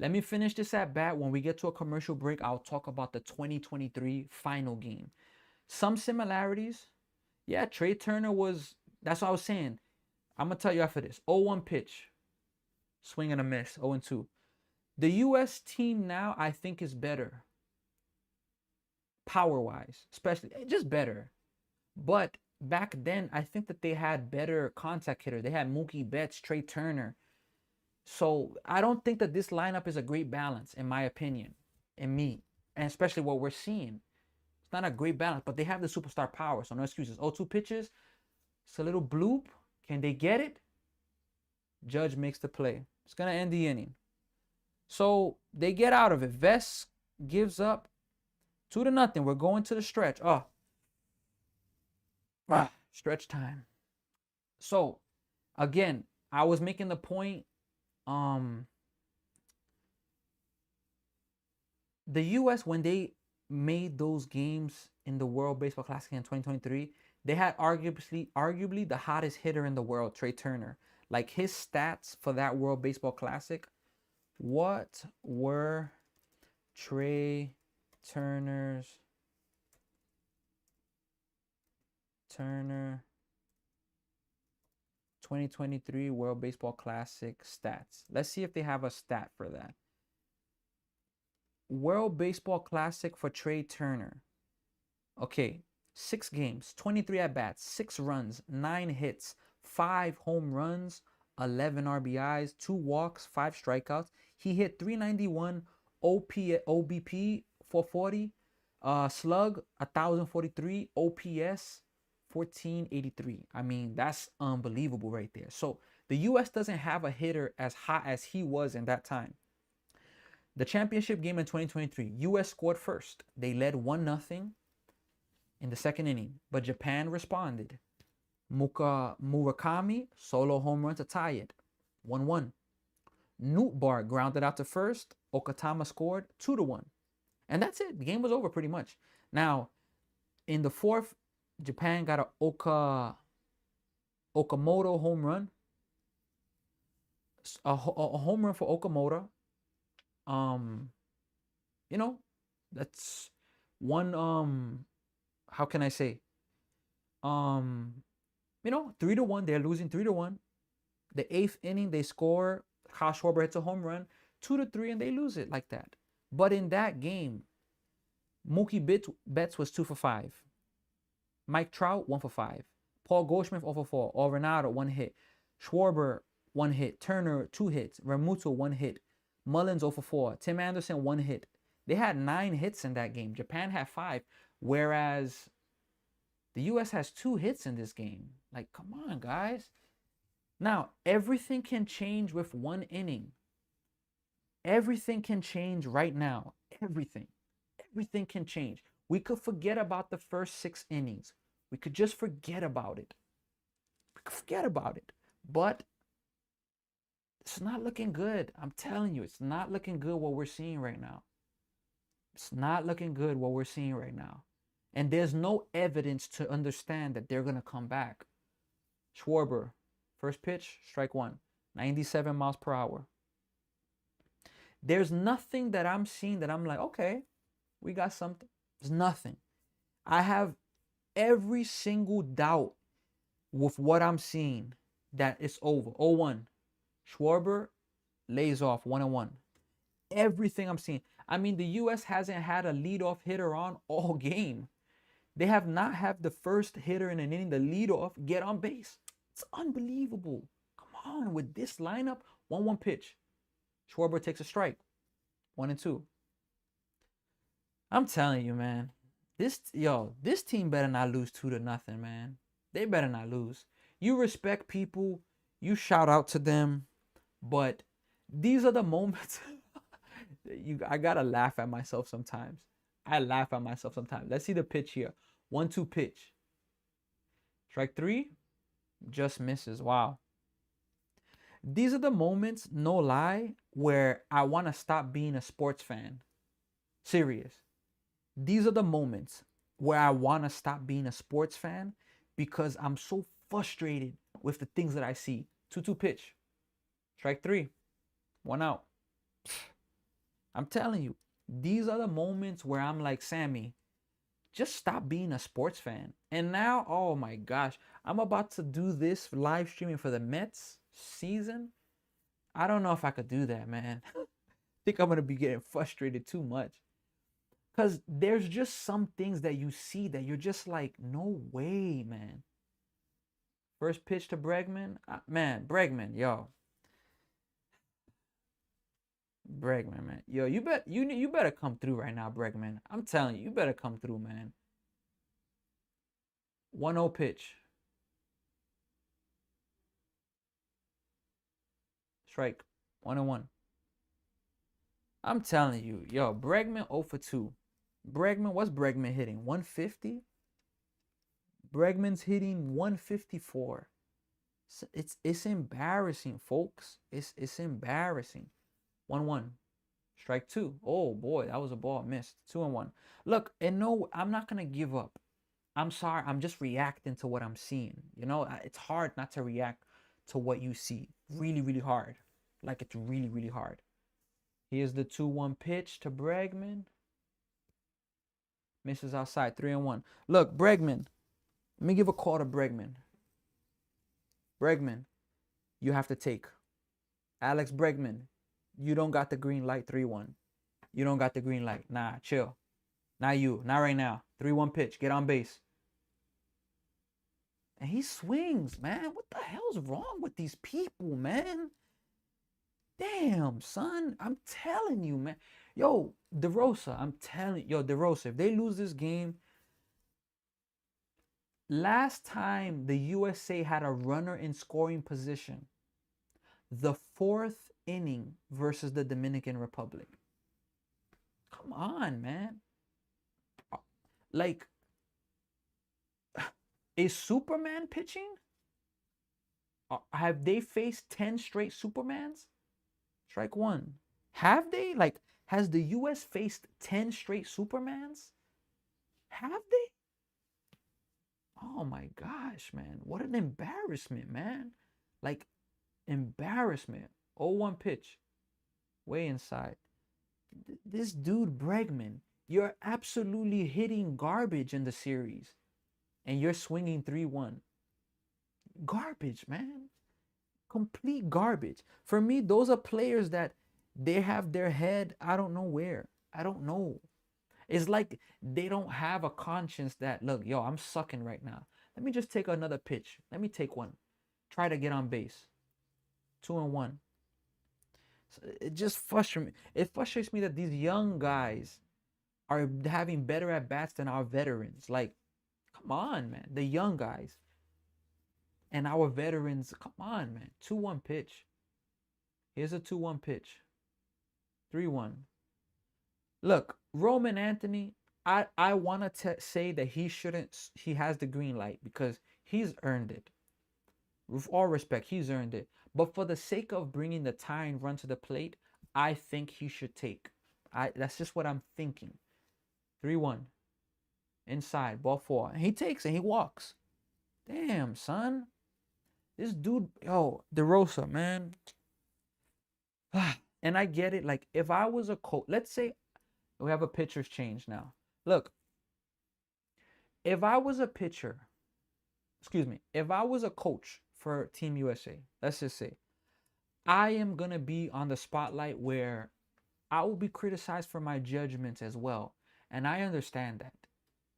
Let me finish this at bat. When we get to a commercial break, I'll talk about the 2023 final game. Some similarities. Yeah, Trey Turner that's what I was saying. I'm going to tell you after this. 0-1 pitch. Swing and a miss. 0-2. The U.S. team now, I think, is better. Power-wise. Especially. Just better. But back then, I think that they had better contact hitters. They had Mookie Betts, Trey Turner. So I don't think that this lineup is a great balance, in my opinion, and especially what we're seeing. It's not a great balance, but they have the superstar power, so no excuses. 0-2 pitches. It's a little bloop. Can they get it? Judge makes the play. It's going to end the inning. So they get out of it. Vest gives up 2-0. We're going to the stretch. Stretch time. So, again, I was making the point. The U.S., when they made those games in the World Baseball Classic in 2023, they had arguably the hottest hitter in the world, Trey Turner. Like, his stats for that World Baseball Classic, what were Trey Turner 2023 World Baseball Classic stats? Let's see if they have a stat for that. World Baseball Classic for Trey Turner. Okay, 6 games, 23 at-bats, 6 runs, 9 hits, 5 home runs, 11 RBIs, 2 walks, 5 strikeouts. He hit .391 OBP 440, Slug 1043, OPS 1483. I mean, that's unbelievable right there. So the US doesn't have a hitter as hot as he was in that time. The championship game in 2023, US scored first. They led 1-0 in the second inning, but Japan responded. Murakami solo home run to tie it, 1-1. Nootbaar grounded out to first. Okatama scored 2-1. And that's it. The game was over pretty much. Now, in the fourth, Japan got a Okamoto home run. A home run for Okamoto. You know, that's one how can I say? You know, 3-1. They're losing 3-1. The eighth inning, they score. Kyle Schwarber hits a home run, 2-3, and they lose it like that. But in that game, Mookie Betts was 2 for 5. Mike Trout 1 for 5. Paul Goldschmidt 0 for 4. Arenado 1 hit. Schwarber 1 hit. Turner 2 hits. Realmuto 1 hit. Mullins 0 for 4. Tim Anderson 1 hit. They had 9 hits in that game. Japan had 5, whereas the US has 2 hits in this game. Like, come on, guys. Now, everything can change with 1 inning. Everything can change right now. Everything. Everything can change. We could forget about the first 6 innings. We could just forget about it. We could forget about it. But it's not looking good. I'm telling you, it's not looking good what we're seeing right now. It's not looking good what we're seeing right now. And there's no evidence to understand that they're going to come back. Schwarber, first pitch, strike 1, 97 miles per hour. There's nothing that I'm seeing that I'm like, okay, we got something. There's nothing. I have every single doubt with what I'm seeing that it's over. 0-1. Schwarber lays off 1-1. Everything I'm seeing. I mean, the US hasn't had a leadoff hitter on all game. They have not had the first hitter in an inning, the leadoff, get on base. It's unbelievable. Come on, with this lineup, 1-1 pitch. Schwarber takes a strike. 1-2. I'm telling you, man. This team better not lose 2-0, man. They better not lose. You respect people, you shout out to them, but these are the moments. I gotta laugh at myself sometimes. I laugh at myself sometimes. Let's see the pitch here. 1-2 pitch. Strike 3. Just misses. Wow. These are the moments, no lie, where I want to stop being a sports fan. Serious. These are the moments where I want to stop being a sports fan because I'm so frustrated with the things that I see. 2-2 pitch. Strike 3. 1 out. I'm telling you, these are the moments where I'm like, Sammy, just stop being a sports fan. And now, oh my gosh, I'm about to do this live streaming for the Mets season. I don't know if I could do that, man. I think I'm going to be getting frustrated too much. Because there's just some things that you see that you're just like, no way, man. First pitch to Bregman. Man, Bregman, yo. Bregman, man. Yo, you better come through right now, Bregman. I'm telling you, you better come through, man. 1-0 pitch. Strike. 1-1. I'm telling you, yo, Bregman 0 for 2. Bregman, what's Bregman hitting? 150? Bregman's hitting 154. It's embarrassing, folks. It's embarrassing. 1-1. Strike 2. Oh boy, that was a ball missed. 2-1. Look, and no, I'm not gonna give up. I'm sorry, I'm just reacting to what I'm seeing. You know, it's hard not to react to what you see. Really, really hard. Like, it's really, really hard. Here's the 2-1 pitch to Bregman. Misses outside. 3-1. Look, Bregman. Let me give a call to Bregman. Bregman, you have to take. Alex Bregman, you don't got the green light. 3-1. You don't got the green light. Nah, chill. Not you. Not right now. 3-1 pitch. Get on base. And he swings, man. What the hell's wrong with these people, man? Damn, son. I'm telling you, man. Yo, DeRosa, I'm telling yo, DeRosa, if they lose this game, last time the USA had a runner in scoring position, the fourth inning versus the Dominican Republic. Come on, man. Like, is Superman pitching? Have they faced 10 straight Supermans? Strike one. Have they? Like, has the US faced 10 straight Supermans? Have they? Oh my gosh, man. What an embarrassment, man. Like, embarrassment. 0-1 pitch. Way inside. This dude, Bregman, you're absolutely hitting garbage in the series. And you're swinging 3-1. Garbage, man. Complete garbage. For me, those are players that they have their head, I don't know where. I don't know. It's like they don't have a conscience that, look, yo, I'm sucking right now. Let me just take another pitch. Let me take one. Try to get on base. 2-1. So it just frustrates me. It frustrates me that these young guys are having better at bats than our veterans. Like, come on, man. The young guys. And our veterans, come on, man. 2-1 pitch. Here's a 2-1 pitch. 3-1. Look, Roman Anthony, I want to say that he has the green light because he's earned it. With all respect, he's earned it. But for the sake of bringing the tying run to the plate, I think he should take. That's just what I'm thinking. 3-1. Inside, ball 4. And he takes and he walks. Damn, son. This dude, yo, DeRosa, man. And I get it. Like, if I was a coach, let's say we have a pitcher's change now. Look, if I was a pitcher, if I was a coach for Team USA, let's just say, I am going to be on the spotlight where I will be criticized for my judgments as well. And I understand that.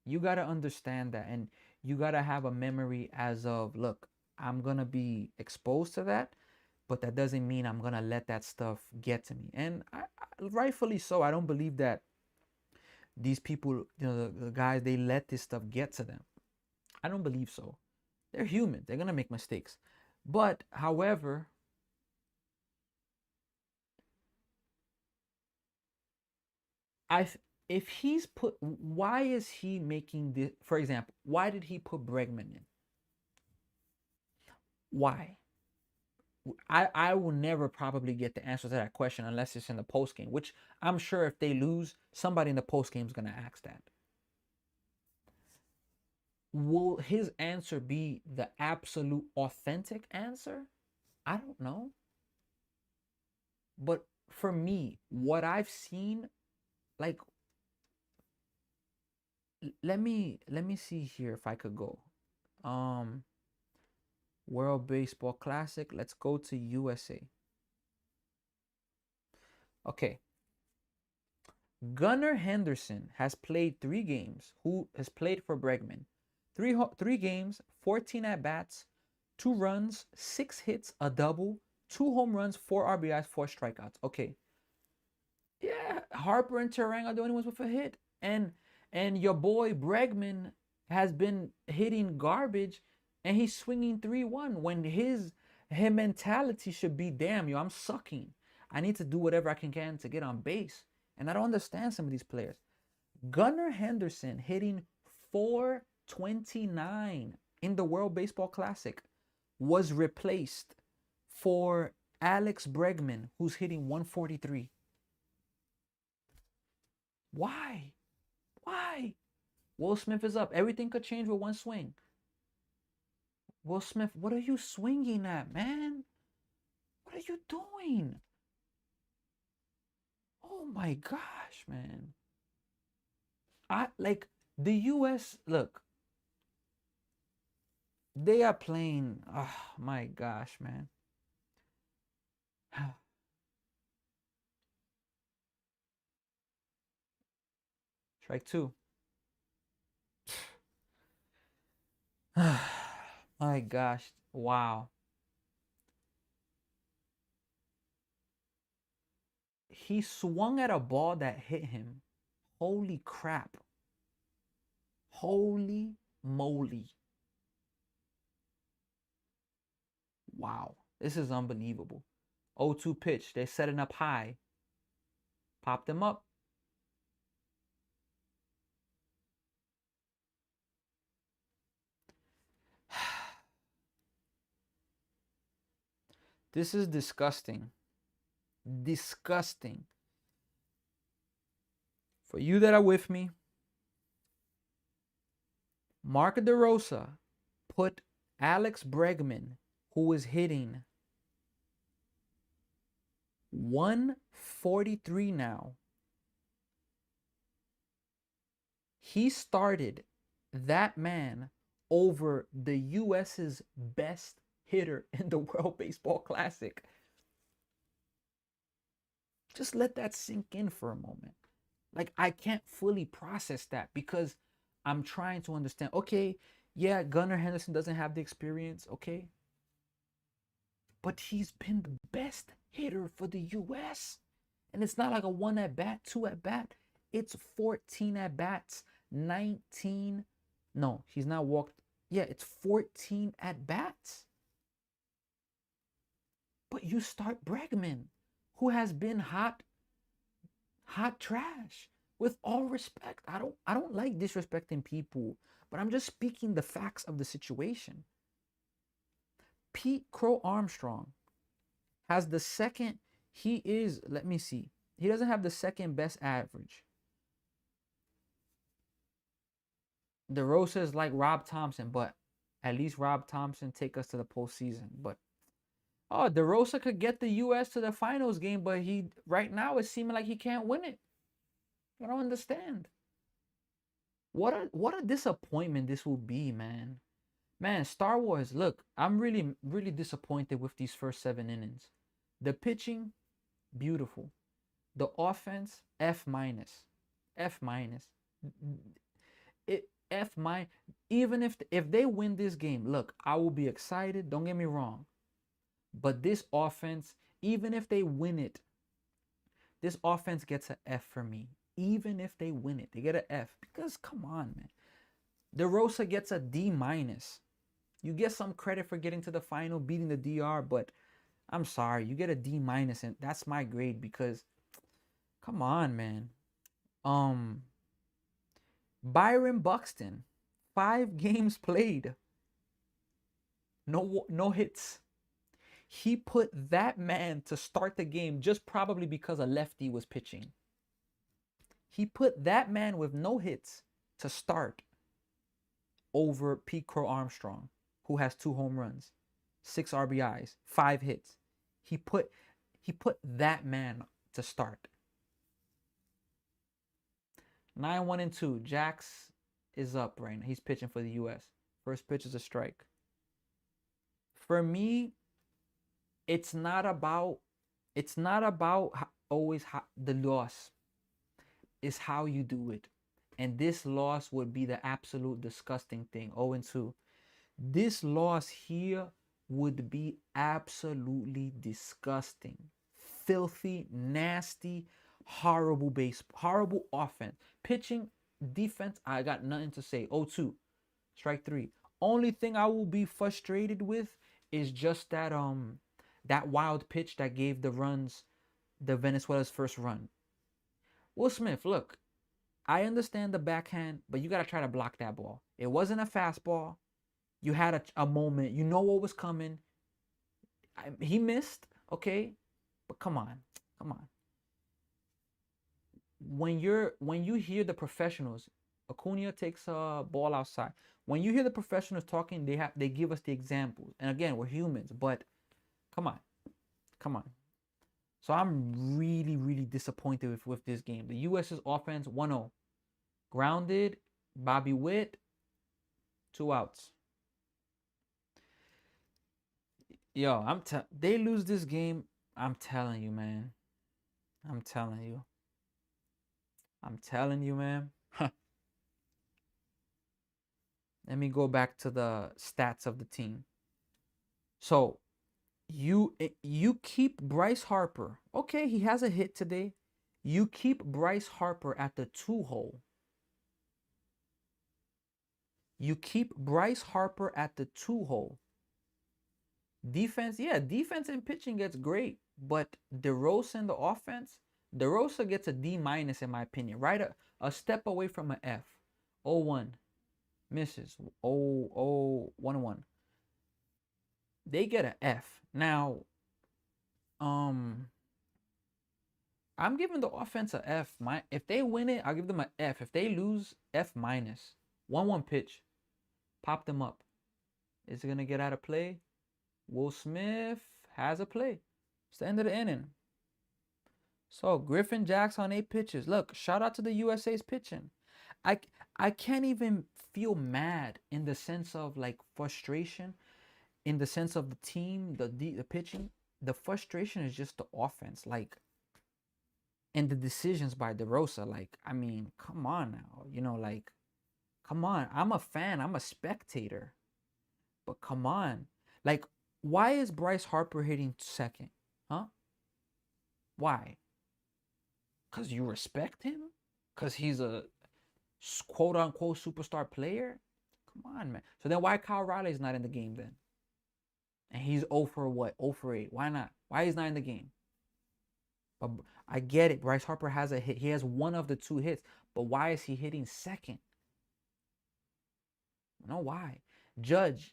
You got to understand that. And you got to have a memory as of, look, I'm going to be exposed to that, but that doesn't mean I'm going to let that stuff get to me. And rightfully so. I don't believe that these people, the guys, they let this stuff get to them. I don't believe so. They're human. They're going to make mistakes. But, however, if he's put, why is he making this, for example, why did he put Bregman in? Why? I will never probably get the answer to that question unless it's in the post game, which I'm sure if they lose, somebody in the post game is going to ask that. Will his answer be the absolute authentic answer? I don't know. But for me, what I've seen, like, let me see here if I could go. World Baseball Classic. Let's go to USA. Okay. Gunnar Henderson has played 3 games. Who has played for Bregman? 3 games, 14 at bats, 2 runs, 6 hits, a double, 2 home runs, 4 RBIs, 4 strikeouts. Okay. Yeah, Harper and Terang are the only ones with a hit. And your boy Bregman has been hitting garbage and he's swinging 3-1 when his mentality should be, damn, yo, I'm sucking. I need to do whatever I can to get on base. And I don't understand some of these players. Gunnar Henderson hitting 429 in the World Baseball Classic was replaced for Alex Bregman, who's hitting 143. Why? Why? Will Smith is up. Everything could change with one swing. Will Smith, what are you swinging at, man? What are you doing? Oh my gosh, man. Like the US, look. They are playing, oh my gosh, man. Strike 2. My gosh. Wow. He swung at a ball that hit him. Holy crap. Holy moly. Wow. This is unbelievable. 0-2 pitch. They're setting up high. Popped him up. This is disgusting. Disgusting. For you that are with me, Mark DeRosa put Alex Bregman, who is hitting 143 now. He started that man over the US's best hitter in the World Baseball Classic. Just let that sink in for a moment. Like, I can't fully process that because I'm trying to understand. Okay, yeah, Gunnar Henderson doesn't have the experience, okay? But he's been the best hitter for the US. And it's not like a 1 at bat, 2 at bat. It's 14 at bats, 19. No, he's not walked. Yeah, it's 14 at bats. But you start Bregman, who has been hot trash. With all respect, I don't like disrespecting people, but I'm just speaking the facts of the situation. Pete Crow Armstrong has the second. He is, let me see. He doesn't have the second best average. DeRosa is like Rob Thompson, but at least Rob Thompson take us to the postseason. But DeRosa could get the U.S. to the finals game, but he right now it's seeming like he can't win it. I don't understand. What a disappointment this will be, man. Man, Star Wars, look, I'm really, really disappointed with these first 7 innings. The pitching, beautiful. The offense, F minus. F minus. F minus. Even if they win this game, look, I will be excited. Don't get me wrong. But this offense, even if they win it, this offense gets an F for me. Even if they win it, they get an F. Because, come on, man. DeRosa gets a D minus. You get some credit for getting to the final, beating the DR, but I'm sorry. You get a D minus, and that's my grade because, come on, man. Byron Buxton, 5 games played. No hits. He put that man to start the game just probably because a lefty was pitching. He put that man with no hits to start over Pete Crow Armstrong, who has 2 home runs, 6 RBIs, 5 hits. He put that man to start. 9-1-2. Jax is up right now. He's pitching for the U.S. First pitch is a strike. For me, it's not about always the loss. It's how you do it. And this loss would be the absolute disgusting thing. 0-2. This loss here would be absolutely disgusting. Filthy, nasty, horrible horrible offense. Pitching, defense, I got nothing to say. 0-2. Strike 3. Only thing I will be frustrated with is just that wild pitch that gave the Venezuela's first run. Will Smith, look, I understand the backhand, but you got to try to block that ball. It wasn't a fastball. You had a moment. You know what was coming. He missed, okay? But come on. When you hear the professionals, Acuna takes a ball outside. When you hear the professionals talking, they give us the examples. And again, we're humans, but come on. So I'm really, really disappointed with this game. The U.S.'s offense, 1-0. Grounded, Bobby Witt, 2 outs. Yo, they lose this game. I'm telling you, man. I'm telling you, man. Let me go back to the stats of the team. So, You keep Bryce Harper. Okay, he has a hit today. You keep Bryce Harper at the 2 hole. You keep Bryce Harper at the 2 hole. Defense, yeah, defense and pitching gets great, but DeRosa in the offense, DeRosa gets a D minus in my opinion. Right, a step away from an F. 0-1 misses. 0-1-1. They get an F. Now, I'm giving the offense a F. If they win it, I'll give them an F. If they lose, F minus. 1-1 pitch. Pop them up. Is it gonna get out of play? Will Smith has a play. It's the end of the inning. So Griffin Jackson on 8 pitches. Look, shout out to the USA's pitching. I can't even feel mad in the sense of like frustration, in the sense of the team, the pitching. The frustration is just the offense, like, and the decisions by DeRosa. Like, I mean, come on now, like, come on. I'm a fan. I'm a spectator, but come on, like, why is Bryce Harper hitting second? Huh? Why? Because you respect him? Because he's a quote unquote superstar player? Come on, man. So then why Kyle Riley's not in the game then? And he's 0 for what? 0 for 8. Why not? Why he's not in the game? But I get it. Bryce Harper has a hit. He has one of the 2 hits. But why is he hitting second? No, why? Judge,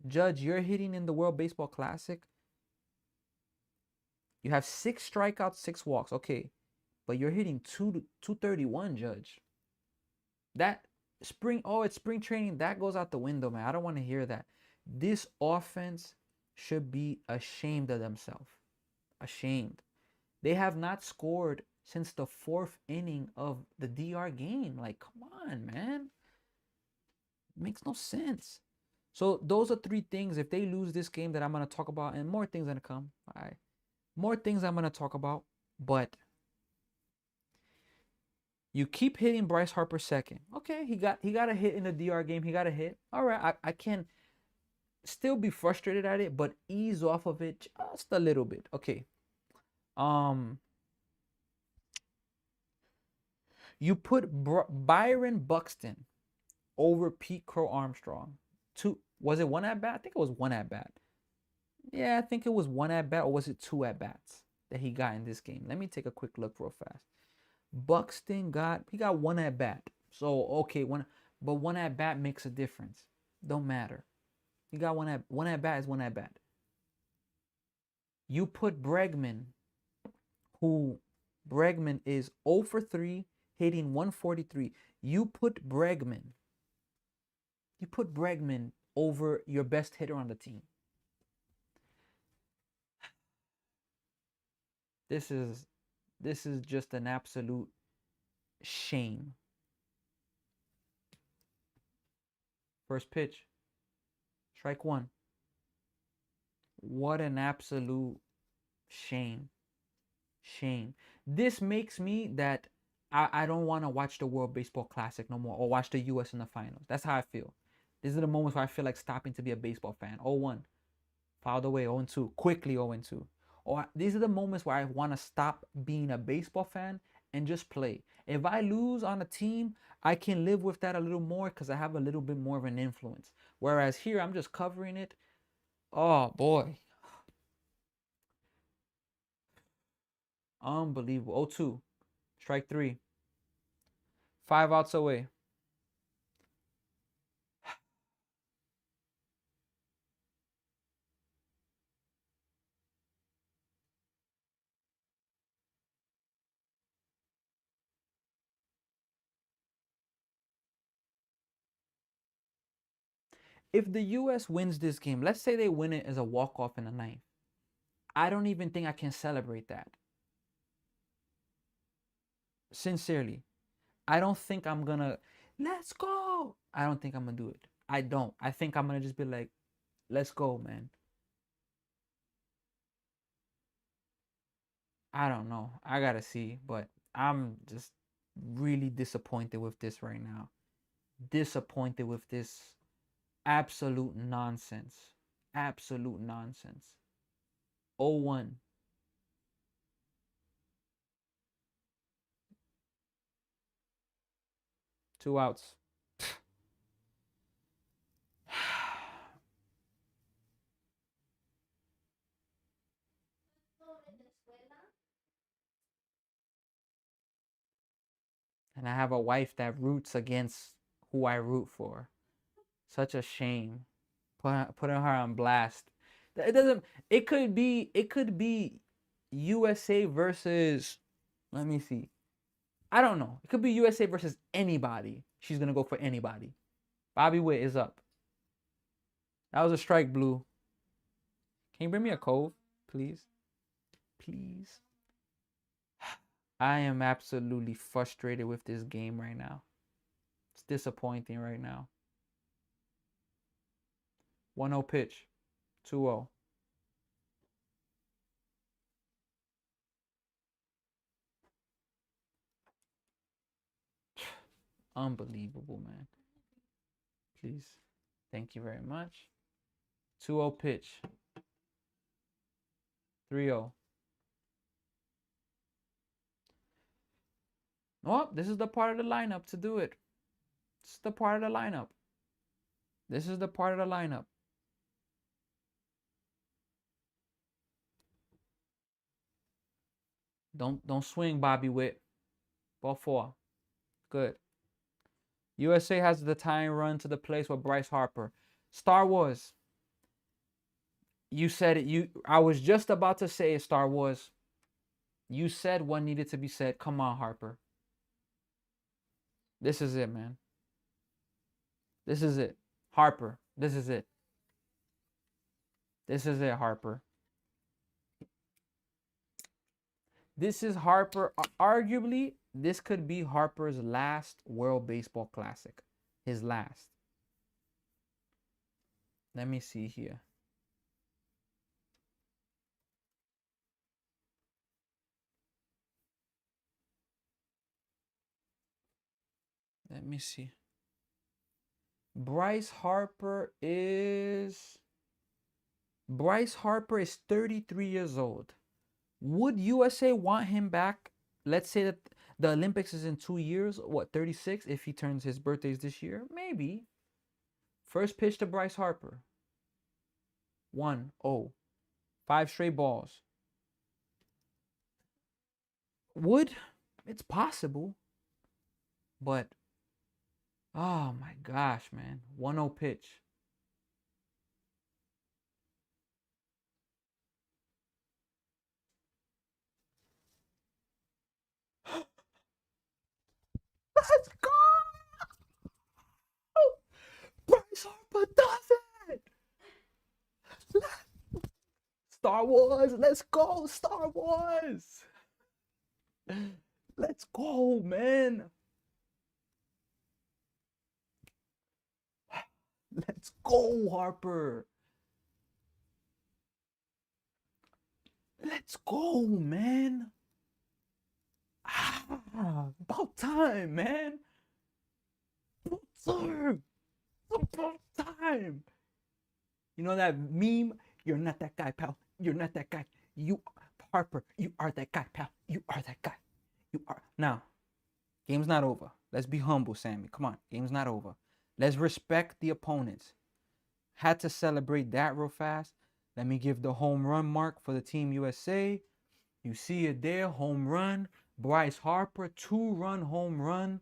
Judge, you're hitting in the World Baseball Classic. You have 6 strikeouts, 6 walks. Okay. But you're hitting 231, Judge. That it's spring training. That goes out the window, man. I don't want to hear that. This offense should be ashamed of themselves. Ashamed. They have not scored since the 4th inning of the DR game. Like, come on, man. It makes no sense. So those are 3 things. If they lose this game that I'm going to talk about, and more things going to come. All right. More things I'm going to talk about. But you keep hitting Bryce Harper second. Okay, he got a hit in the DR game. He got a hit. All right, I can still be frustrated at it, but ease off of it just a little bit. Okay. You put Byron Buxton over Pete Crow Armstrong. Was it 1 at bat? I think it was 1 at bat. Yeah, I think it was 1 at bat, or was it 2 at bats that he got in this game? Let me take a quick look real fast. Buxton got 1 at bat. So okay, but 1 at bat makes a difference. Don't matter. He got 1 at bat is 1 at bat. You put Bregman, who Bregman is 0 for 3, hitting 143. You put Bregman over your best hitter on the team. This is just an absolute shame. First pitch. Strike 1. What an absolute shame. Shame. This makes me that I don't want to watch the World Baseball Classic no more, or watch the U.S. in the finals. That's how I feel. These are the moments where I feel like stopping to be a baseball fan. 0-1. Fouled away. 0-2. Quickly 0-2. Or these are the moments where I want to stop being a baseball fan and just play. If I lose on a team, I can live with that a little more because I have a little bit more of an influence. Whereas here, I'm just covering it. Oh, boy. Unbelievable. 0-2. Strike 3. 5 outs away. If the U.S. wins this game, let's say they win it as a walk-off in the 9th, I don't even think I can celebrate that. Sincerely. I don't think I'm going to, let's go. I don't think I'm going to do it. I don't. I think I'm going to just be like, let's go, man. I don't know. I got to see. But I'm just really disappointed with this right now. Disappointed with this absolute nonsense. Absolute nonsense. 0-1. Two outs. And I have a wife that roots against who I root for. Such a shame. Putting her on blast. It doesn't. It could be. It could be USA versus. Let me see. I don't know. It could be USA versus anybody. She's gonna go for anybody. Bobby Witt is up. That was a strike, Blue. Can you bring me a Cove, please? Please. I am absolutely frustrated with this game right now. It's disappointing right now. 1-0 pitch. 2-0. Unbelievable, man. Please. Thank you very much. 2-0 pitch. 3-0. Oh, this is the part of the lineup to do it. This is the part of the lineup. This is the part of the lineup. Don't swing, Bobby Witt. Ball 4. Good. USA has the tying run to the place with Bryce Harper. Star Wars. You said it. I was just about to say it, Star Wars. You said what needed to be said. Come on, Harper. This is it, man. This is it. Harper. This is it. This is it, Harper. This is Harper. Arguably, this could be Harper's last World Baseball Classic. His last. Let me see here. Let me see. Bryce Harper is 33 years old. Would USA want him back? Let's say that the Olympics is in 2 years. What, 36? If he turns his birthdays this year? Maybe. First pitch to Bryce Harper. 1-0. 5 straight balls. Would? It's possible. But, oh my gosh, man. 1-0 pitch. Let's go! Bryce Harper does it! Star Wars, let's go, Star Wars! Let's go, man! Let's go, Harper! Let's go, man! About time, man! About time! You know that meme? You're not that guy, pal. You're not that guy. You, Harper, you are that guy, pal. You are that guy. You are. Now, game's not over. Let's be humble, Sammy. Come on, game's not over. Let's respect the opponents. Had to celebrate that real fast. Let me give the home run mark for the Team USA. You see it there, home run. Bryce Harper, 2-run home run.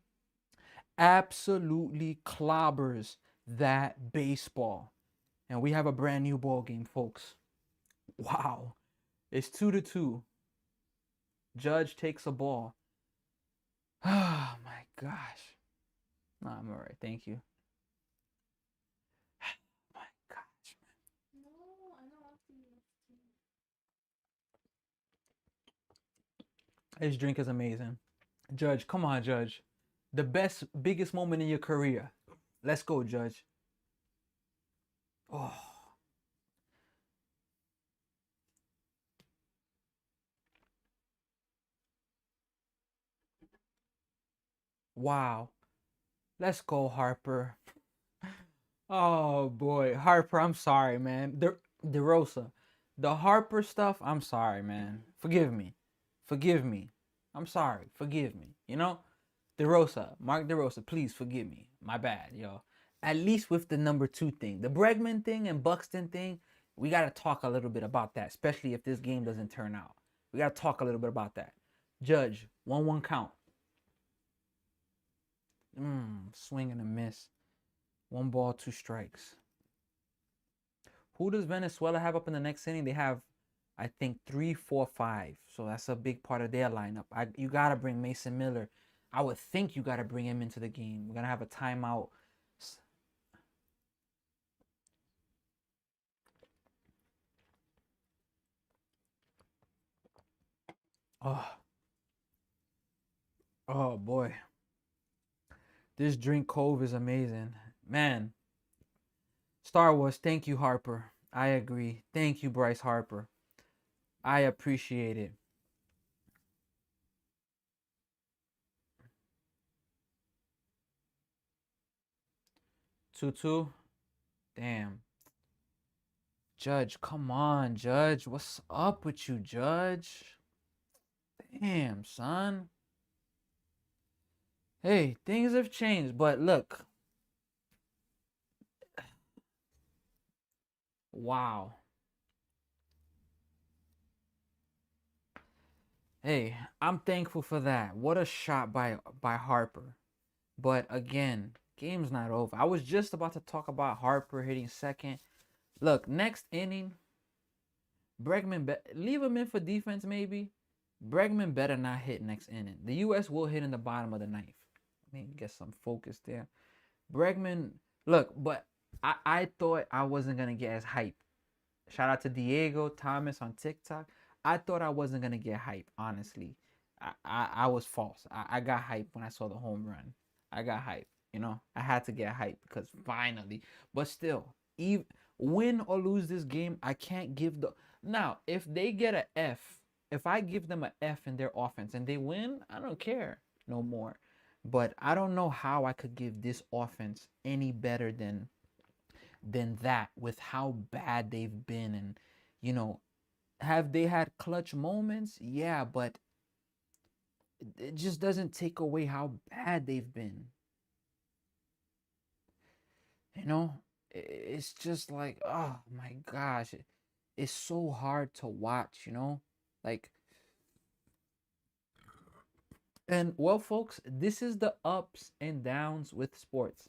Absolutely clobbers that baseball. And we have a brand new ball game, folks. Wow. It's 2-2. Judge takes a ball. Oh my gosh. No, I'm all right. Thank you. My gosh, man. No, I know. This drink is amazing. Judge, come on, Judge. The best, biggest moment in your career. Let's go, Judge. Oh. Wow. Let's go, Harper. Oh boy, Harper, I'm sorry, man. DeRosa. The Harper stuff, I'm sorry, man. Forgive me. Forgive me. I'm sorry. Forgive me. You know? DeRosa, Mark DeRosa, please forgive me. My bad, yo. At least with the number 2 thing. The Bregman thing and Buxton thing, we got to talk a little bit about that, especially if this game doesn't turn out. We got to talk a little bit about that. Judge, 1-1 count. Swing and a miss. 1 ball, 2 strikes. Who does Venezuela have up in the next inning? They have, I think, 3, 4, 5. So that's a big part of their lineup. You got to bring Mason Miller. I would think you got to bring him into the game. We're going to have a timeout. Oh boy. This drink Cove is amazing. Man. Star Wars, thank you, Harper. I agree. Thank you, Bryce Harper. I appreciate it. 2-2. Damn. Judge, come on, Judge. What's up with you, Judge? Damn, son. Hey, things have changed, but look. Wow. Hey, I'm thankful for that. What a shot by Harper. But again, game's not over. I was just about to talk about Harper hitting second. Look, next inning, Bregman, leave him in for defense maybe. Bregman better not hit next inning. The U.S. will hit in the bottom of the ninth. Let me get some focus there. Bregman, look, but I thought I wasn't going to get as hype. Shout out to Diego Thomas on TikTok. I thought I wasn't going to get hype, honestly. I was false. I got hype when I saw the home run. I got hype, you know. I had to get hype because finally. But still, even win or lose this game, I can't give the... Now, if they get an F, if I give them an F in their offense and they win, I don't care no more. But I don't know how I could give this offense any better than that with how bad they've been. And, you know, have they had clutch moments? Yeah, but it just doesn't take away how bad they've been. You know, it's just like, oh my gosh, it's so hard to watch, you know, like. And well, folks, this is the ups and downs with sports.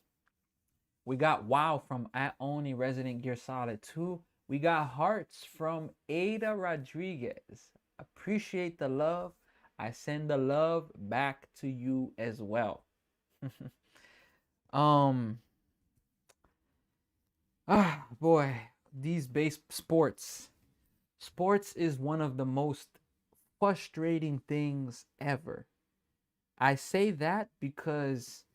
We got wow from at only Resident Gear Solid 2. We got hearts from Ada Rodriguez. Appreciate the love. I send the love back to you as well. Boy, these base sports. Sports is one of the most frustrating things ever. I say that because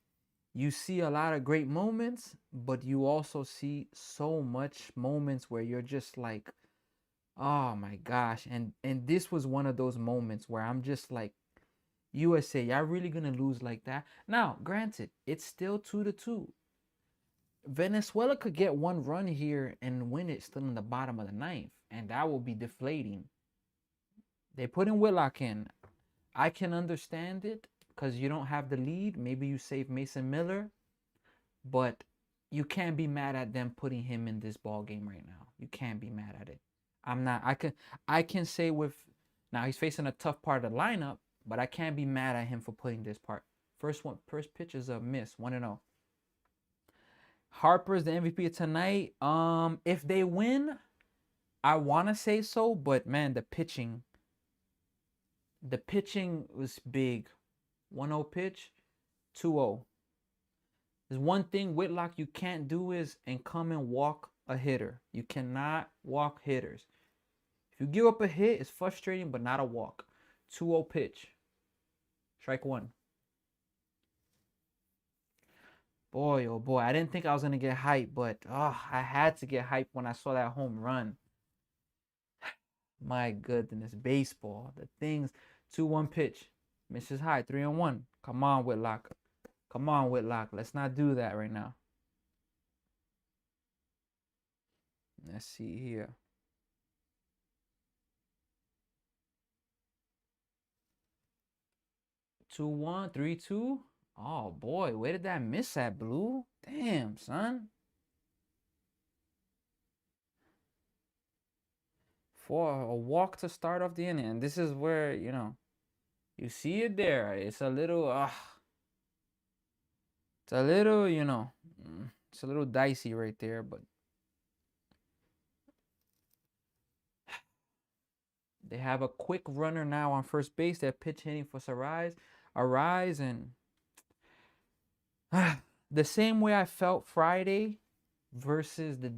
you see a lot of great moments, but you also see so much moments where you're just like, oh my gosh. And this was one of those moments where I'm just like, USA, y'all really gonna lose like that? Now, granted, it's still 2-2. Venezuela could get 1 run here and win it still in the bottom of the ninth, and that will be deflating. They put in Whitlock in. I can understand it because you don't have the lead. Maybe you save Mason Miller, but you can't be mad at them putting him in this ball game right now. You can't be mad at it. I'm not. I can say with now he's facing a tough part of the lineup, but I can't be mad at him for putting this part. First pitch is a miss. 1-0. Harper's the MVP of tonight. If they win, I want to say so, but man, the pitching was big. 1-0 pitch, 2-0. There's one thing Whitlock you can't do is and come and walk a hitter. You cannot walk hitters. If you give up a hit, it's frustrating, but not a walk. 2-0 pitch. Strike 1. Boy, oh boy. I didn't think I was going to get hyped, but I had to get hyped when I saw that home run. My goodness. Baseball. The things. 2-1 pitch. Misses high. 3-1. Come on, Whitlock. Come on, Whitlock. Let's not do that right now. Let's see here. 2-1, 3-2. Oh boy, where did that miss at, Blue? Damn, son. For a walk to start off the inning. And this is where, you see it there. It's a little, it's a little, it's a little dicey right there, but they have a quick runner now on first base. They're pitch hitting for Arise, and the same way I felt Sunday versus the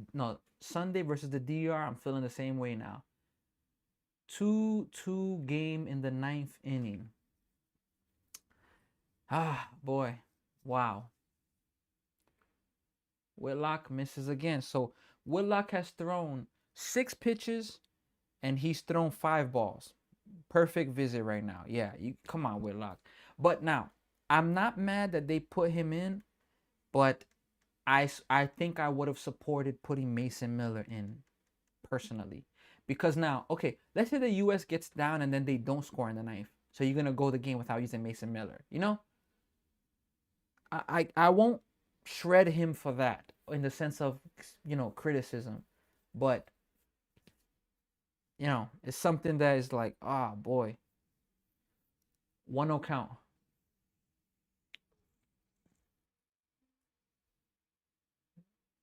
DR, I'm feeling the same way now. 2-2 game in the 9th inning. Boy. Wow. Whitlock misses again. So Whitlock has thrown 6 pitches and he's thrown 5 balls. Perfect visit right now. Yeah, come on, Whitlock. But now, I'm not mad that they put him in, but I think I would have supported putting Mason Miller in personally. Because now, okay, let's say the U.S. gets down and then they don't score in the 9th. So you're going to go the game without using Mason Miller. I won't shred him for that in the sense of, criticism. But, it's something that is like, boy. 1-0 count.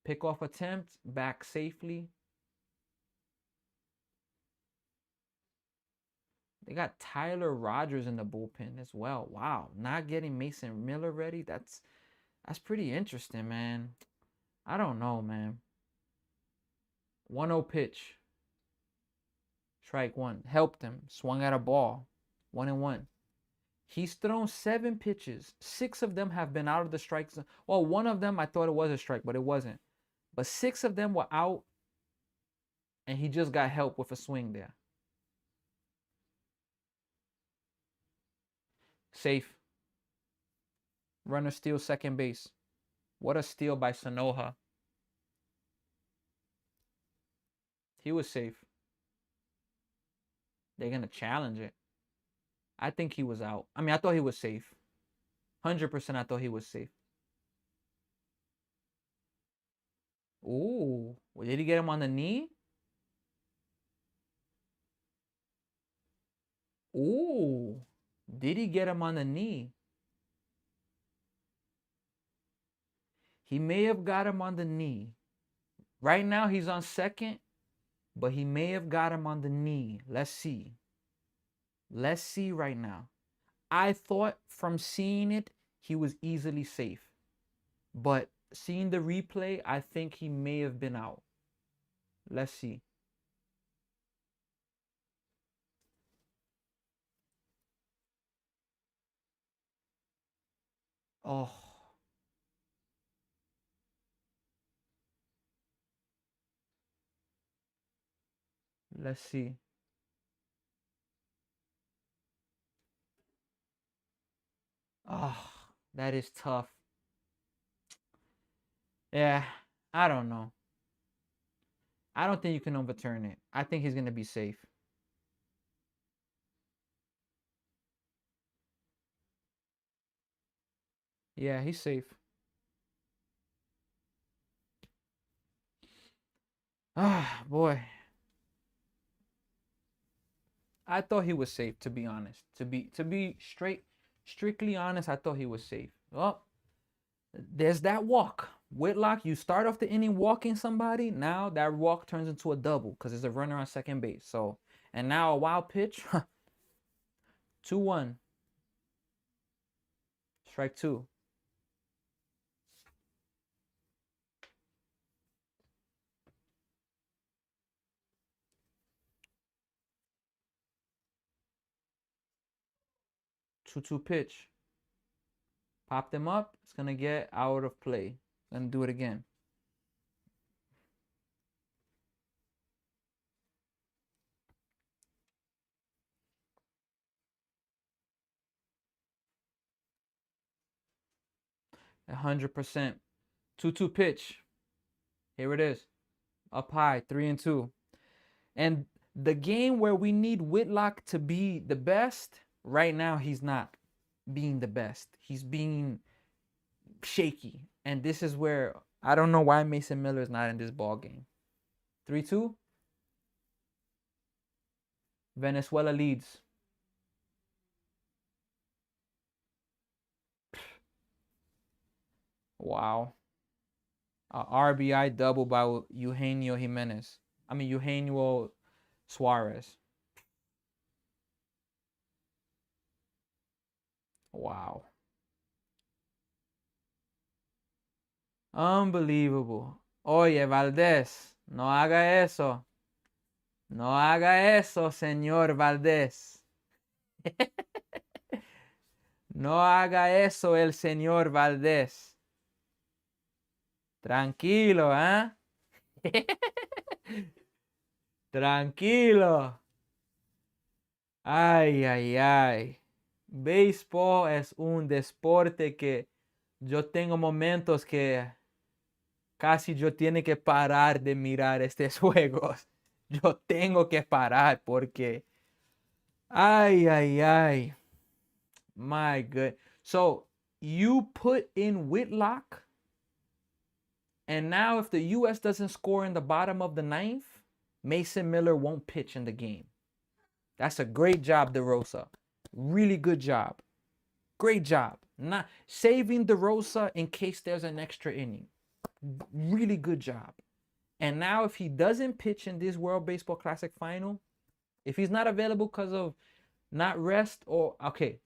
Pickoff attempt, back safely. They got Tyler Rogers in the bullpen as well. Wow, not getting Mason Miller ready. That's pretty interesting, man. I don't know, man. 1-0 pitch. Strike 1. Helped him. Swung at a ball. 1-1. He's thrown 7 pitches. 6 of them have been out of the strike zone. Well, one of them I thought it was a strike, but it wasn't. But 6 of them were out, and he just got help with a swing there. Safe. Runner steals second base. What a steal by Sonoha. He was safe. They're going to challenge it. I think he was out. I mean, I thought he was safe. 100% I thought he was safe. Ooh. Did he get him on the knee? Ooh. Did he get him on the knee? He may have got him on the knee. Right now he's on second, but he may have got him on the knee. Let's see. Let's see right now. I thought from seeing it, he was easily safe. But seeing the replay, I think he may have been out. Let's see. Oh. Let's see. Oh, that is tough. Yeah, I don't know. I don't think you can overturn it. I think he's going to be safe. Yeah, he's safe. Boy. I thought he was safe, to be honest. To be strictly honest, I thought he was safe. Well, there's that walk. Whitlock, you start off the inning walking somebody. Now that walk turns into a double because there's a runner on second base. So, and now a wild pitch. 2-1. Strike 2. Two pitch. Pop them up. It's going to get out of play. Gonna do it again. A 100%. 2-2 pitch. Here it is. Up high. 3-2. And the game where we need Whitlock to be the best, right now he's not. being the best. He's being shaky. And this is where I don't know why Mason Miller is not in this ball game. 3-2. Venezuela leads. Wow. A RBI double by Eugenio Jimenez. I mean, Eugenio Suarez. Wow. Unbelievable. Oye, Valdés, no haga eso. No haga eso, señor Valdés. No haga eso el señor Valdés. Tranquilo, ¿eh? Tranquilo. Ay, ay, ay. Béisbol es un deporte que yo tengo momentos que casi yo tengo que parar de mirar estos juegos. Yo tengo que parar porque, ay, ay, ay. My good. So you put in Whitlock, and now if the U.S. doesn't score in the bottom of the ninth, Mason Miller won't pitch in the game. That's a great job, DeRosa. Really good job. Great job. Not saving DeRosa in case there's an extra inning. Really good job. And now if he doesn't pitch in this World Baseball Classic final, if he's not available because of not rest or, okay,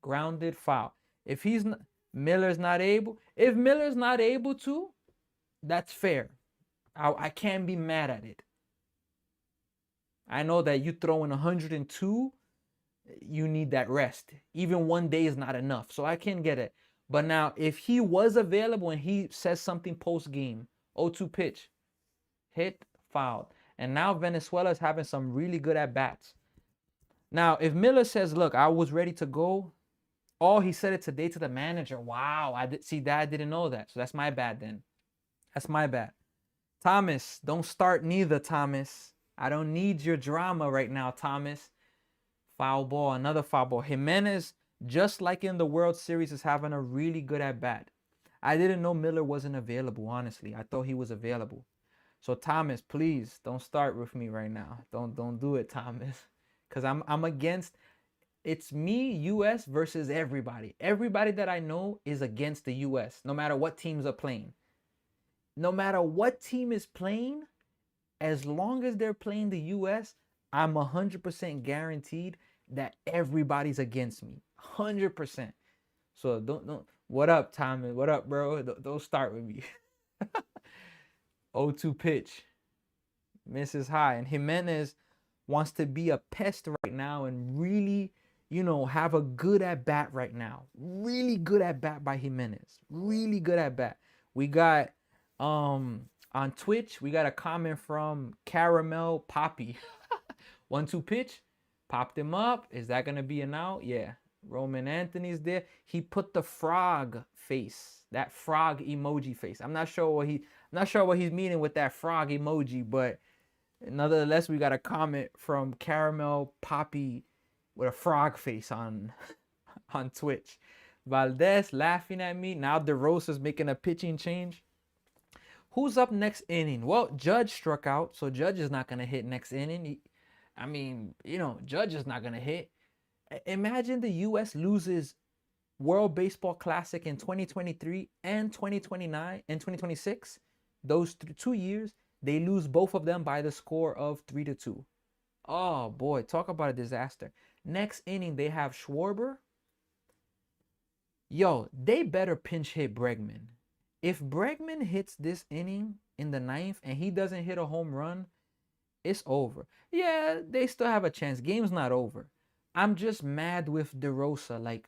grounded, foul. If he's not, Miller's not able, if Miller's not able to, that's fair. I can't be mad at it. I know that you throw in 102, you need that rest. Even one day is not enough, so I can get it. But now, if he was available and he says something post-game, 0-2 pitch, hit, fouled. And now Venezuela is having some really good at-bats. Now, if Miller says, look, I was ready to go, oh, he said it today to the manager. Wow, I didn't know that. So that's my bad then. That's my bad. Thomas, don't start neither, Thomas. I don't need your drama right now, Thomas. Foul ball, another foul ball. Jimenez, just like in the World Series, is having a really good at-bat. I didn't know Miller wasn't available, honestly. I thought he was available. So Thomas, please don't start with me right now. Don't do it, Thomas. Because I'm against, it's me, US versus everybody. Everybody that I know is against the US, no matter what teams are playing. No matter what team is playing, as long as they're playing the US, I'm 100% guaranteed that everybody's against me. 100%. So don't. What up, Thomas? What up, bro? Don't start with me. 0-2 pitch. Misses high. And Jimenez wants to be a pest right now and really, have a good at-bat right now. Really good at-bat by Jimenez. Really good at-bat. We got, on Twitch, we got a comment from Caramel Poppy. 1-2 pitch. Popped him up. Is that going to be an out? Yeah. Roman Anthony's there. He put the frog face. That frog emoji face. I'm not sure what he's meaning with that frog emoji, but nonetheless, we got a comment from Caramel Poppy with a frog face on Twitch. Valdez laughing at me. Now DeRosa's making a pitching change. Who's up next inning? Well, Judge struck out, so Judge is not going to hit next inning. Judge is not going to hit. Imagine the U.S. loses World Baseball Classic in 2023 and 2029 and 2026. Those 2 years, they lose both of them by the score of 3-2. Oh, boy, talk about a disaster. Next inning, they have Schwarber. Yo, they better pinch hit Bregman. If Bregman hits this inning in the ninth and he doesn't hit a home run, it's over. Yeah, they still have a chance. Game's not over. I'm just mad with DeRosa. Like,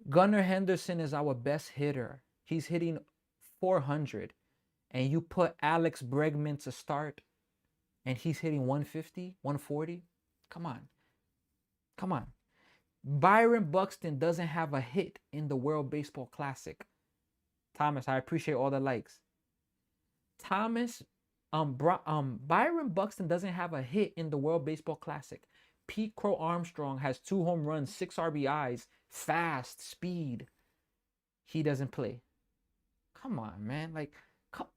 Gunnar Henderson is our best hitter. He's hitting 400. And you put Alex Bregman to start, and he's hitting 150, 140. Come on. Come on. Byron Buxton doesn't have a hit in the World Baseball Classic. Thomas, I appreciate all the likes. Byron Buxton doesn't have a hit in the World Baseball Classic. Pete Crow Armstrong has 2 home runs, 6 RBIs, fast, speed. He doesn't play. Come on, man. Like, come,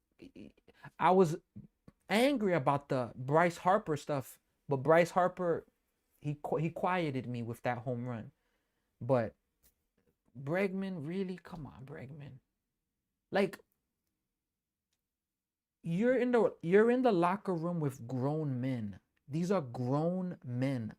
I was angry about the Bryce Harper stuff, but Bryce Harper, he quieted me with that home run. But Bregman, really? Come on, Bregman. Like, you're in the locker room with grown men. These are grown men.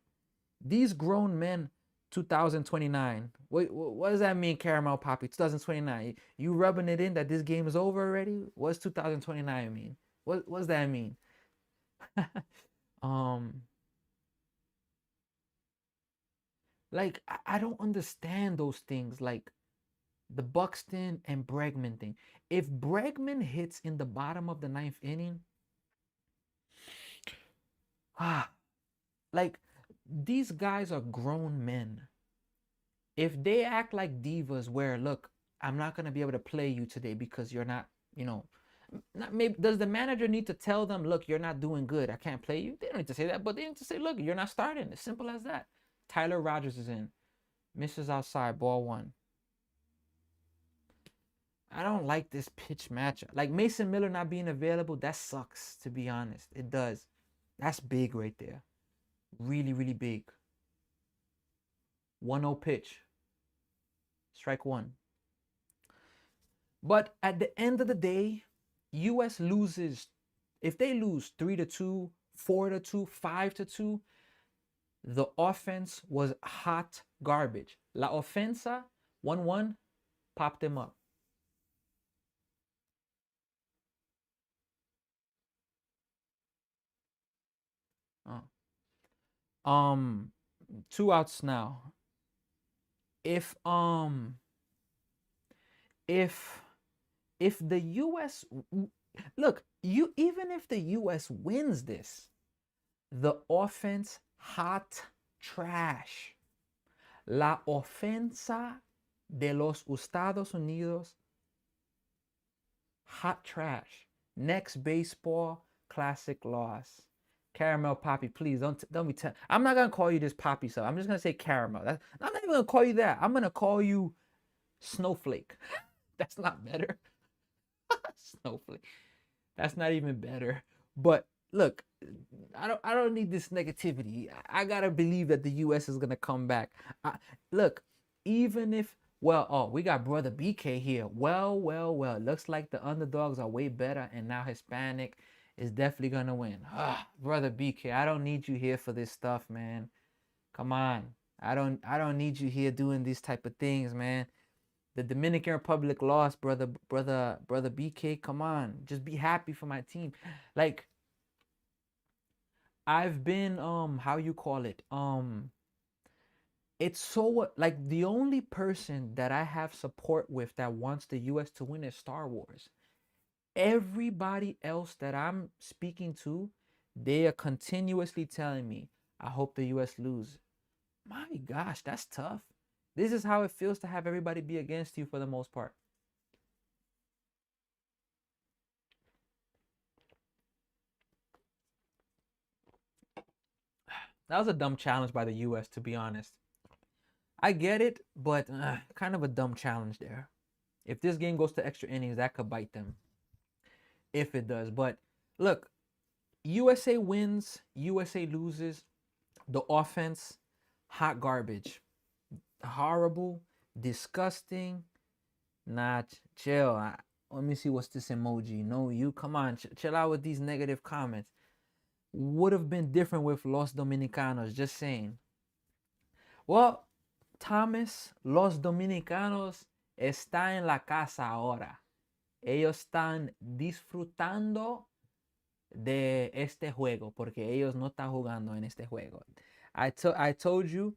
These grown men, 2029. What does that mean, Caramel Poppy? 2029. You rubbing it in that this game is over already? What's 2029 mean? What does that mean? um, like I don't understand those things. Like the Buxton and Bregman thing. If Bregman hits in the bottom of the ninth inning, like these guys are grown men. If they act like divas where, look, I'm not going to be able to play you today because you're not, maybe does the manager need to tell them, look, you're not doing good, I can't play you? They don't need to say that, but they need to say, look, you're not starting. As simple as that. Tyler Rogers is in. Misses outside, ball 1. I don't like this pitch matchup. Like Mason Miller not being available, that sucks, to be honest. It does. That's big right there. Really, really big. 1-0 pitch. Strike 1. But at the end of the day, US loses. If they lose 3-2, 4-2, 5-2, the offense was hot garbage. La ofensa, 1-1, popped them up. Oh. 2 outs now. If the US, look, even if the US wins this, the offense hot trash. La ofensa de los Estados Unidos, hot trash. Next baseball, classic loss. Caramel Poppy, please don't be I'm not gonna call you this Poppy stuff. I'm just gonna say Caramel. I'm not even gonna call you that. I'm gonna call you Snowflake. That's not better. Snowflake. That's not even better. But look, I don't need this negativity. I gotta believe that the US is gonna come back. Look, even if we got brother BK here. Well. Looks like the underdogs are way better, and now Hispanic is definitely gonna win. Brother BK, I don't need you here for this stuff, man. Come on. I don't need you here doing these type of things, man. The Dominican Republic lost, brother BK. Come on, just be happy for my team. Like, I've been how you call it? It's so like the only person that I have support with that wants the US to win is Star Wars. Everybody else that I'm speaking to, they are continuously telling me, I hope the US lose. My gosh, that's tough. This is how it feels to have everybody be against you for the most part. That was a dumb challenge by the US, to be honest. I get it, but kind of a dumb challenge there. If this game goes to extra innings, that could bite them. If it does. But look, USA wins, USA loses. The offense, hot garbage. Horrible, disgusting. Nah, chill. Let me see what's this emoji. No, you come on, chill out with these negative comments. Would have been different with Los Dominicanos, just saying. Well, Thomas, Los Dominicanos está en la casa ahora. Ellos están disfrutando de este juego porque ellos no están jugando en este juego. I told you,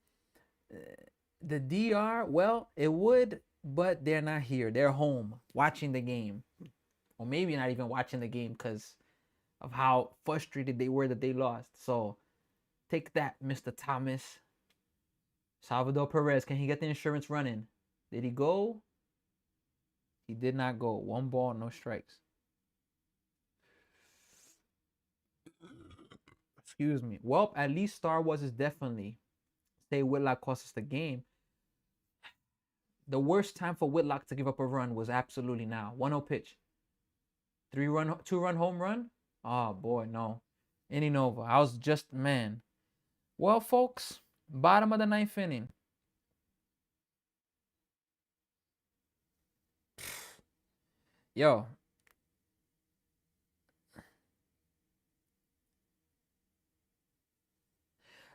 the DR, well, it would, but they're not here. They're home watching the game. Or maybe not even watching the game because of how frustrated they were that they lost. So take that, Mr. Thomas. Salvador Perez, can he get the insurance running? Did he go? He did not go. 1 ball, no strikes. Excuse me. Well, at least Star Wars is definitely say Whitlock cost us the game. The worst time for Whitlock to give up a run was absolutely now. 1-0 pitch. 2-run home run? Oh boy, no. Inning over. I was just man. Well, folks, bottom of the ninth inning. Yo.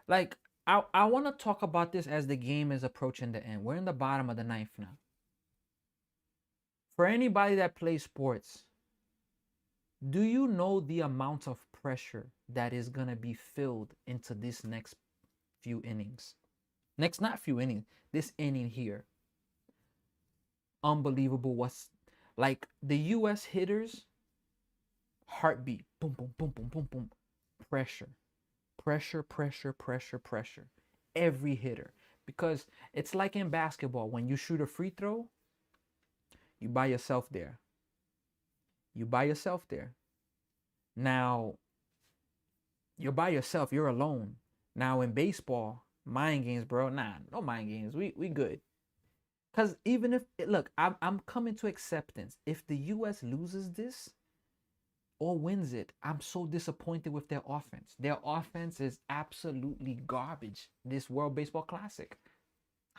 Like, I want to talk about this as the game is approaching the end. We're in the bottom of the ninth now. For anybody that plays sports, do you know the amount of pressure that is going to be filled into this next few innings? Not few innings, this inning here. Unbelievable. What's like the US hitters heartbeat, boom, boom, boom, boom, boom, boom, pressure, pressure, pressure, pressure, pressure. Every hitter. Because it's like in basketball, when you shoot a free throw, you by yourself there. You by yourself there. Now, you're by yourself, you're alone. Now in baseball, mind games, bro. Nah, no mind games. We good. Because even if, look, I'm coming to acceptance. If the US loses this or wins it, I'm so disappointed with their offense. Their offense is absolutely garbage, this World Baseball Classic.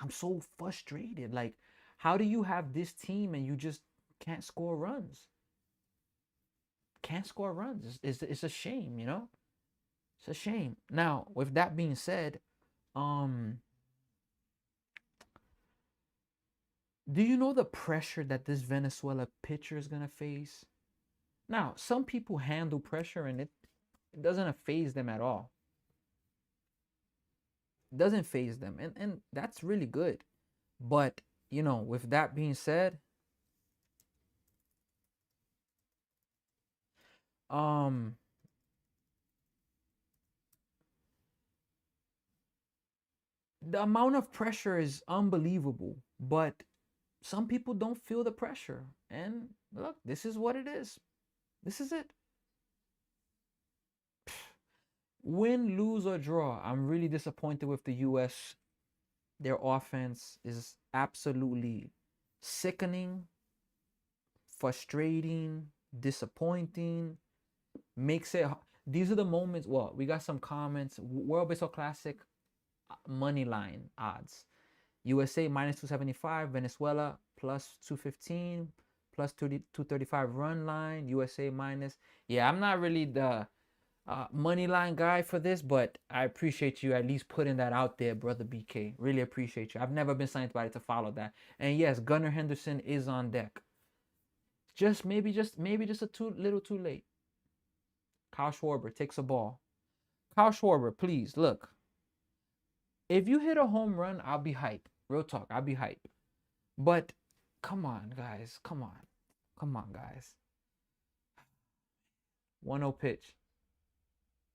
I'm so frustrated. Like, how do you have this team and you just can't score runs? Can't score runs. It's a shame, you know? It's a shame. Now, with that being said, do you know the pressure that this Venezuela pitcher is gonna face? Now, some people handle pressure and it doesn't phase them at all. It doesn't phase them, and that's really good. But you know, with that being said, um, the amount of pressure is unbelievable. But some people don't feel the pressure, and look, this is what it is. This is it. Win, lose, or draw, I'm really disappointed with the US. Their offense is absolutely sickening, frustrating, disappointing. Makes it. These are the moments. Well, we got some comments. World Baseball Classic money line odds. USA minus 275, Venezuela plus 215, plus 235 run line. USA minus. Yeah, I'm not really the money line guy for this, but I appreciate you at least putting that out there, brother BK. Really appreciate you. I've never been somebody to follow that. And yes, Gunnar Henderson is on deck. Just maybe a little too late. Kyle Schwarber takes a ball. Kyle Schwarber, please look. If you hit a home run, I'll be hype. Real talk, I'll be hype. But come on, guys. Come on, guys. 1-0 pitch.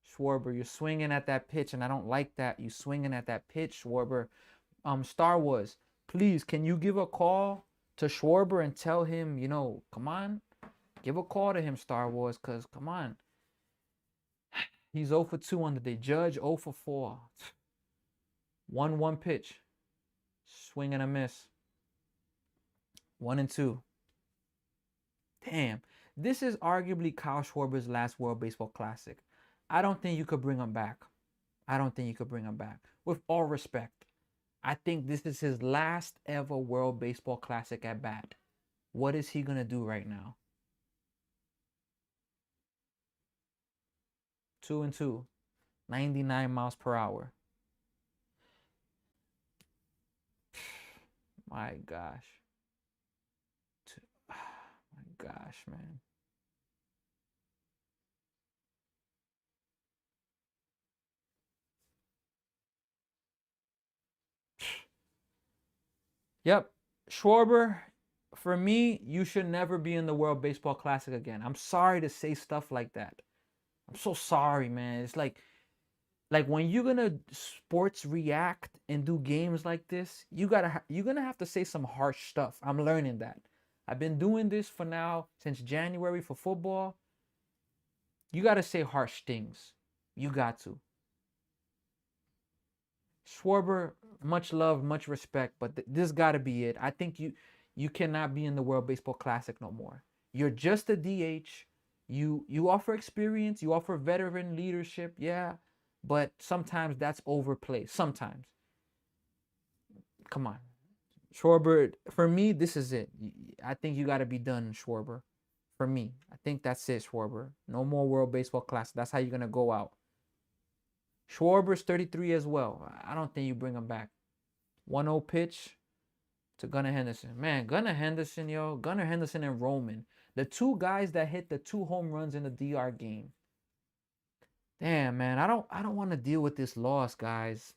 Schwarber, you're swinging at that pitch, and I don't like that. You swinging at that pitch, Schwarber. Star Wars, please, can you give a call to Schwarber and tell him, you know, come on, give a call to him, Star Wars, because come on. He's 0 for 2 on the day. Judge 0 for 4. 1-1 pitch. Swing and a miss. 1-2. Damn. This is arguably Kyle Schwarber's last World Baseball Classic. I don't think you could bring him back. With all respect, I think this is his last ever World Baseball Classic at bat. What is he going to do right now? 2-2. 99 miles per hour. My gosh. My gosh, man. Yep. Schwarber, for me, you should never be in the World Baseball Classic again. I'm sorry to say stuff like that. I'm so sorry, man. It's like when you're gonna sports react and do games like this, you're gonna have to say some harsh stuff. I'm learning that. I've been doing this for now since January for football. You gotta say harsh things. You got to. Schwarber, much love, much respect, but this got to be it. I think you cannot be in the World Baseball Classic no more. You're just a DH. You offer experience, you offer veteran leadership, yeah, but sometimes that's overplayed. Sometimes. Come on. Schwarber, for me, this is it. I think you got to be done, Schwarber. For me, I think that's it, Schwarber. No more World Baseball Classic. That's how you're going to go out. Schwarber's 33 as well. I don't think you bring him back. 1-0 pitch to Gunnar Henderson. Man, Gunnar Henderson, yo. Gunnar Henderson and Roman. The two guys that hit the 2 home runs in the DR game. Damn, man. I don't want to deal with this loss, guys.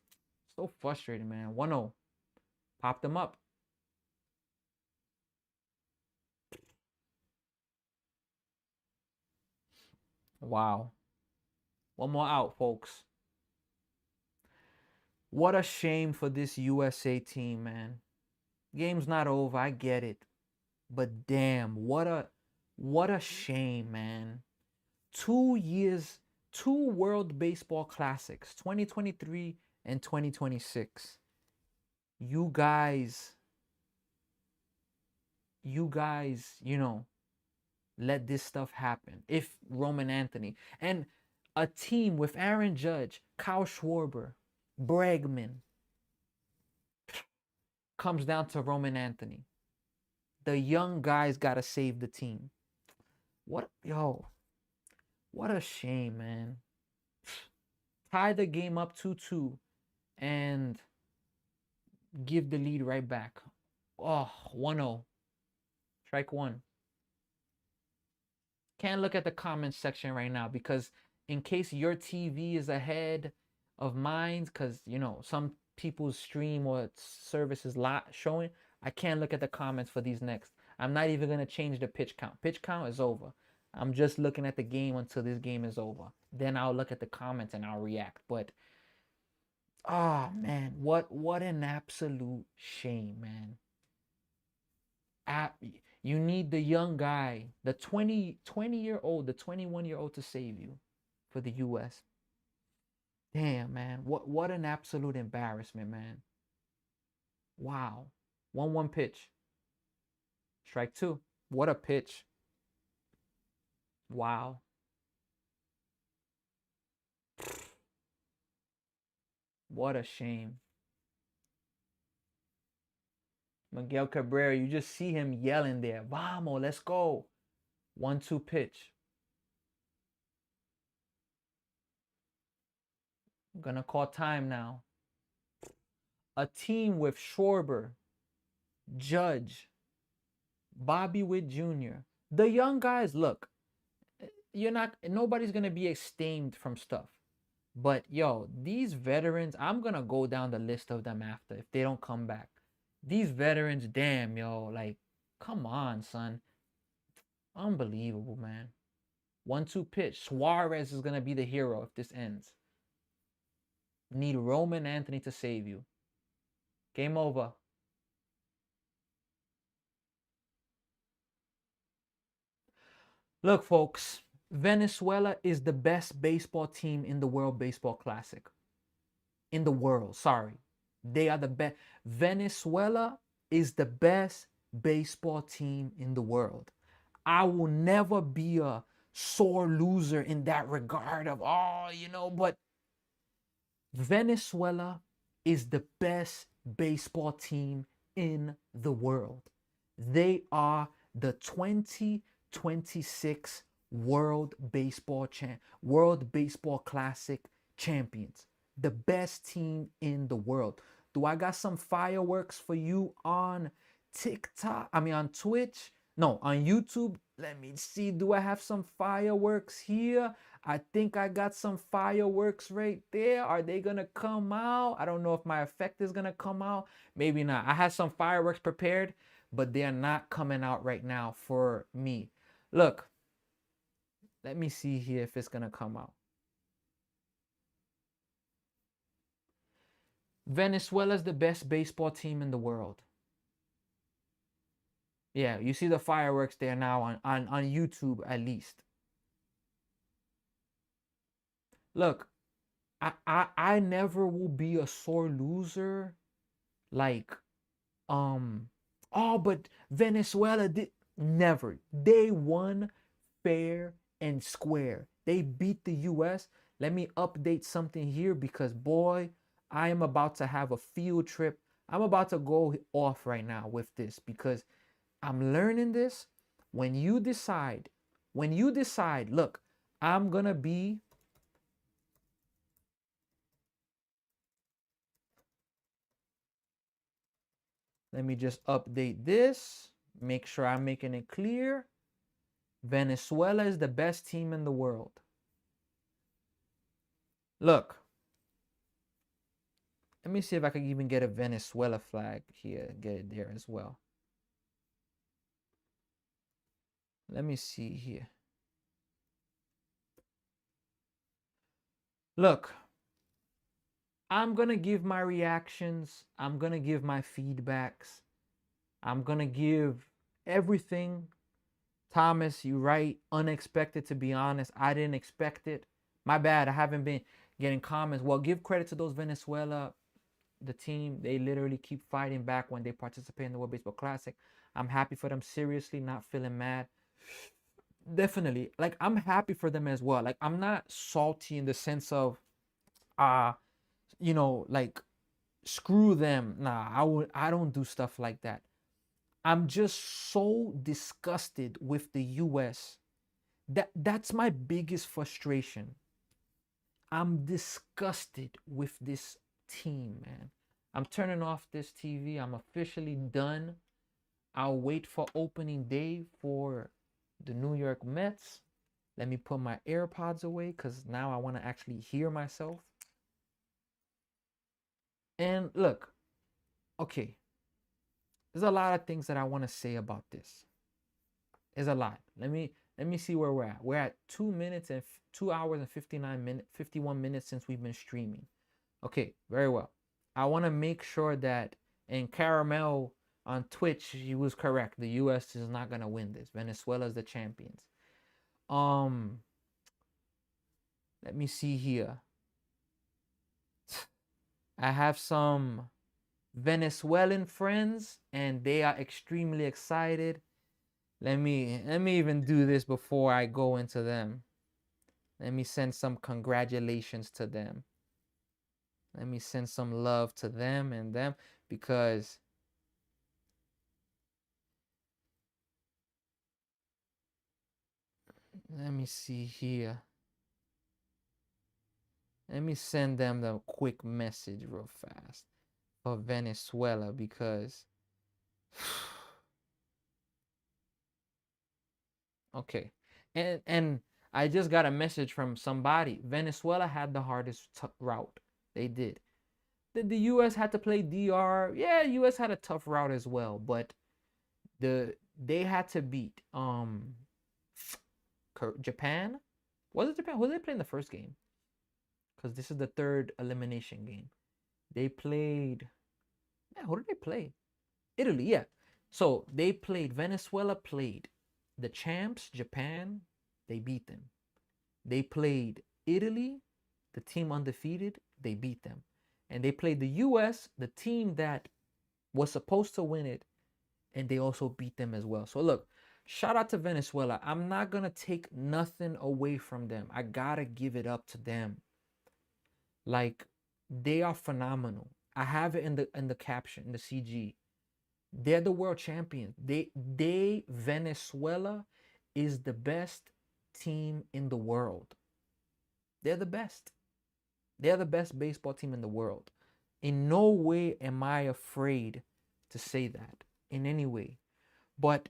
So frustrating, man. 1-0. Popped them up. Wow. One more out, folks. What a shame for this USA team, man. Game's not over. I get it. But damn, what a shame, man. 2 years, 2 World Baseball Classics, 2023 and 2026. You guys, let this stuff happen. If Roman Anthony and a team with Aaron Judge, Kyle Schwarber, Bregman comes down to Roman Anthony. The young guys got to save the team. What a shame, man. Tie the game up 2-2 and give the lead right back. Oh, 1-0. Strike one. Can't look at the comments section right now because in case your TV is ahead of mine, because, some people's stream or service is showing, I can't look at the comments for these next. I'm not even going to change the pitch count. Pitch count is over. I'm just looking at the game until this game is over. Then I'll look at the comments and I'll react. But, oh, man, what an absolute shame, man. You need the young guy, the 20-year-old, the 21-year-old to save you for the U.S. Damn, man. What an absolute embarrassment, man. Wow. 1-1 pitch. Strike two. What a pitch. Wow. What a shame. Miguel Cabrera, you just see him yelling there. Vamos, let's go. 1-2 pitch. I'm going to call time now. A team with Schwarber, Judge, Bobby Witt Jr. The young guys, look, nobody's going to be extained from stuff. But, yo, these veterans, I'm going to go down the list of them after if they don't come back. These veterans, damn, yo, like, come on, son. Unbelievable, man. 1-2 pitch. Suarez is going to be the hero if this ends. Need Roman Anthony to save you. Game over. Look, folks, Venezuela is the best baseball team in the World Baseball Classic. In the world, sorry. They are the best. Venezuela is the best baseball team in the world. I will never be a sore loser in that regard of, but Venezuela is the best baseball team in the world. They are the 2026 World Baseball Classic champions. The best team in the world. Do I got some fireworks for you on TikTok? On Twitch? No, on YouTube. Let me see. Do I have some fireworks here? I think I got some fireworks right there. Are they going to come out? I don't know if my effect is going to come out. Maybe not. I had some fireworks prepared, but they're not coming out right now for me. Look, let me see here if it's going to come out. Venezuela's the best baseball team in the world. Yeah, you see the fireworks there now on YouTube at least. Look, I never will be a sore loser. Like, um, oh, but Venezuela did never. They won fair and square. They beat the US. Let me update something here because boy, I am about to have a field trip. I'm about to go off right now with this because I'm learning this. When you decide, look, I'm gonna be. Let me just update this. Make sure I'm making it clear. Venezuela is the best team in the world. Look, let me see if I can even get a Venezuela flag here. Get it there as well. Let me see here. Look, I'm going to give my reactions. I'm going to give my feedbacks. I'm going to give everything. Thomas, you're right. Unexpected, to be honest. I didn't expect it. My bad. I haven't been getting comments. Well, give credit to those Venezuela, the team. They literally keep fighting back when they participate in the World Baseball Classic. I'm happy for them. Seriously, not feeling mad. Definitely. Like, I'm happy for them as well. Like, I'm not salty in the sense of, like, screw them. Nah, I don't do stuff like that. I'm just so disgusted with the US. That's my biggest frustration. I'm disgusted with this team, man. I'm turning off this TV. I'm officially done. I'll wait for opening day for the New York Mets. Let me put my AirPods away because now I want to actually hear myself. And look, okay, there's a lot of things that I want to say about this. There's a lot. Let me see where we're at. We're at 2 hours and 51 minutes since we've been streaming. Okay, very well. I want to make sure that in Caramel on Twitch, he was correct. The US is not gonna win this. Venezuela is the champions. Let me see here. I have some Venezuelan friends and they are extremely excited. Let me even do this before I go into them. Let me send some congratulations to them. Let me send some love to them and them because let me see here. Let me send them the quick message real fast for Venezuela because okay. And I just got a message from somebody. Venezuela had the hardest route. They did. The US had to play DR. Yeah, US had a tough route as well, but they had to beat Japan. Was it Japan? Who did they play in the first game? Because this is the third elimination game. They played. Yeah, who did they play? Italy. Yeah. So they played. Venezuela played the champs, Japan. They beat them. They played Italy, the team undefeated. They beat them. And they played the US, the team that was supposed to win it, and they also beat them as well. So look, shout out to Venezuela. I'm not gonna take nothing away from them. I gotta give it up to them. Like, they are phenomenal. I have it in the caption, in the CG. They're the world champions. Venezuela is the best team in the world. They're the best. They're the best baseball team in the world. In no way am I afraid to say that in any way. But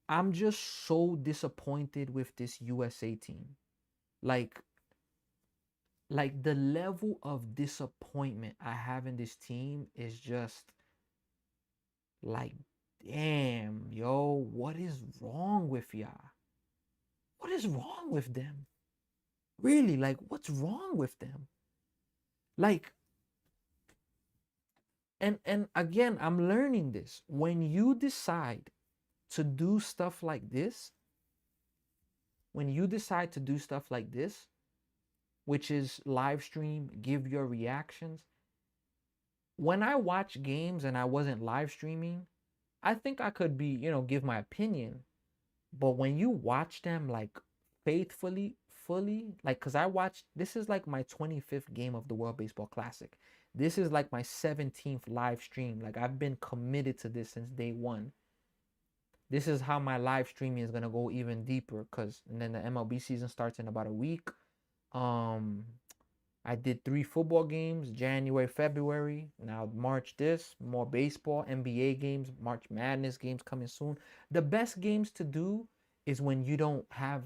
I'm just so disappointed with this USA team. Like the level of disappointment I have in this team is just like, damn, yo, what is wrong with y'all? What is wrong with them? Really, like, what's wrong with them? Like, and again, I'm learning this. When you decide to do stuff like this, which is live stream, give your reactions. When I watch games and I wasn't live streaming, I think I could be, give my opinion. But when you watch them like faithfully, fully, like, because I watched, this is like my 25th game of the World Baseball Classic. This is like my 17th live stream. Like, I've been committed to this since day one. This is how my live streaming is going to go even deeper, because then the MLB season starts in about a week. I did 3 football games, January, February. Now March, more baseball, NBA games, March Madness games coming soon. The best games to do is when you don't have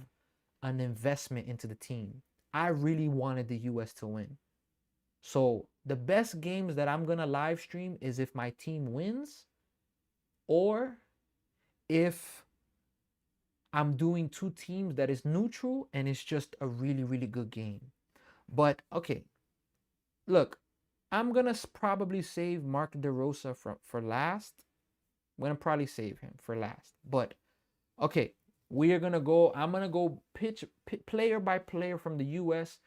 an investment into the team. I really wanted the US to win. So the best games that I'm going to live stream is if my team wins, or if I'm doing 2 teams that is neutral and it's just a really, really good game. But okay, look, I'm gonna probably save Mark DeRosa for last. I'm gonna probably save him for last. But okay, I'm gonna go pitch player by player from the US,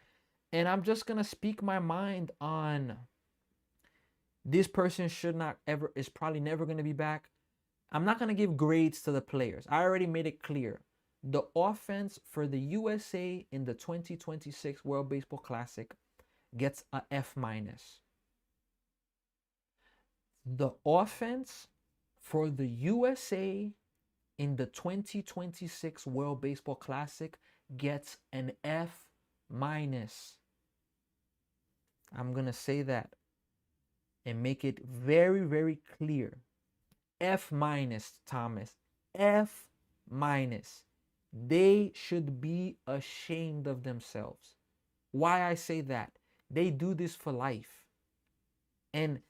and I'm just gonna speak my mind on this person is probably never gonna be back. I'm not gonna give grades to the players. I already made it clear. The offense for the USA in the 2026 World Baseball Classic gets a F-. The offense for the USA in the 2026 World Baseball Classic gets an F-. I'm going to say that and make it very, very clear. F-, Thomas. F-. They should be ashamed of themselves. Why I say that? They do this for life. And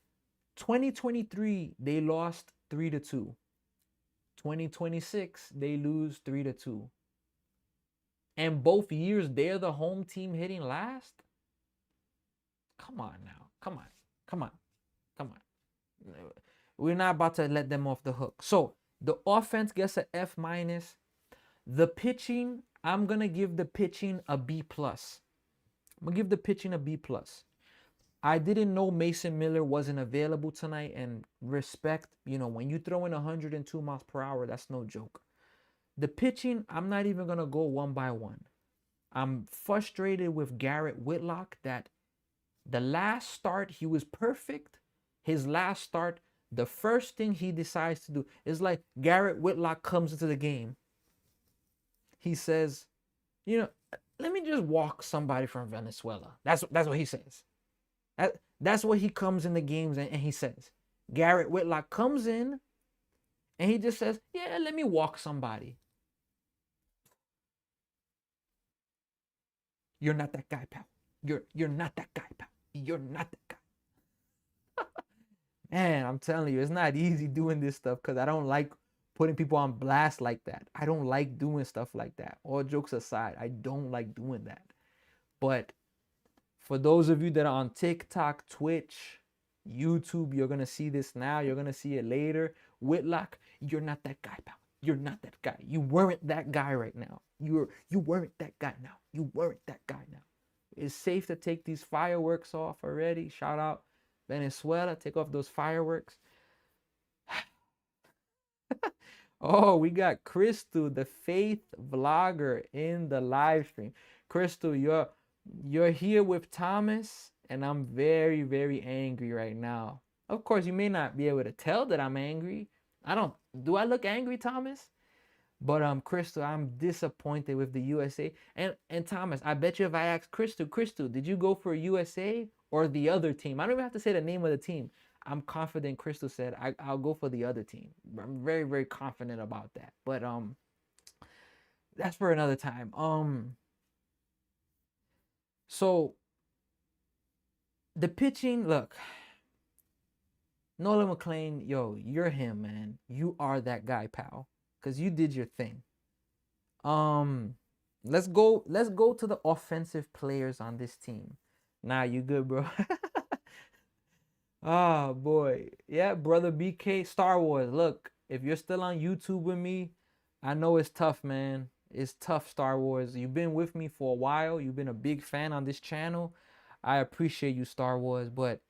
2023, they lost 3-2. 2026, they lose 3-2. And both years, they're the home team hitting last? Come on now. Come on. We're not about to let them off the hook. So the offense gets an F-. The pitching, I'm going to give the pitching a B+. I'm going to give the pitching a B+. I didn't know Mason Miller wasn't available tonight, and respect, when you throw in 102 miles per hour, that's no joke. The pitching, I'm not even going to go one by one. I'm frustrated with Garrett Whitlock that the last start, he was perfect. His last start, the first thing he decides to do is like Garrett Whitlock comes into the game. He says, let me just walk somebody from Venezuela. That's what he says. That's what he comes in the games and he says. Garrett Whitlock comes in and he just says, yeah, let me walk somebody. You're not that guy, pal. You're not that guy, pal. You're not that guy. Man, I'm telling you, it's not easy doing this stuff because I don't like putting people on blast like that. I don't like doing stuff like that. All jokes aside, I don't like doing that. But for those of you that are on TikTok, Twitch, YouTube, you're going to see this now. You're going to see it later. Whitlock, you're not that guy, pal. You're not that guy. You weren't that guy right now. You weren't that guy now. You weren't that guy now. It's safe to take these fireworks off already. Shout out Venezuela. Take off those fireworks. Oh, we got Crystal, the faith vlogger, in the live stream. Crystal, you're here with Thomas, and I'm very, very angry right now. Of course, you may not be able to tell that I'm angry. Do I look angry, Thomas? But Crystal, I'm disappointed with the USA. And Thomas, I bet you if I asked Crystal, did you go for USA or the other team? I don't even have to say the name of the team. I'm confident Crystal said I'll go for the other team. I'm very, very confident about that. But that's for another time. So the pitching, look, Nolan McLean, yo, you're him, man. You are that guy, pal. Because you did your thing. Let's go to the offensive players on this team. Nah, you good, bro. Oh boy. Yeah, brother BK, Star Wars. Look, if you're still on YouTube with me, I know it's tough, man. It's tough, Star Wars. You've been with me for a while. You've been a big fan on this channel. I appreciate you, Star Wars. But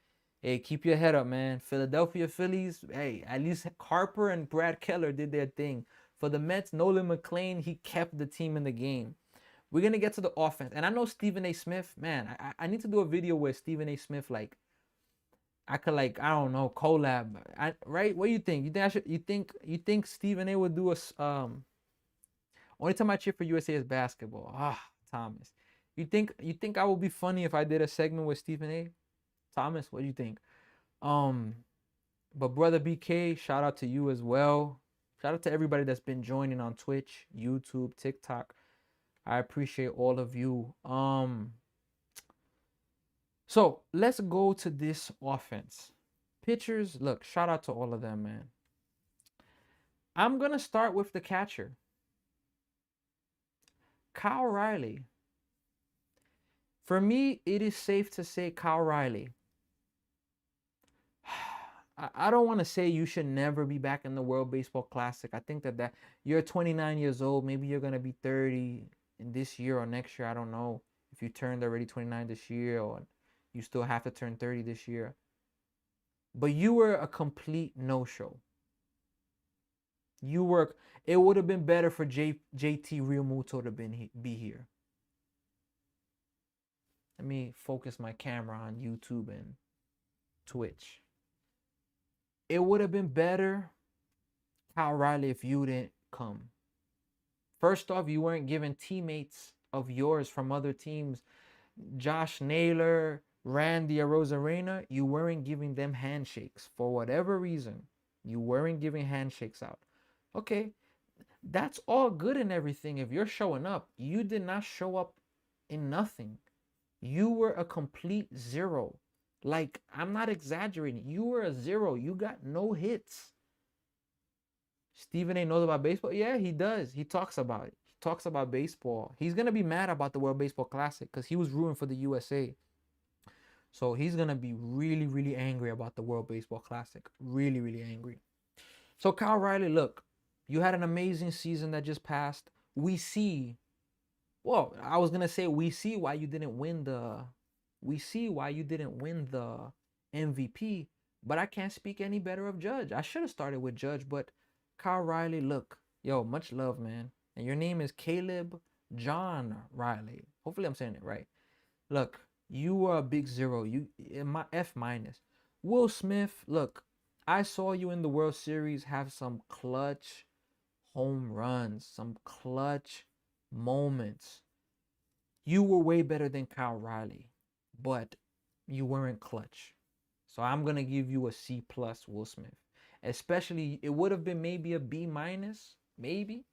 hey, keep your head up, man. Philadelphia Phillies, hey, at least Harper and Brad Keller did their thing. For the Mets, Nolan McLean, he kept the team in the game. We're going to get to the offense. And I know Stephen A. Smith, man, I need to do a video where Stephen A. Smith, like, I could, like, I don't know, collab. Right? What do you think? You think I should, you think Stephen A. would do only time I cheer for USA is basketball. Thomas. You think I would be funny if I did a segment with Stephen A? Thomas, what do you think? But brother BK, shout out to you as well. Shout out to everybody that's been joining on Twitch, YouTube, TikTok. I appreciate all of you. So let's go to this offense. Pitchers, look, shout out to all of them, man. I'm gonna start with the catcher. Kyle Riley. For me, it is safe to say Kyle Riley. I don't want to say you should never be back in the World Baseball Classic. I think that you're 29 years old. Maybe you're going to be 30 in this year or next year. I don't know if you turned already 29 this year or you still have to turn 30 this year. But you were a complete no-show. It would have been better for JT Realmuto to be here. Let me focus my camera on YouTube and Twitch. It would have been better, Kyle Riley, if you didn't come. First off, you weren't giving teammates of yours from other teams, Josh Naylor, Randy Arozarena, you weren't giving them handshakes. For whatever reason, you weren't giving handshakes out. Okay, that's all good and everything if you're showing up. You did not show up in nothing. You were a complete zero. Like, I'm not exaggerating. You were a zero. You got no hits. Stephen A. knows about baseball? Yeah, he does. He talks about it. He talks about baseball. He's going to be mad about the World Baseball Classic because he was rooting for the USA. So he's going to be really, really angry about the World Baseball Classic. Really, really angry. So Kyle Riley, look, you had an amazing season that just passed. We see why you didn't win the MVP, but I can't speak any better of Judge. I should have started with Judge, but Kyle Riley, look, yo, much love, man. And your name is Caleb John Riley. Hopefully I'm saying it right. Look, you were a big zero. You in my F-. Will Smith, look, I saw you in the World Series have some clutch home runs, some clutch moments. You were way better than Kyle Riley, but you weren't clutch. So I'm going to give you a C+, Will Smith. Especially, it would have been maybe a B-, maybe.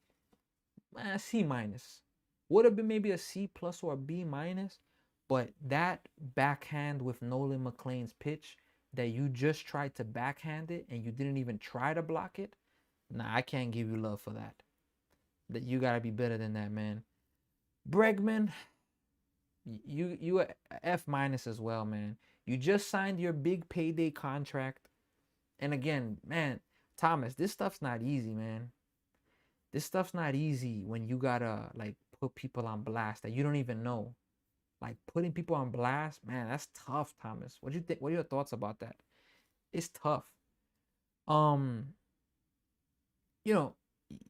C-. Would have been maybe a C+ or a B-, but that backhand with Nolan McLean's pitch that you just tried to backhand it and you didn't even try to block it, nah, I can't give you love for that. That you got to be better than that, man. Bregman, you a F- as well, man. You just signed your big payday contract. And again, man, Thomas, this stuff's not easy, man. This stuff's not easy when you gotta, like, put people on blast that you don't even know. Like, putting people on blast, man, that's tough, Thomas. What do you think? What are your thoughts about that? It's tough.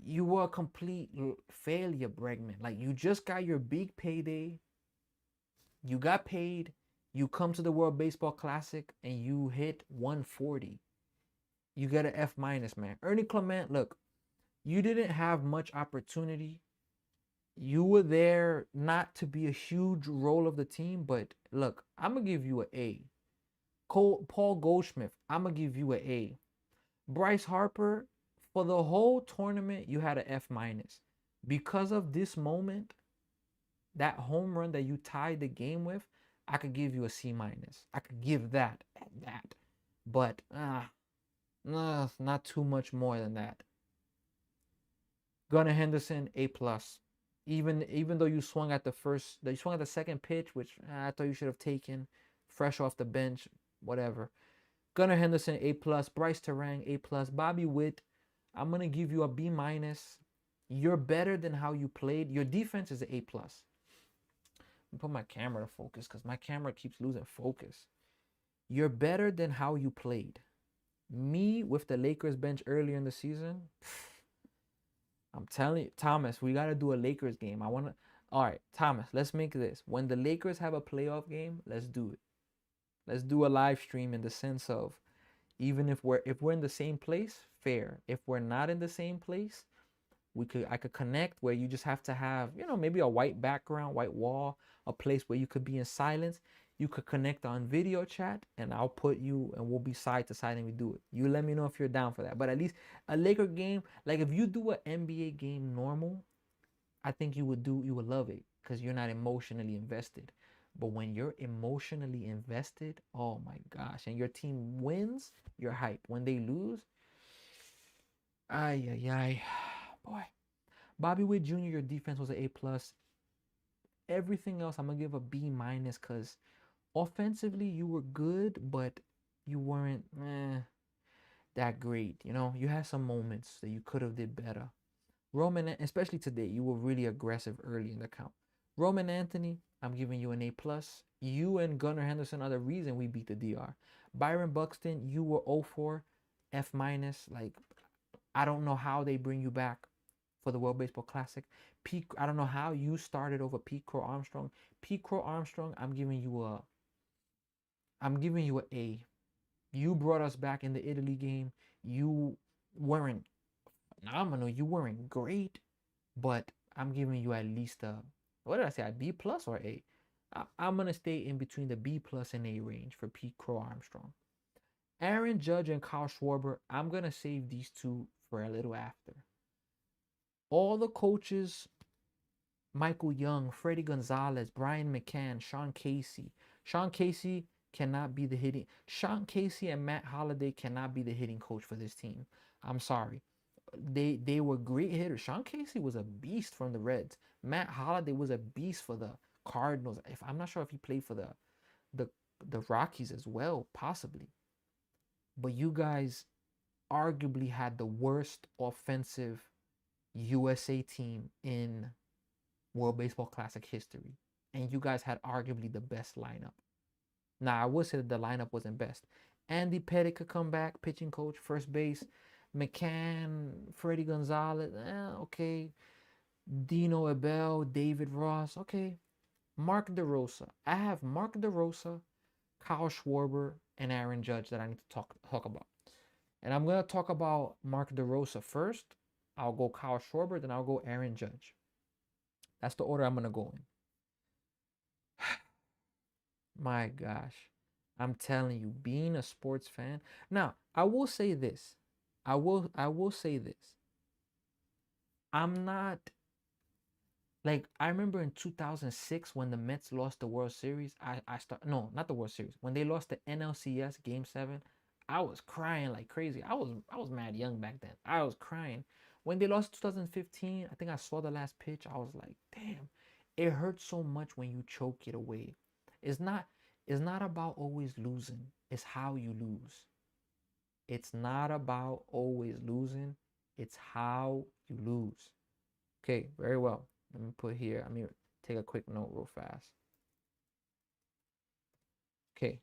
You were a complete failure, Bregman. Like, you just got your big payday. You got paid. You come to the World Baseball Classic and you hit 140. You get an F-, man. Ernie Clement, look, you didn't have much opportunity. You were there not to be a huge role of the team, but look, I'm going to give you an A. Paul Goldschmidt, I'm going to give you an A. Bryce Harper, for the whole tournament, you had an F-. Because of this moment, that home run that you tied the game with, I could give you a C-. I could give that. But, not too much more than that. Gunnar Henderson, A+. Even though you swung at the second pitch, which I thought you should have taken, fresh off the bench, whatever. Gunnar Henderson, A+. Bryce Terang, A+. Bobby Witt, I'm gonna give you a B-. You're better than how you played. Your defense is an A plus. Put my camera to focus because my camera keeps losing focus. You're better than how you played. Me with the Lakers bench earlier in the season, I'm telling you, Thomas, we got to do a Lakers game. I want to. All right, Thomas, let's make this. When the Lakers have a playoff game, let's do it. Let's do a live stream in the sense of even if we're in the same place, fair. If we're not in the same place, I could connect where you just have to have, maybe a white background, white wall, a place where you could be in silence. You could connect on video chat and I'll put you and we'll be side to side and we do it. You let me know if you're down for that. But at least a Laker game, like if you do an NBA game normal, I think you would love it because you're not emotionally invested. But when you're emotionally invested, oh my gosh, and your team wins, you're hype. When they lose, ay, ay, ay. Boy. Bobby Witt Jr., your defense was an A plus. Everything else, I'm gonna give a B minus because offensively you were good, but you weren't that great. You had some moments that you could have did better. Roman, especially today, you were really aggressive early in the count. Roman Anthony, I'm giving you an A plus. You and Gunnar Henderson are the reason we beat the DR. Byron Buxton, you were 0-4, F minus. Like, I don't know how they bring you back for the World Baseball Classic. I don't know how you started over Pete Crow Armstrong. Pete Crow Armstrong, I'm giving you an A. You brought us back in the Italy game. You weren't phenomenal. You weren't great, but I'm giving you at least what did I say? A B plus or A? I'm gonna stay in between the B plus and A range for Pete Crow Armstrong. Aaron Judge and Kyle Schwarber, I'm gonna save these two for a little after. All the coaches, Michael Young, Freddie Gonzalez, Brian McCann, Sean Casey. Sean Casey cannot be the hitting. Sean Casey and Matt Holliday cannot be the hitting coach for this team. I'm sorry. They were great hitters. Sean Casey was a beast from the Reds. Matt Holliday was a beast for the Cardinals. I'm not sure if he played for the Rockies as well, possibly. But you guys arguably had the worst offensive USA team in World Baseball Classic history. And you guys had arguably the best lineup. Now, I would say that the lineup wasn't best. Andy Pettit could come back, pitching coach, first base. McCann, Freddie Gonzalez, okay. Dino Abel, David Ross, okay. Mark DeRosa. I have Mark DeRosa, Kyle Schwarber, and Aaron Judge that I need to talk about. And I'm going to talk about Mark DeRosa first. I'll go Kyle Schwarber, then I'll go Aaron Judge. That's the order I'm going to go in. My gosh. I'm telling you, being a sports fan. Now, I will say this. I will say this. I'm not like I remember in 2006 when the Mets lost the World Series. No, not the World Series. When they lost the NLCS Game 7, I was crying like crazy. I was mad young back then. I was crying. When they lost 2015, I think I saw the last pitch. I was like, damn, it hurts so much when you choke it away. It's not about always losing. It's how you lose. It's not about always losing. It's how you lose. Okay, very well. Let me put here. Let me take a quick note real fast. Okay.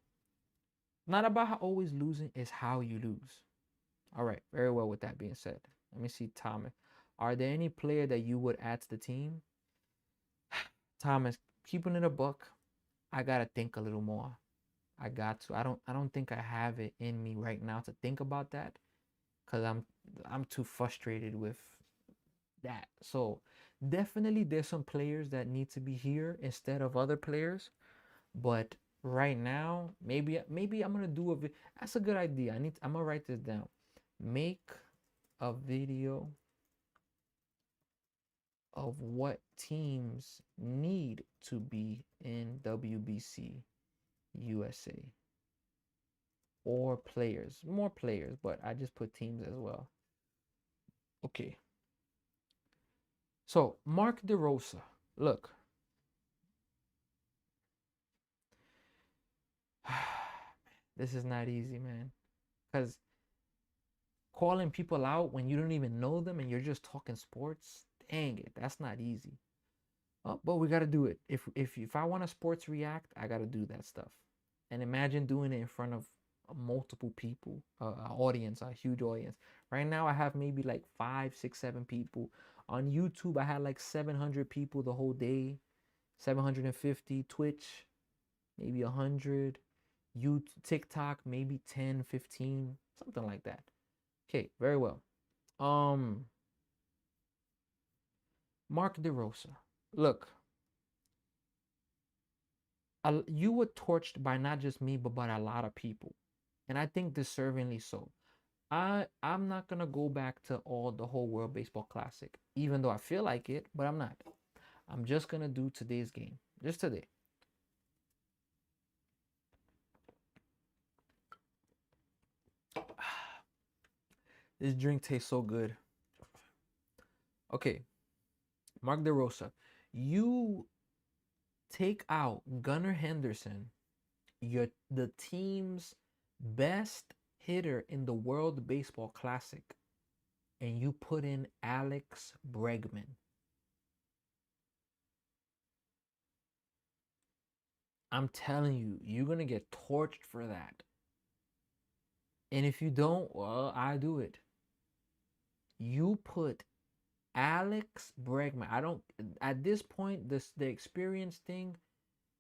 Not about how always losing, it's how you lose. All right, very well with that being said. Let me see, Thomas. Are there any player that you would add to the team? Thomas, keeping it a buck, I gotta think a little more. I got to. I don't think I have it in me right now to think about that, cause I'm too frustrated with that. So definitely there's some players that need to be here instead of other players, but right now maybe I'm gonna do that's a good idea. I'm gonna write this down. Make a video of what teams need to be in WBC USA. Or players, more players, but I just put teams as well. Okay. So Mark DeRosa, look. This is not easy, man. Because calling people out when you don't even know them and you're just talking sports, Dang it, that's not easy. But we gotta do it. If I want a sports react, I gotta do that stuff. And imagine doing it in front of multiple people, an audience, a huge audience. Right now, I have maybe like 5, 6, 7 people. On YouTube, I had like 700 people the whole day, 750. Twitch, maybe 100. YouTube, TikTok, maybe 10, 15, something like that. Okay, very well. Mark DeRosa. Look, you were torched by not just me, but by a lot of people, and I think deservingly so. I'm not gonna go back to the whole World Baseball Classic, even though I feel like it, but I'm not. I'm just gonna do today's game, just today. This drink tastes so good. Okay, Mark DeRosa, you take out Gunnar Henderson, the team's best hitter in the World Baseball Classic, and you put in Alex Bregman. I'm telling you, you're gonna get torched for that. And if you don't, well, I do it. You put Alex Bregman. I don't. At this point, the experience thing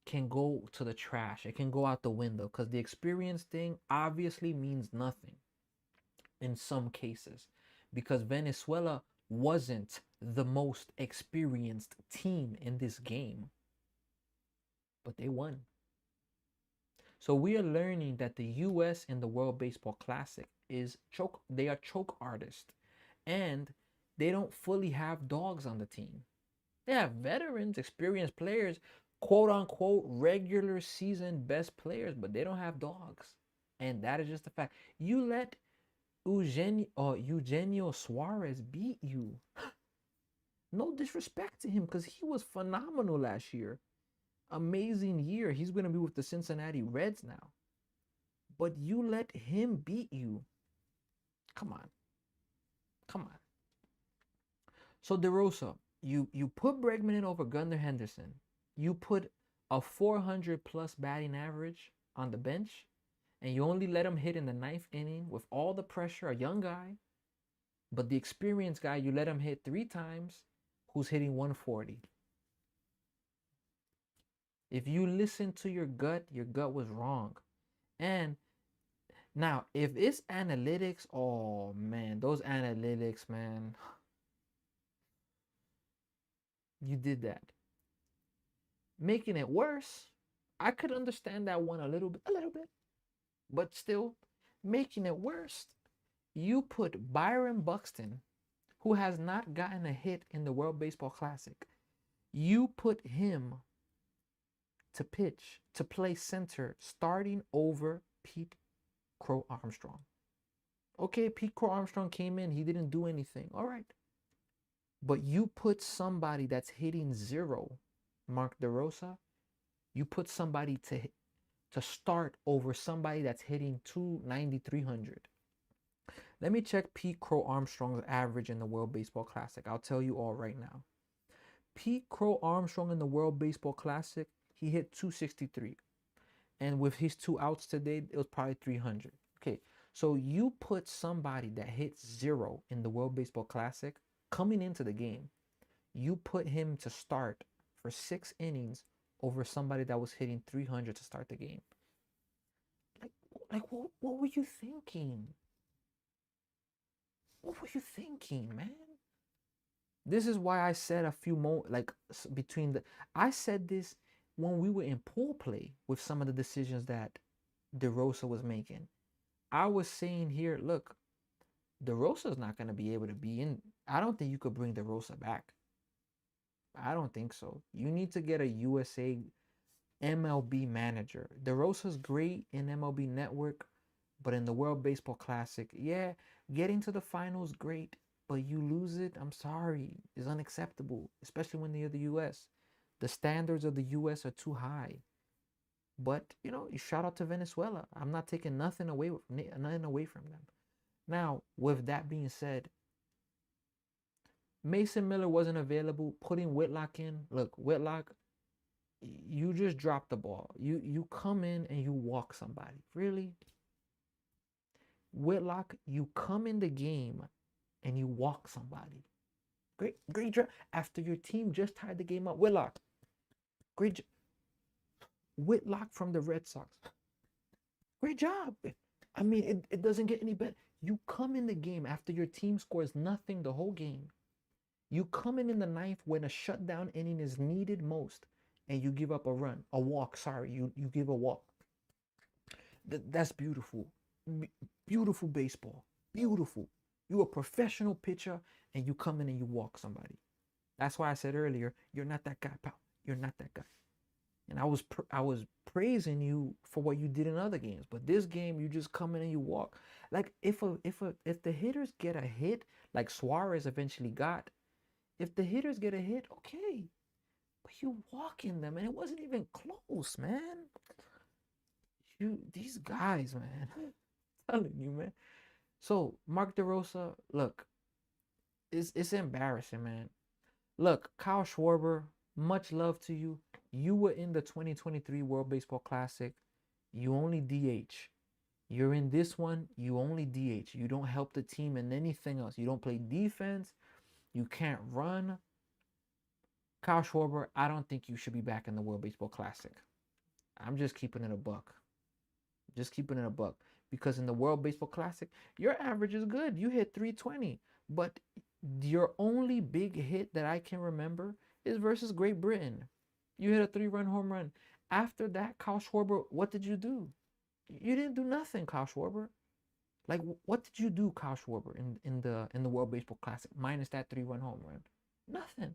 can go to the trash. It can go out the window because the experience thing obviously means nothing in some cases, because Venezuela wasn't the most experienced team in this game, but they won. So we are learning that the US in the World Baseball Classic they are choke artists, and they don't fully have dogs on the team. They have veterans, experienced players, quote unquote regular season best players, but they don't have dogs. And that is just a fact. You let Eugenio Suarez beat you. No disrespect to him, because he was phenomenal last year. Amazing year. He's going to be with the Cincinnati Reds now. But you let him beat you. Come on. Come on. So DeRosa, you put Bregman in over Gunnar Henderson. You put a 400 plus batting average on the bench, and you only let him hit in the 9th inning with all the pressure, a young guy. But the experienced guy, you let him hit 3 times, who's hitting 140. If you listen to your gut was wrong. And now, if it's analytics, oh man, those analytics, man. You did that. Making it worse, I could understand that one a little bit. But still, making it worse, you put Byron Buxton, who has not gotten a hit in the World Baseball Classic, you put him to pitch, to play center, starting over Pete Crow Armstrong. Okay, Pete Crow Armstrong came in, he didn't do anything. All right. But you put somebody that's hitting 0, Mark DeRosa, you put somebody to start over somebody that's hitting 290, 300. Let me check Pete Crow Armstrong's average in the World Baseball Classic. I'll tell you all right now. Pete Crow Armstrong in the World Baseball Classic, he hit 263. And with his 2 outs today, it was probably 300. Okay, so you put somebody that hits 0 in the World Baseball Classic coming into the game. You put him to start for 6 innings over somebody that was hitting 300 to start the game. What were you thinking? What were you thinking, man? This is why I said a few more, I said this when we were in pool play with some of the decisions that DeRosa was making. I was saying here, look, DeRosa's not going to be able to be in. I don't think you could bring DeRosa back. I don't think so. You need to get a USA MLB manager. DeRosa's great in MLB Network, but in the World Baseball Classic, yeah, getting to the finals, great, but you lose it, I'm sorry, it's unacceptable, especially when you're the US. The standards of the US are too high. But, you shout out to Venezuela. I'm not taking nothing away from them. Now, with that being said, Mason Miller wasn't available. Putting Whitlock in. Look, Whitlock, you just dropped the ball. You come in and you walk somebody. Really? Whitlock, you come in the game and you walk somebody. Great job. After your team just tied the game up. Whitlock. Great Whitlock from the Red Sox. Great job. I mean, it doesn't get any better. You come in the game after your team scores nothing the whole game. You come in the ninth when a shutdown inning is needed most, and you give up a run, a walk. Sorry, you give a walk. That's beautiful. Beautiful baseball. Beautiful. You a professional pitcher, and you come in and you walk somebody. That's why I said earlier, you're not that guy, pal. You're not that guy. And I was praising you for what you did in other games, but this game you just come in and you walk. Like if the hitters get a hit, like Suarez eventually got, if the hitters get a hit, okay, but you walk in them, and it wasn't even close, man. These guys, man, I'm telling you, man. So Mark DeRosa, look, it's embarrassing, man. Look, Kyle Schwarber, much love to you. You were in the 2023 World Baseball Classic. You only DH. You're in this one, you only DH. You don't help the team in anything else. You don't play defense. You can't run. Kyle Schwarber, I don't think you should be back in the World Baseball Classic. I'm just keeping it a buck. Just keeping it a buck. Because in the World Baseball Classic, your average is good. You hit 320. But your only big hit that I can remember is versus Great Britain. You hit a 3-run home run. After that, Kyle Schwarber, what did you do? You didn't do nothing, Kyle Schwarber. Like, what did you do, Kyle Schwarber, in the World Baseball Classic, minus that 3-run home run? Nothing.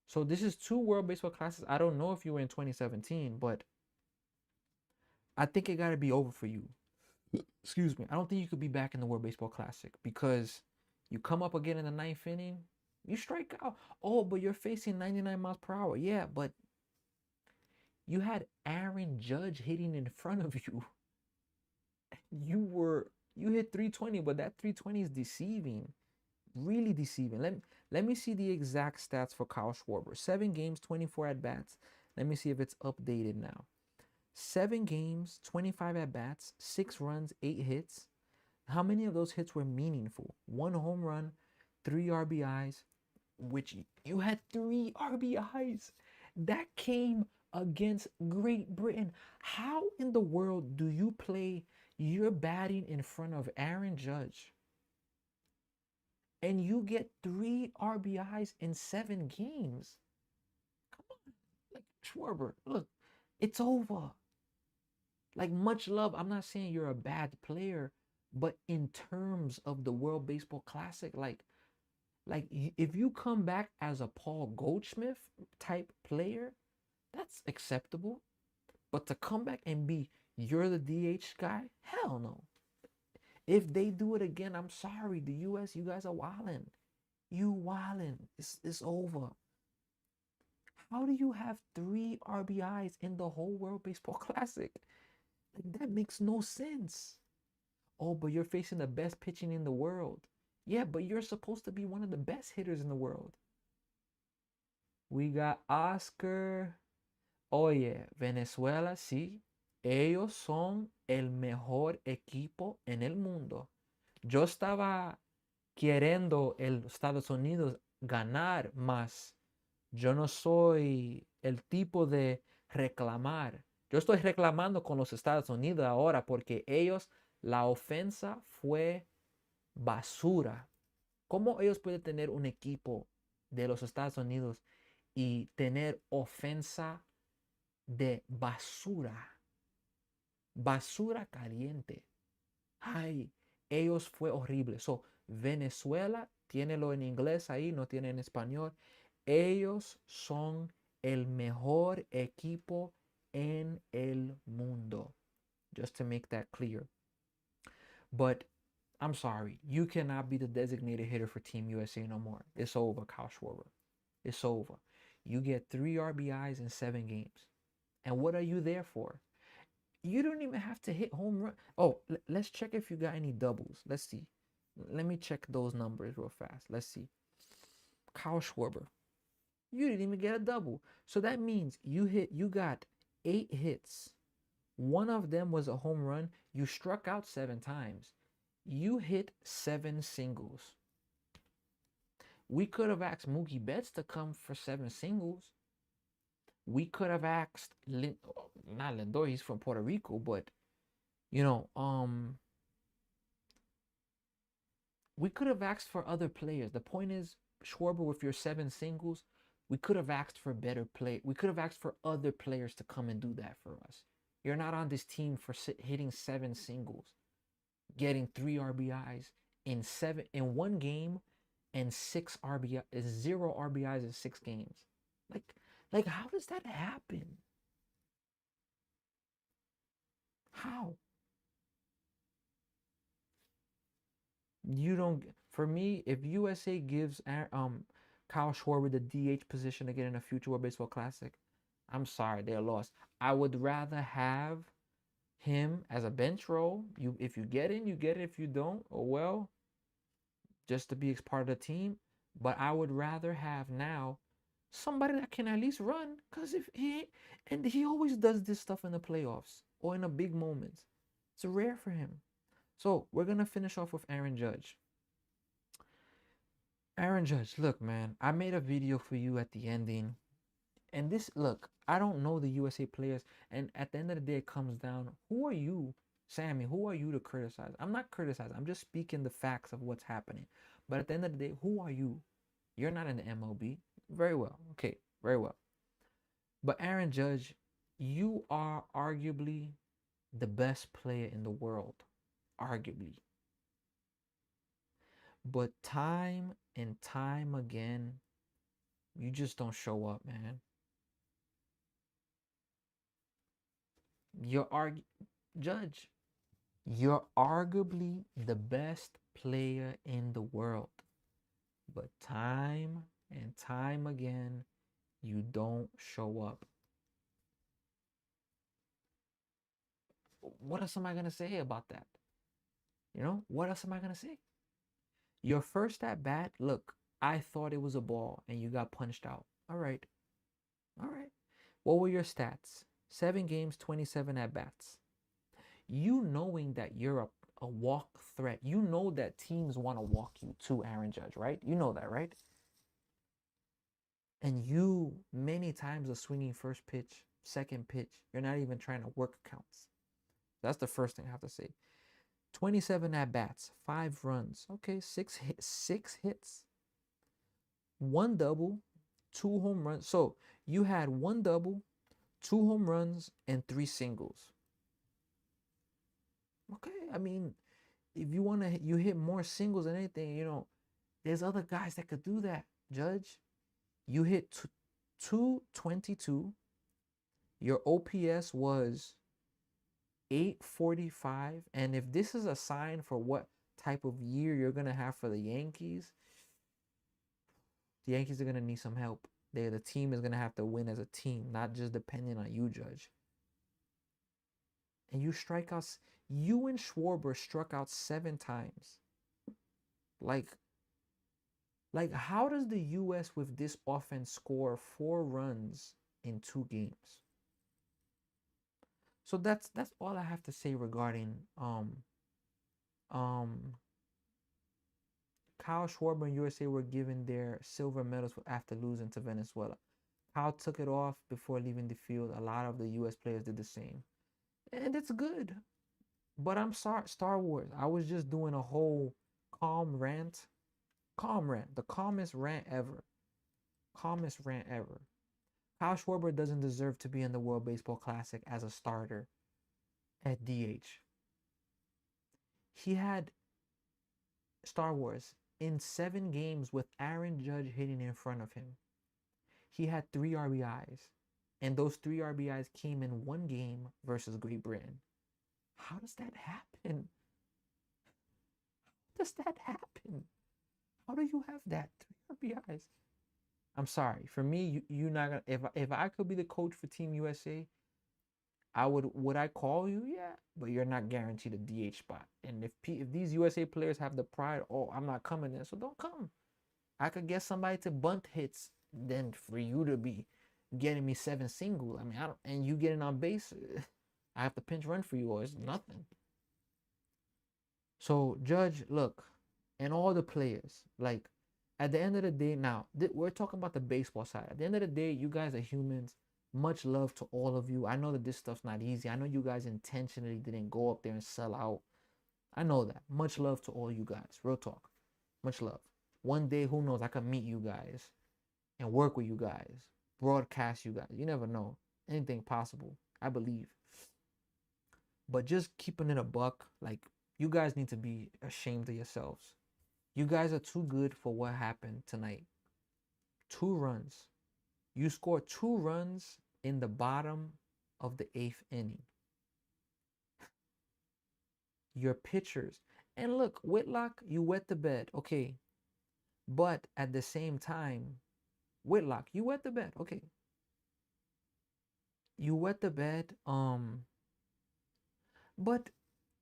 So this is 2 World Baseball Classics. I don't know if you were in 2017, but I think it got to be over for you. Excuse me. I don't think you could be back in the World Baseball Classic because you come up again in the 9th inning, you strike out. Oh, but you're facing 99 miles per hour. Yeah, but you had Aaron Judge hitting in front of you. You hit 320, but that 320 is deceiving. Really deceiving. Let me see the exact stats for Kyle Schwarber. 7 games, 24 at-bats. Let me see if it's updated now. 7 games, 25 at-bats, 6 runs, 8 hits. How many of those hits were meaningful? 1 home run, 3 RBIs, which you had 3 RBIs. That came against Great Britain. How in the world do you play you're batting in front of Aaron Judge and you get 3 RBIs in 7 games? Come on. Like, Schwarber, look, it's over. Like, much love. I'm not saying you're a bad player, but in terms of the World Baseball Classic, like if you come back as a Paul Goldschmidt type player, that's acceptable. But to come back and be you're the DH guy, hell no. If they do it again, I'm sorry, the US, you guys are wildin'. You wildin'. It's over. How do you have 3 RBIs in the whole World Baseball Classic? Like, that makes no sense. Oh, but you're facing the best pitching in the world. Yeah, but you're supposed to be one of the best hitters in the world. We got Oscar. Oye, Venezuela, sí. Ellos son el mejor equipo en el mundo. Yo estaba queriendo el Estados Unidos ganar más. Yo no soy el tipo de reclamar. Yo estoy reclamando con los Estados Unidos ahora porque ellos, la ofensa fue basura. ¿Cómo ellos pueden tener un equipo de los Estados Unidos y tener ofensa de basura? Basura caliente. Ay, ellos fue horrible. So, Venezuela, tiene-lo en inglés ahí, no tiene en español. Ellos son el mejor equipo en el mundo. Just to make that clear. But I'm sorry, you cannot be the designated hitter for Team USA no more. It's over, Kyle Schwarber. It's over. You get 3 RBIs in 7 games. And what are you there for? You don't even have to hit home run. Oh, let's check if you got any doubles. Let's see. Let me check those numbers real fast. Let's see. Kyle Schwarber. You didn't even get a double. So that means you got 8 hits. One of them was a home run. You struck out 7 times. You hit 7 singles. We could have asked Mookie Betts to come for 7 singles. We could have asked not Lindor, he's from Puerto Rico, but you know, we could have asked for other players. The point is, Schwarber, with your 7 singles, we could have asked for better play. We could have asked for other players to come and do that for us. You're not on this team for hitting 7 singles, getting 3 RBIs in one game, and 6 RBI, 0 RBIs in 6 games. Like how does that happen? How? You don't. For me, if USA gives Kyle Schwarber the DH position to get in a future World Baseball Classic, I'm sorry, they're lost. I would rather have him as a bench role. If you get in, you get it. If you don't, oh well, just to be part of the team. But I would rather have now somebody that can at least run, because if he always does this stuff in the playoffs or in the big moments. It's rare for him. So we're gonna finish off with Aaron Judge. Aaron Judge, look, man, I made a video for you at the ending. And this, look, I don't know the USA players. And at the end of the day, it comes down, who are you, Sammy? Who are you to criticize? I'm not criticizing. I'm just speaking the facts of what's happening. But at the end of the day, who are you? You're not in the MLB. Very well. Okay, very well. But Aaron Judge, you are arguably the best player in the world. Arguably. But time and time again, you just don't show up, man. Judge, you're arguably the best player in the world. But time and time again, you don't show up. What else am I going to say about that? You know, what else am I going to say? Your first at bat, look, I thought it was a ball and you got punched out. All right. All right. What were your stats? 7 games, 27 at bats. You knowing that you're a walk threat. You know that teams want to walk you to Aaron Judge, right? You know that, right? And you many times are swinging first pitch, second pitch. You're not even trying to work counts. That's the first thing I have to say. 27 at bats, 5 runs. Okay, 6 hits. 1 double, 2 home runs. So you had 1 double, 2 home runs, and 3 singles. Okay, I mean, if you want to, you hit more singles than anything, you know, there's other guys that could do that, Judge. You hit 222. Your OPS was 845. And if this is a sign for what type of year you're going to have for the Yankees are going to need some help. The team is going to have to win as a team, not just depending on you, Judge. And you strike out, you and Schwarber struck out 7 times. Like how does the U.S. with this offense score 4 runs in 2 games? So that's all I have to say regarding Kyle Schwarber and USA were given their silver medals after losing to Venezuela. Kyle took it off before leaving the field. A lot of the U.S. players did the same. And it's good. But I'm sorry, Star Wars. I was just doing a whole calm rant. The calmest rant ever. Kyle Schwarber doesn't deserve to be in the World Baseball Classic as a starter at DH. He had, Star Wars, in 7 games with Aaron Judge hitting in front of him, he had 3 RBIs. And those 3 RBIs came in 1 game versus Great Britain. How does that happen? How do you have that? 3 RBIs. I'm sorry. For me, you're not gonna. If I could be the coach for Team USA, I would I call you? Yeah, but you're not guaranteed a DH spot. And if these USA players have the pride, oh, I'm not coming in, so don't come. I could get somebody to bunt hits than for you to be getting me 7 singles. I mean, I don't, and you getting on base, I have to pinch run for you, or it's nothing. So, Judge, look, and all the players, like, at the end of the day, now, we're talking about the baseball side. At the end of the day, you guys are humans. Much love to all of you. I know that this stuff's not easy. I know you guys intentionally didn't go up there and sell out. I know that. Much love to all you guys. Real talk. Much love. One day, who knows, I can meet you guys and work with you guys, broadcast you guys. You never know. Anything possible. I believe. But just keeping it a buck, like, you guys need to be ashamed of yourselves. You guys are too good for what happened tonight. 2 runs. You scored 2 runs in the bottom of the 8th inning. Your pitchers. And look, Whitlock, you wet the bed. Okay. But at the same time, Whitlock, you wet the bed. Okay. You wet the bed. But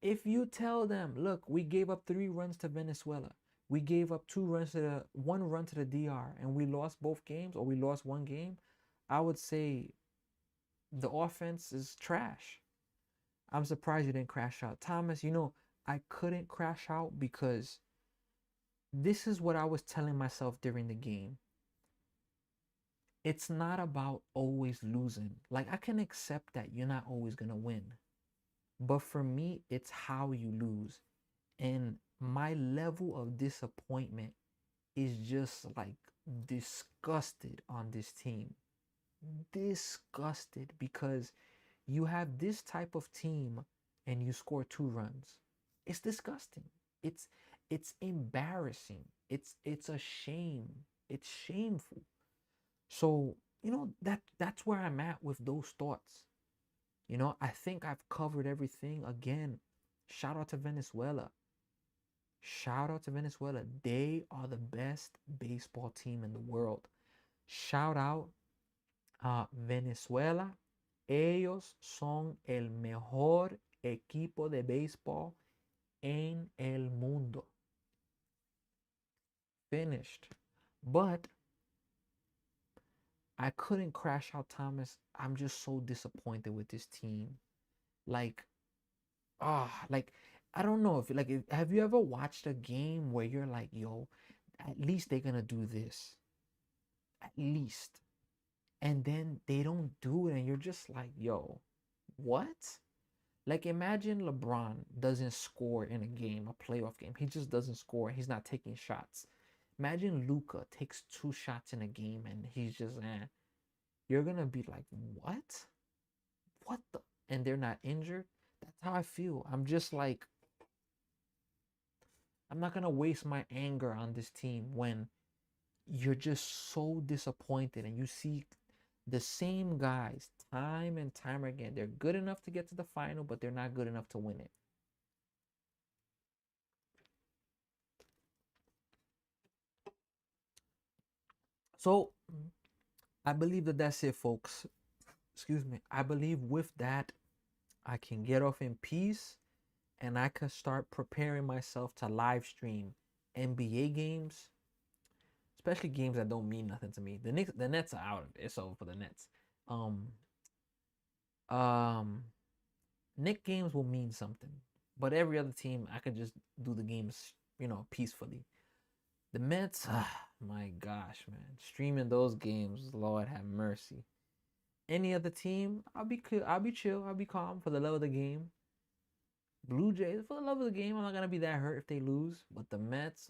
if you tell them, look, we gave up 3 runs to Venezuela. We gave up 1 run to the DR, and we lost both games, or we lost 1 game, I would say the offense is trash. I'm surprised you didn't crash out. Thomas, I couldn't crash out because this is what I was telling myself during the game. It's not about always losing. Like, I can accept that you're not always going to win. But for me, it's how you lose. And my level of disappointment is just like disgusted on this team. Disgusted because you have this type of team and you score 2 runs. It's disgusting. It's embarrassing. It's a shame. It's shameful. So, that's where I'm at with those thoughts. I think I've covered everything. Again, shout out to Venezuela. Shout out to Venezuela. They are the best baseball team in the world. Shout out Venezuela. Ellos son el mejor equipo de béisbol en el mundo. Finished. But I couldn't crash out, Thomas. I'm just so disappointed with this team. Like, I don't know if have you ever watched a game where you're like, yo, at least they're gonna do this. At least. And then they don't do it, and you're just like, yo, what? Like, imagine LeBron doesn't score in a game, a playoff game. He just doesn't score. He's not taking shots. Imagine Luka takes 2 shots in a game and he's just, You're going to be like, what? What the? And they're not injured? That's how I feel. I'm just like, I'm not going to waste my anger on this team when you're just so disappointed and you see the same guys time and time again. They're good enough to get to the final, but they're not good enough to win it. So I believe that's it, folks. Excuse me. I believe with that, I can get off in peace and I can start preparing myself to live stream NBA games, especially games that don't mean nothing to me. The Nets are out. It's over for the Nets. Knicks games will mean something, but every other team, I could just do the games, peacefully. The Mets, my gosh, man, streaming those games, Lord have mercy. Any other team, I'll be chill, I'll be calm for the love of the game. Blue Jays, for the love of the game, I'm not gonna be that hurt if they lose. But the Mets,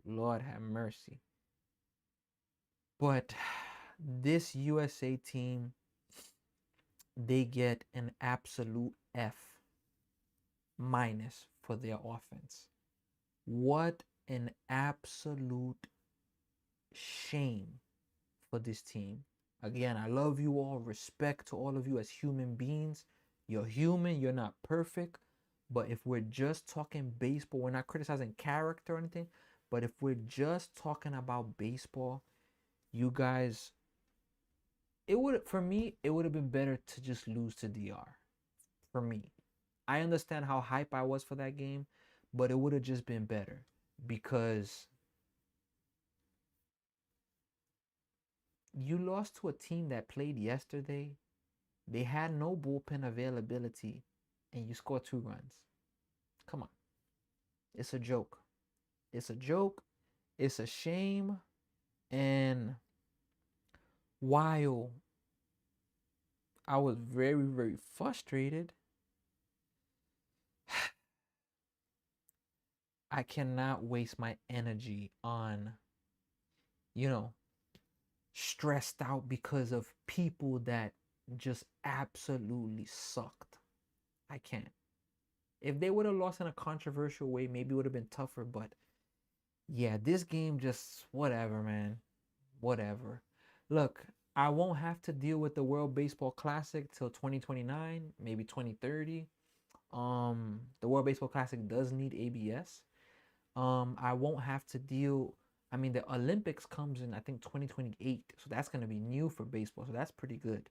Lord have mercy. But this USA team, they get an absolute F minus for their offense. What an absolute shame for this team. Again, I love you all. Respect to all of you as human beings. You're human. You're not perfect. But if we're just talking baseball, we're not criticizing character or anything. But if we're just talking about baseball, you guys, for me, it would have been better to just lose to DR. For me. I understand how hype I was for that game, but it would have just been better because You lost to a team that played yesterday. They had no bullpen availability, and you scored 2 runs. Come on. It's a joke. It's a joke. It's a shame. And while I was very, very frustrated, I cannot waste my energy on, you know, stressed out because of people that just absolutely sucked. I can't. If they would have lost in a controversial way, maybe it would have been tougher. But yeah, this game just whatever, man. Whatever. Look, I won't have to deal with the World Baseball Classic till 2029, maybe 2030. The World Baseball Classic does need ABS. I won't have to deal. I mean, the Olympics comes in I think 2028, so that's gonna be new for baseball. So that's pretty good.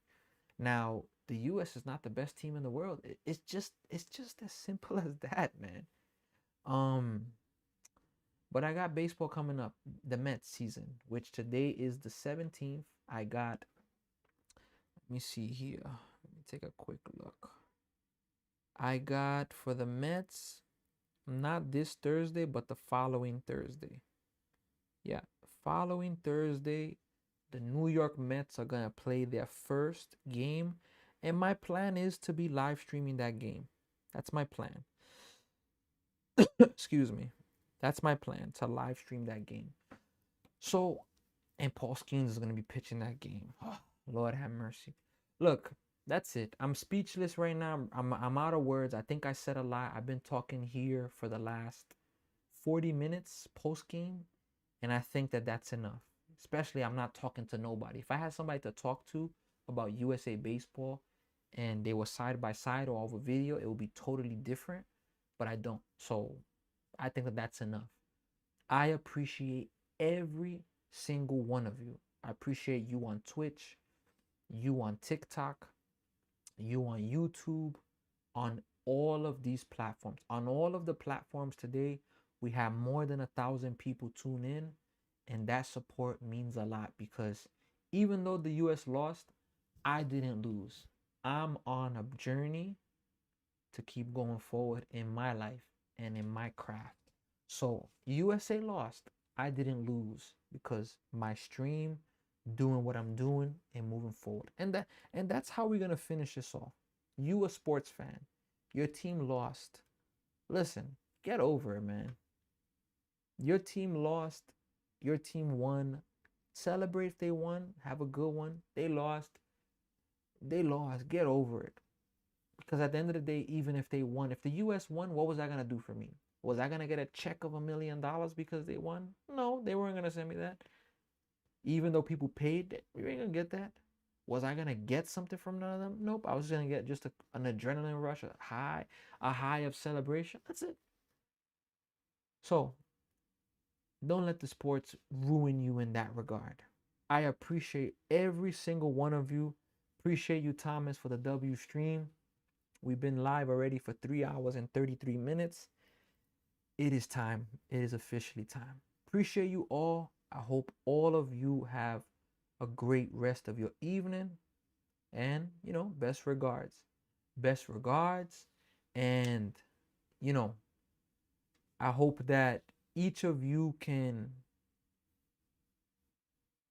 Now, the U.S. is not the best team in the world. It's just as simple as that, man. Um, but I got baseball coming up, the Mets season, which today is the 17th. I got. Let me see here. Let me take a quick look. I got for the Mets, not this Thursday, but the following Thursday. Yeah, following Thursday, the New York Mets are going to play their first game. And my plan is to be live streaming that game. That's my plan. Excuse me. That's my plan, to live stream that game. So, and Paul Skeens is going to be pitching that game. Oh, Lord have mercy. Look, that's it. I'm speechless right now. I'm out of words. I think I said a lot. I've been talking here for the last 40 minutes post game, and I think that that's enough. Especially, I'm not talking to nobody. If I had somebody to talk to about USA baseball and they were side by side or over video, it would be totally different. But I don't. So I think that that's enough. I appreciate every single one of you. I appreciate you on Twitch, you on TikTok, you on YouTube, on all of these platforms. On all of the platforms today, we have more than 1,000 people tune in, and that support means a lot because even though the US lost, I didn't lose. I'm on a journey to keep going forward in my life and in my craft. So USA lost. I didn't lose because my stream, doing what I'm doing and moving forward. And that's how we're gonna finish this off. You a sports fan. Your team lost. Listen, get over it, man. Your team lost. Your team won. Celebrate if they won. Have a good one. They lost. They lost. Get over it. Because at the end of the day, even if they won, if the US won, what was that gonna do for me? Was I gonna get a check of $1 million because they won? No, they weren't gonna send me that. Even though people paid, we ain't gonna get that. Was I gonna get something from none of them? Nope. I was gonna get just an adrenaline rush, a high of celebration. That's it. So don't let the sports ruin you in that regard. I appreciate every single one of you. Appreciate you, Thomas, for the W stream. We've been live already for 3 hours and 33 minutes. It is time. It is officially time. Appreciate you all. I hope all of you have a great rest of your evening. And, best regards. Best regards. And, I hope that each of you can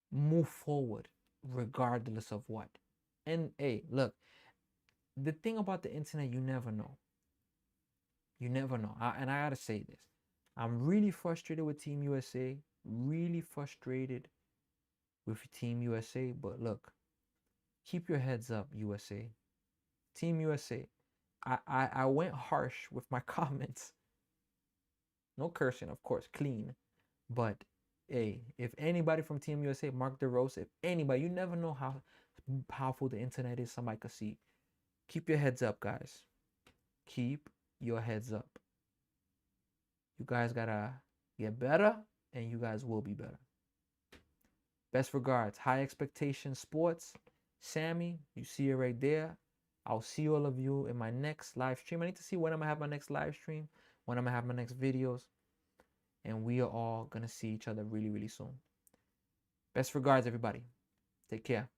move forward regardless of what. And hey, look, the thing about the internet, you never know. You never know. And I gotta say this. I'm really frustrated with Team USA. Really frustrated with Team USA. But look, keep your heads up, USA. Team USA. I went harsh with my comments. No cursing, of course, clean. But hey, if anybody from Team USA, Mark DeRosa, if anybody, you never know how powerful the internet is. Somebody could see. Keep your heads up, guys. Keep your heads up. You guys gotta get better, and you guys will be better. Best regards. High Expectations Sports. Sammy, you see it right there. I'll see all of you in my next live stream. I need to see when I'm gonna have my next live stream, when I'm gonna have my next videos. And we are all gonna see each other really, really soon. Best regards, everybody. Take care.